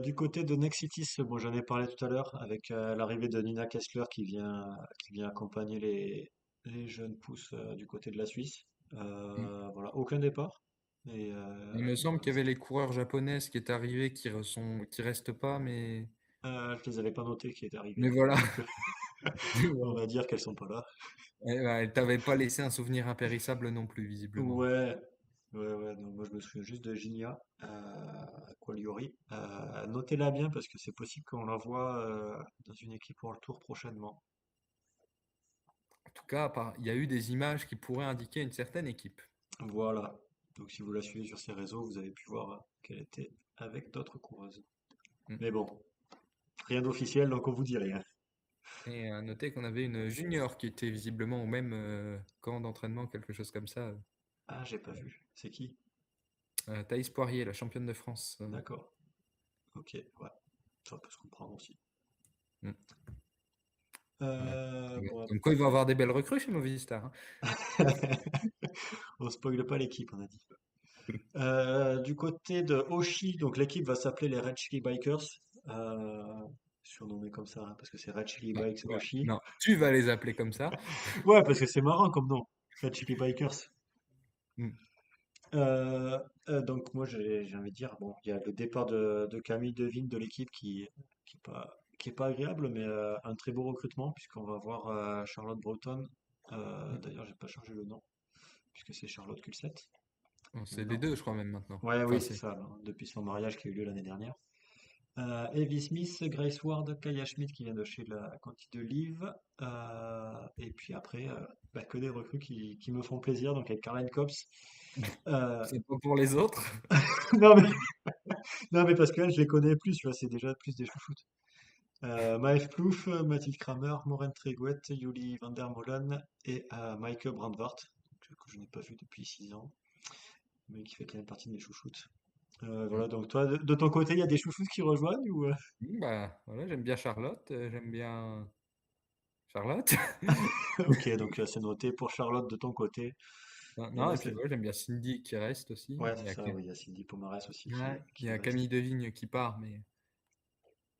[SPEAKER 1] Du côté de Nexitis, bon, j'en ai parlé tout à l'heure, avec l'arrivée de Nina Kessler qui vient accompagner les jeunes pousses du côté de la Suisse.
[SPEAKER 2] Mm.
[SPEAKER 1] Voilà, aucun départ. Et
[SPEAKER 2] Il me semble
[SPEAKER 1] voilà,
[SPEAKER 2] qu'il y avait les coureurs japonaises qui étaient arrivées, qui restent pas,
[SPEAKER 1] je les avais pas notés qui étaient arrivés.
[SPEAKER 2] mais voilà.
[SPEAKER 1] Donc, on
[SPEAKER 2] Voilà.
[SPEAKER 1] va dire qu'elles sont pas là.
[SPEAKER 2] Et, ouais, elle t'avait pas laissé un souvenir impérissable non plus, visiblement.
[SPEAKER 1] Ouais, ouais. Donc moi, je me souviens juste de Ginia Qualiori. Notez-la bien parce que c'est possible qu'on la voit dans une équipe World Tour prochainement.
[SPEAKER 2] En tout cas, il y a eu des images qui pourraient indiquer une certaine équipe.
[SPEAKER 1] Voilà. Donc si vous la suivez sur ses réseaux, vous avez pu voir qu'elle était avec d'autres coureuses.
[SPEAKER 2] Mm.
[SPEAKER 1] Mais bon, rien d'officiel, donc on vous dit rien.
[SPEAKER 2] Et à noter qu'on avait une junior qui était visiblement au même camp d'entraînement, quelque chose comme ça.
[SPEAKER 1] Ah, j'ai pas vu. C'est qui?
[SPEAKER 2] Thaïs Poirier, la championne de France.
[SPEAKER 1] D'accord. Ok, ouais. Ça peut se comprendre aussi.
[SPEAKER 2] Mm. Ouais.
[SPEAKER 1] Bon,
[SPEAKER 2] Comme quoi, il va y avoir des belles recrues chez Movistar, hein.
[SPEAKER 1] on spoile pas l'équipe, on a dit. Du côté de Oshi, donc l'équipe va s'appeler les Red Chili Bikers, euh, surnommé comme ça, hein, parce que c'est Red Chili
[SPEAKER 2] Non,
[SPEAKER 1] Bikes
[SPEAKER 2] ouais.
[SPEAKER 1] Oshi.
[SPEAKER 2] Non, tu vas les appeler comme ça.
[SPEAKER 1] Ouais, parce que c'est marrant comme nom, Red Chili Bikers.
[SPEAKER 2] Mm.
[SPEAKER 1] Donc moi j'ai envie de dire, bon, il y a le départ de Camille Devine de l'équipe qui est pas agréable, mais un très beau recrutement, puisqu'on va voir Charlotte Broughton.
[SPEAKER 2] Mm.
[SPEAKER 1] D'ailleurs, j'ai pas changé le nom, puisque c'est Charlotte Culsett
[SPEAKER 2] Bon, c'est les
[SPEAKER 1] maintenant.
[SPEAKER 2] deux, je crois, même maintenant.
[SPEAKER 1] Ouais, oui,
[SPEAKER 2] Enfin,
[SPEAKER 1] c'est
[SPEAKER 2] c'est.
[SPEAKER 1] ça, hein, depuis son mariage qui a eu lieu l'année dernière. Evie Smith, Grace Ward, Kaya Schmidt qui vient de chez la Conti de Liv. Et puis après, bah, que des recrues qui me font plaisir. Donc avec Caroline Cops. Euh,
[SPEAKER 2] C'est pas pour les autres.
[SPEAKER 1] non, mais, non, mais parce que je les connais plus, tu vois, c'est déjà plus des chouchoutes. Maëv Plouf, Mathilde Kramer, Maureen Tréguet, Julie van der Molen et Maaike Brandwart, que je n'ai pas vu depuis 6 ans, mais qui fait quand même partie de mes chouchoutes.
[SPEAKER 2] Mm.
[SPEAKER 1] Voilà, donc toi, de ton côté, il y a des chouchoutes qui rejoignent ou
[SPEAKER 2] Bah, voilà, j'aime bien Charlotte, j'aime bien Charlotte.
[SPEAKER 1] Ok, donc c'est noté pour Charlotte de ton côté.
[SPEAKER 2] Non,
[SPEAKER 1] Et
[SPEAKER 2] non,
[SPEAKER 1] moi,
[SPEAKER 2] et puis
[SPEAKER 1] c'est.
[SPEAKER 2] ouais, j'aime bien Cindy qui reste aussi.
[SPEAKER 1] Ouais, c'est ça, oui, il y a Cindy Pomares aussi
[SPEAKER 2] Ouais, il
[SPEAKER 1] qui
[SPEAKER 2] y
[SPEAKER 1] va
[SPEAKER 2] a
[SPEAKER 1] rester.
[SPEAKER 2] Camille Devigne qui part, mais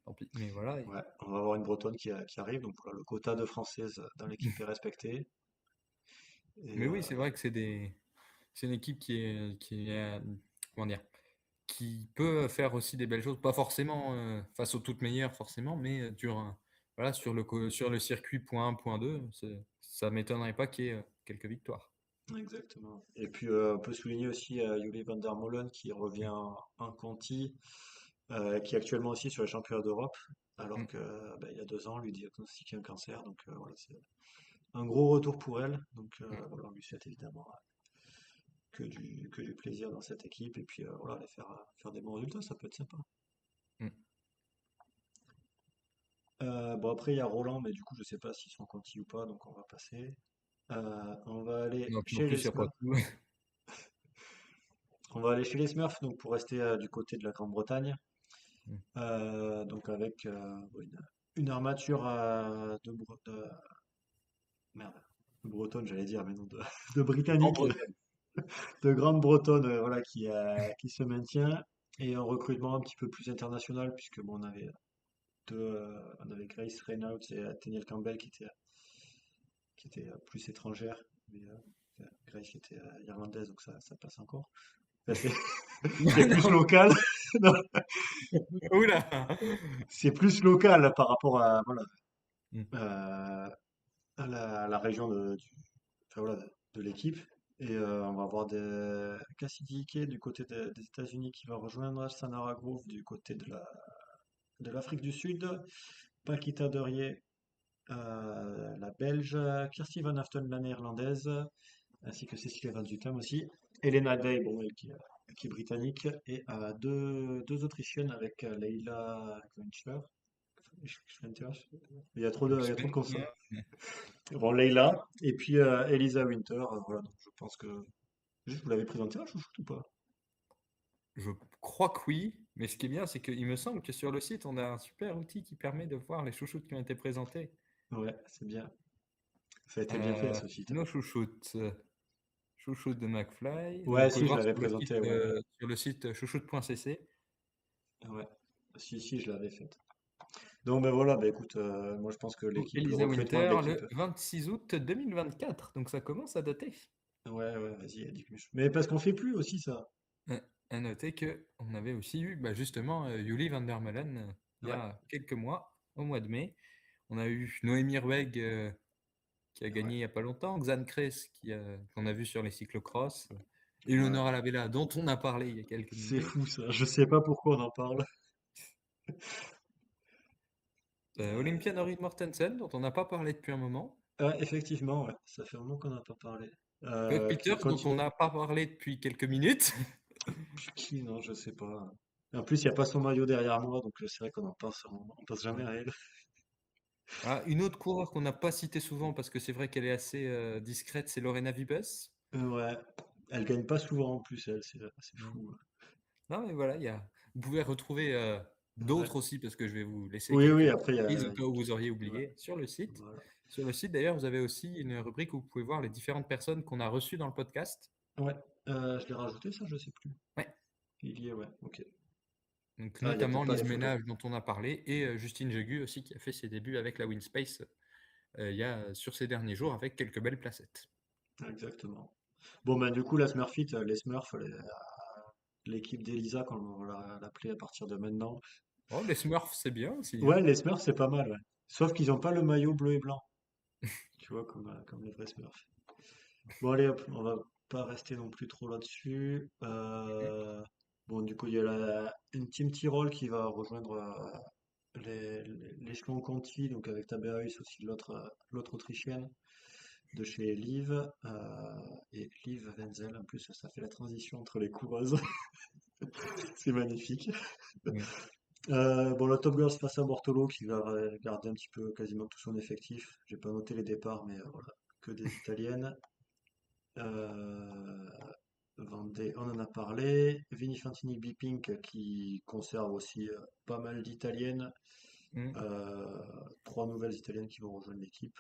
[SPEAKER 2] tant pis. Mais voilà.
[SPEAKER 1] Ouais, on va avoir une Bretonne qui arrive, donc voilà, le quota de Françaises dans l'équipe est respecté. Et
[SPEAKER 2] Mais oui, c'est vrai que c'est une équipe qui est, comment dire, qui peut faire aussi des belles choses, pas forcément face aux toutes meilleures forcément, mais voilà, sur le circuit point 1, point 2, ça m'étonnerait pas qu'il y ait quelques victoires.
[SPEAKER 1] exactement. Et puis on peut souligner aussi Julie van der Molen qui revient en Conti, qui est actuellement aussi sur les championnats d'Europe, alors
[SPEAKER 2] Mm.
[SPEAKER 1] que bah, il y a 2 ans, on lui diagnostiqué un cancer. Donc voilà, c'est un gros retour pour elle. Donc
[SPEAKER 2] Mm.
[SPEAKER 1] voilà, on lui souhaite évidemment que du plaisir dans cette équipe. Et puis voilà, les faire des bons résultats, ça peut être sympa.
[SPEAKER 2] Mm.
[SPEAKER 1] Bon, après, il y a Roland, mais du coup, je sais pas s'ils sont contis ou pas, donc on va passer. On va aller
[SPEAKER 2] Non, puis en
[SPEAKER 1] chez les
[SPEAKER 2] plus, il n'y a pas
[SPEAKER 1] Smurfs.
[SPEAKER 2] tout.
[SPEAKER 1] On va aller chez les Smurfs, donc pour rester du côté de la Grande-Bretagne.
[SPEAKER 2] Mm.
[SPEAKER 1] Donc avec une armature merde, de bretonne, j'allais dire, mais non, de
[SPEAKER 2] En
[SPEAKER 1] britannique,
[SPEAKER 2] Bretagne.
[SPEAKER 1] de Grande-Bretonne, voilà, qui se maintient. Et un recrutement un petit peu plus international, puisque bon, on avait Grace Reynolds et Teniel Campbell qui était plus étrangère, mais Grace qui était irlandaise, donc ça passe encore. Enfin, c'est plus
[SPEAKER 2] Non.
[SPEAKER 1] local. Non,
[SPEAKER 2] Oula.
[SPEAKER 1] c'est plus local par rapport à, voilà,
[SPEAKER 2] Mm.
[SPEAKER 1] euh, à la région enfin, voilà, de l'équipe. Et on va avoir Cassidy Ike du côté des États-Unis qui va rejoindre Sanara Grove du côté de l'Afrique du Sud. Paquita Derier, la Belge. Kirsty Van Afton, la Néerlandaise. Ainsi que Cecilia Van Zutem aussi. Elena Day, bon, qui est britannique, et deux Autrichiennes avec Leila Gwenchler. Il y a trop de consonnes. Bon, Leila, et puis Elisa Winter, voilà, donc je pense que juste vous l'avez présenté à chouchoute ou pas?
[SPEAKER 2] Je crois que oui, mais ce qui est bien, c'est qu'il me semble que sur le site, on a un super outil qui permet de voir les chouchoutes qui ont été présentés.
[SPEAKER 1] Ouais, c'est bien. Ça a été bien fait ce site.
[SPEAKER 2] Nos chouchoutes. Chouchoute de McFly.
[SPEAKER 1] Ouais,
[SPEAKER 2] Vous pouvez
[SPEAKER 1] si, je
[SPEAKER 2] voir
[SPEAKER 1] l'avais présenté, ouais.
[SPEAKER 2] sur le site chouchoute.cc.
[SPEAKER 1] Ouais. Si, je l'avais faite. Donc ben voilà, ben écoute, moi je pense que l'équipe, le
[SPEAKER 2] Elisa
[SPEAKER 1] recrutement de
[SPEAKER 2] Winter
[SPEAKER 1] l'équipe.
[SPEAKER 2] le 26 août 2024, donc ça commence à dater.
[SPEAKER 1] Ouais, vas-y, dis-moi. Mais parce qu'on fait plus aussi ça.
[SPEAKER 2] À noter qu'on avait aussi eu justement Julie van der Meulen il y
[SPEAKER 1] Ouais,
[SPEAKER 2] a quelques mois, au mois de mai. On a eu Noémie Rueg qui a
[SPEAKER 1] ouais.
[SPEAKER 2] gagné il n'y a pas longtemps, Xan Kress qu'on a vu sur les cyclocross,
[SPEAKER 1] Ouais.
[SPEAKER 2] Eleonora Lavella dont on a parlé il y a quelques
[SPEAKER 1] C'est
[SPEAKER 2] minutes,
[SPEAKER 1] fou ça. Je sais pas pourquoi on en parle.
[SPEAKER 2] Olympia
[SPEAKER 1] Euh,
[SPEAKER 2] Norrie Mortensen dont on n'a pas parlé depuis un moment,
[SPEAKER 1] Ouais, effectivement, ouais. Ça fait un moment qu'on n'a pas parlé.
[SPEAKER 2] Scott
[SPEAKER 1] Qui
[SPEAKER 2] Peters dont on
[SPEAKER 1] continue.
[SPEAKER 2] n'a pas parlé depuis quelques minutes.
[SPEAKER 1] Qui, non, je sais pas. En plus, il n'y a pas son maillot derrière moi, donc c'est vrai on pense jamais à elle.
[SPEAKER 2] Ah, une autre coureur qu'on n'a pas citée souvent parce que c'est vrai qu'elle est assez discrète, c'est Lorena Vibes.
[SPEAKER 1] Ouais. Elle gagne pas souvent en plus, elle, c'est
[SPEAKER 2] Mm.
[SPEAKER 1] fou.
[SPEAKER 2] Non, mais voilà, vous pouvez retrouver
[SPEAKER 1] Ouais.
[SPEAKER 2] d'autres aussi parce que je vais vous laisser
[SPEAKER 1] Oui, oui,
[SPEAKER 2] quelques
[SPEAKER 1] après, il y a.
[SPEAKER 2] prises au cas où vous auriez
[SPEAKER 1] Ouais,
[SPEAKER 2] oublié sur le site.
[SPEAKER 1] voilà.
[SPEAKER 2] Sur le site, d'ailleurs, vous avez aussi une rubrique où vous pouvez voir les différentes personnes qu'on a reçues dans le podcast.
[SPEAKER 1] Ouais. Je l'ai rajouté, ça, je sais plus.
[SPEAKER 2] Ouais.
[SPEAKER 1] Il y est, ouais, ok.
[SPEAKER 2] Donc,
[SPEAKER 1] Ah, il y a
[SPEAKER 2] notamment
[SPEAKER 1] peut-être pas
[SPEAKER 2] Lise
[SPEAKER 1] les photos.
[SPEAKER 2] Ménage dont on a parlé et Justine Jégu aussi qui a fait ses débuts avec la Winspace il y a sur ces derniers jours avec quelques belles placettes.
[SPEAKER 1] Exactement. Bon, ben, du coup, la Smurfit, les Smurfs, l'équipe d'Elisa, quand on va l'appeler à partir de maintenant.
[SPEAKER 2] Oh, les Smurfs, c'est bien aussi, hein.
[SPEAKER 1] Ouais, les Smurfs, c'est pas mal, ouais. Sauf qu'ils ont pas le maillot bleu et blanc, tu vois, comme les vrais Smurfs. Bon, allez, hop, on va pas rester non plus trop là-dessus. Bon, du coup, il y a une team Tyrol qui va rejoindre l'échelon Conti, donc avec Taberhuis aussi, l'autre Autrichienne de chez Liv, et Liv Wenzel. En plus, ça fait la transition entre les coureuses. C'est magnifique.
[SPEAKER 2] Ouais.
[SPEAKER 1] Bon, la Top Girl face à Bortolo qui va garder un petit peu quasiment tout son effectif. J'ai pas noté les départs, mais voilà, que des Italiennes. Euh, Vendée, on en a parlé. Vini Fantini Bipink qui conserve aussi pas mal d'Italiennes.
[SPEAKER 2] Mm.
[SPEAKER 1] Euh, Trois nouvelles Italiennes qui vont rejoindre l'équipe.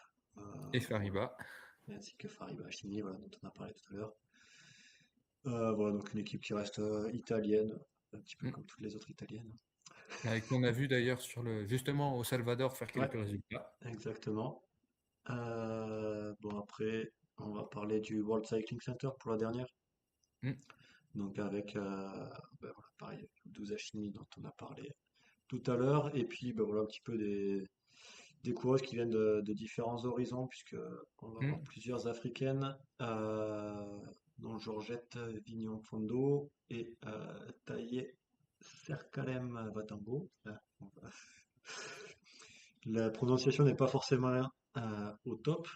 [SPEAKER 2] Et
[SPEAKER 1] Voilà.
[SPEAKER 2] Fariba.
[SPEAKER 1] Ainsi que Fariba Chini, voilà, dont on a parlé tout à l'heure. Voilà, donc une équipe qui reste italienne, un petit peu
[SPEAKER 2] Mm.
[SPEAKER 1] comme toutes les autres italiennes.
[SPEAKER 2] Qu'on a vu d'ailleurs justement au Salvador faire
[SPEAKER 1] Ouais,
[SPEAKER 2] quelques résultats.
[SPEAKER 1] exactement. Bon, après, on va parler du World Cycling Center pour la dernière.
[SPEAKER 2] Mm.
[SPEAKER 1] Donc, avec, ben voilà, pareil, 12 Hachimi dont on a parlé tout à l'heure. Et puis, ben voilà, un petit peu des coureuses qui viennent de différents horizons, puisque on va avoir
[SPEAKER 2] Mm.
[SPEAKER 1] plusieurs africaines, dont Georgette Vignon Fondo et Taye Serkalem Vatango. Là, la prononciation n'est pas forcément au top,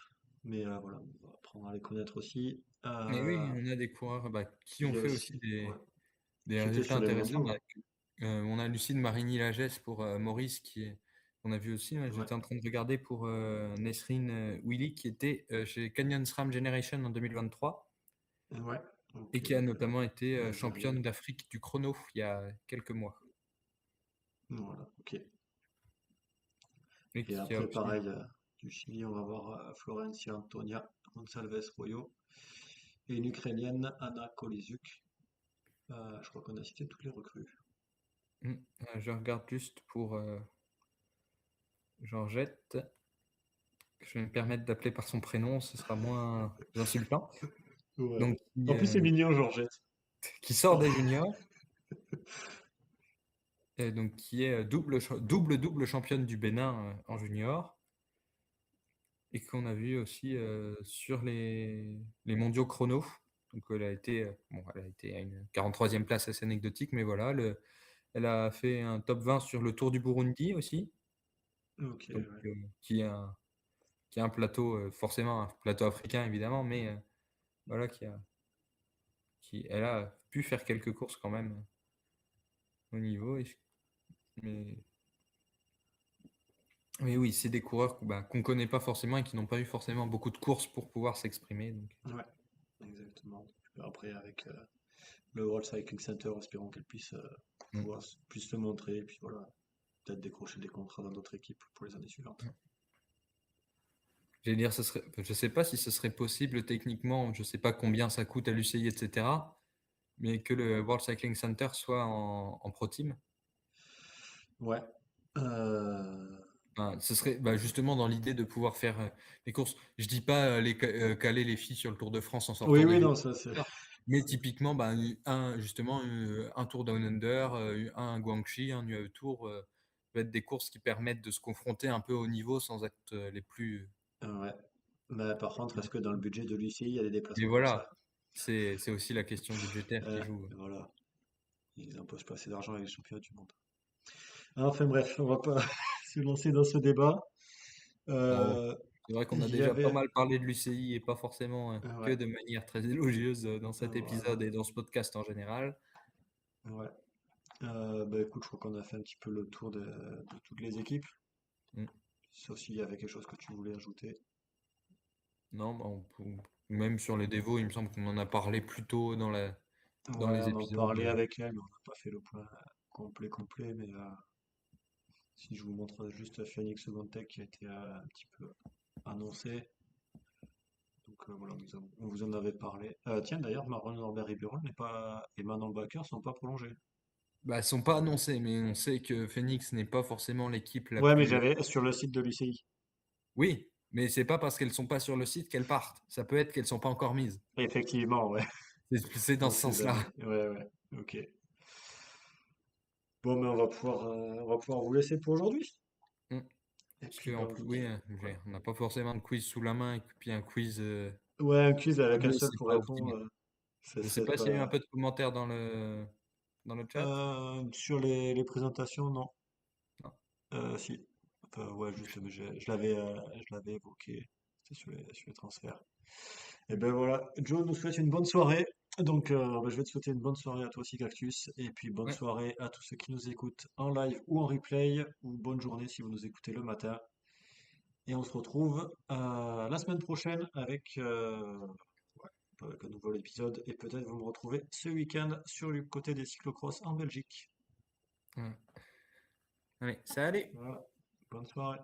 [SPEAKER 1] mais voilà, on va apprendre à les connaître aussi.
[SPEAKER 2] Et oui, on a des coureurs qui
[SPEAKER 1] Il
[SPEAKER 2] ont
[SPEAKER 1] y a
[SPEAKER 2] fait aussi
[SPEAKER 1] aussi, ouais,
[SPEAKER 2] des
[SPEAKER 1] qui était
[SPEAKER 2] résultats
[SPEAKER 1] sur les
[SPEAKER 2] intéressants.
[SPEAKER 1] mondiaux.
[SPEAKER 2] On a Lucine Marigny-Lagesse pour Maurice, qu'on a vu aussi. Ouais,
[SPEAKER 1] Ouais,
[SPEAKER 2] j'étais en train de regarder pour Nesrine Willy, qui était chez Canyon SRAM Generation en 2023
[SPEAKER 1] ouais,
[SPEAKER 2] et
[SPEAKER 1] ok,
[SPEAKER 2] qui a notamment été
[SPEAKER 1] l'Algérienne.
[SPEAKER 2] championne d'Afrique du chrono il y a quelques mois.
[SPEAKER 1] Voilà, ok.
[SPEAKER 2] Et
[SPEAKER 1] Et
[SPEAKER 2] qui a
[SPEAKER 1] après,
[SPEAKER 2] aussi.
[SPEAKER 1] pareil, du Chili, on va voir Florencia Antonia Gonçalves Royo et une Ukrainienne, Anna Kolizuk. Je crois qu'on a cité toutes les recrues.
[SPEAKER 2] Je regarde juste pour Georgette. Je vais me permettre d'appeler par son prénom, ce sera moins insultant.
[SPEAKER 1] Ouais.
[SPEAKER 2] Donc,
[SPEAKER 1] En plus, c'est mignon, Georgette.
[SPEAKER 2] qui sort des juniors, et donc qui est double championne du Bénin en junior, et qu'on a vu aussi sur les mondiaux chrono. Donc elle a été à une 43e place assez anecdotique, mais voilà, elle a fait un top 20 sur le Tour du Burundi aussi,
[SPEAKER 1] Ok,
[SPEAKER 2] donc,
[SPEAKER 1] ouais.
[SPEAKER 2] qui est un plateau, forcément un plateau africain évidemment, mais voilà, elle a pu faire quelques courses quand même au niveau. Mais, mais oui, c'est des coureurs qu'on connaît pas forcément et qui n'ont pas eu forcément beaucoup de courses pour pouvoir s'exprimer. Donc.
[SPEAKER 1] Ouais, exactement. Après, avec le World Cycling Center, espérons qu'elle puisse
[SPEAKER 2] Mm.
[SPEAKER 1] pouvoir plus se montrer, et puis voilà, peut-être décrocher des contrats dans d'autres équipes pour les années suivantes.
[SPEAKER 2] J'allais dire, je sais pas si ce serait possible techniquement, je sais pas combien ça coûte à l'UCI, etc. Mais que le World Cycling Center soit en pro team.
[SPEAKER 1] Ouais. Euh,
[SPEAKER 2] Enfin, ce serait justement dans l'idée de pouvoir faire des courses. Je dis pas caler les filles sur le Tour de France en
[SPEAKER 1] Oui,
[SPEAKER 2] sortant de
[SPEAKER 1] oui,
[SPEAKER 2] nulle
[SPEAKER 1] non, ça c'est.
[SPEAKER 2] part, mais typiquement, justement, un Tour Down Under, un Guangxi, un UAE Tour, peut être des courses qui permettent de se confronter un peu au niveau sans être les plus.
[SPEAKER 1] Ouais. Mais par contre, est-ce que dans le budget de l'UCI, il y a des
[SPEAKER 2] Mais
[SPEAKER 1] déplacements comme ça?
[SPEAKER 2] voilà, c'est aussi la question budgétaire qui joue.
[SPEAKER 1] Voilà. Ils imposent pas assez d'argent avec les championnats du monde. Enfin bref, on va pas se lancer dans ce débat.
[SPEAKER 2] Oh,
[SPEAKER 1] Euh,
[SPEAKER 2] c'est vrai qu'on a
[SPEAKER 1] il y
[SPEAKER 2] déjà pas
[SPEAKER 1] avait.
[SPEAKER 2] mal parlé de l'UCI et pas forcément que
[SPEAKER 1] Ouais.
[SPEAKER 2] de manière très élogieuse dans cet
[SPEAKER 1] Voilà.
[SPEAKER 2] épisode et dans ce podcast en général.
[SPEAKER 1] Ouais. Bah écoute, je crois qu'on a fait un petit peu le tour de toutes les équipes.
[SPEAKER 2] Mm.
[SPEAKER 1] Sauf s'il y avait quelque chose que tu voulais ajouter.
[SPEAKER 2] Non, même sur les dévos, il me semble qu'on en a parlé plus tôt dans
[SPEAKER 1] Ouais,
[SPEAKER 2] les
[SPEAKER 1] on en
[SPEAKER 2] épisodes.
[SPEAKER 1] parlait avec elle, mais on n'a pas fait le point complet. Mais si je vous montre juste Phoenix Second Tech qui a été un petit peu annoncé. Donc voilà, on vous en avait parlé. Tiens, d'ailleurs, Marwan Norbert Riberon n'est pas, et Manon Bakker sont pas prolongés.
[SPEAKER 2] Elles sont pas annoncées, mais on sait que Phoenix n'est pas forcément l'équipe la
[SPEAKER 1] Ouais, mais
[SPEAKER 2] plus.
[SPEAKER 1] j'avais sur le site de l'UCI.
[SPEAKER 2] Oui, mais c'est pas parce qu'elles sont pas sur le site qu'elles partent. Ça peut être qu'elles sont pas encore mises.
[SPEAKER 1] Effectivement, ouais.
[SPEAKER 2] C'est dans
[SPEAKER 1] On
[SPEAKER 2] ce
[SPEAKER 1] sait
[SPEAKER 2] sens-là.
[SPEAKER 1] jamais. Ouais. Ok. Bon, mais on va pouvoir vous laisser pour aujourd'hui.
[SPEAKER 2] Mm.
[SPEAKER 1] Et
[SPEAKER 2] Parce
[SPEAKER 1] puis,
[SPEAKER 2] qu'en
[SPEAKER 1] ben, on
[SPEAKER 2] plus,
[SPEAKER 1] vous
[SPEAKER 2] oui,
[SPEAKER 1] dit. Voilà.
[SPEAKER 2] on n'a pas forcément de quiz sous la main et puis un quiz
[SPEAKER 1] Ouais, un quiz avec un
[SPEAKER 2] audio,
[SPEAKER 1] seul
[SPEAKER 2] c'est
[SPEAKER 1] pour
[SPEAKER 2] pas
[SPEAKER 1] répondre,
[SPEAKER 2] optimal.
[SPEAKER 1] ce
[SPEAKER 2] Je sais
[SPEAKER 1] serait
[SPEAKER 2] pas s'il y a eu un
[SPEAKER 1] pas.
[SPEAKER 2] peu de commentaires dans le chat.
[SPEAKER 1] Sur les présentations, non.
[SPEAKER 2] Non.
[SPEAKER 1] Si. Enfin, ouais, juste, mais je l'avais évoqué. C'était sur les transferts. Et ben voilà, Joe nous souhaite une bonne soirée. Donc, je vais te souhaiter une bonne soirée à toi aussi, Cactus. Et puis, bonne
[SPEAKER 2] Ouais.
[SPEAKER 1] soirée à tous ceux qui nous écoutent en live ou en replay. Ou bonne journée si vous nous écoutez le matin. Et on se retrouve la semaine prochaine avec un nouvel épisode. Et peut-être vous me retrouvez ce week-end sur le côté des cyclocross en Belgique.
[SPEAKER 2] Ouais. Allez, salut!
[SPEAKER 1] Voilà, bonne soirée.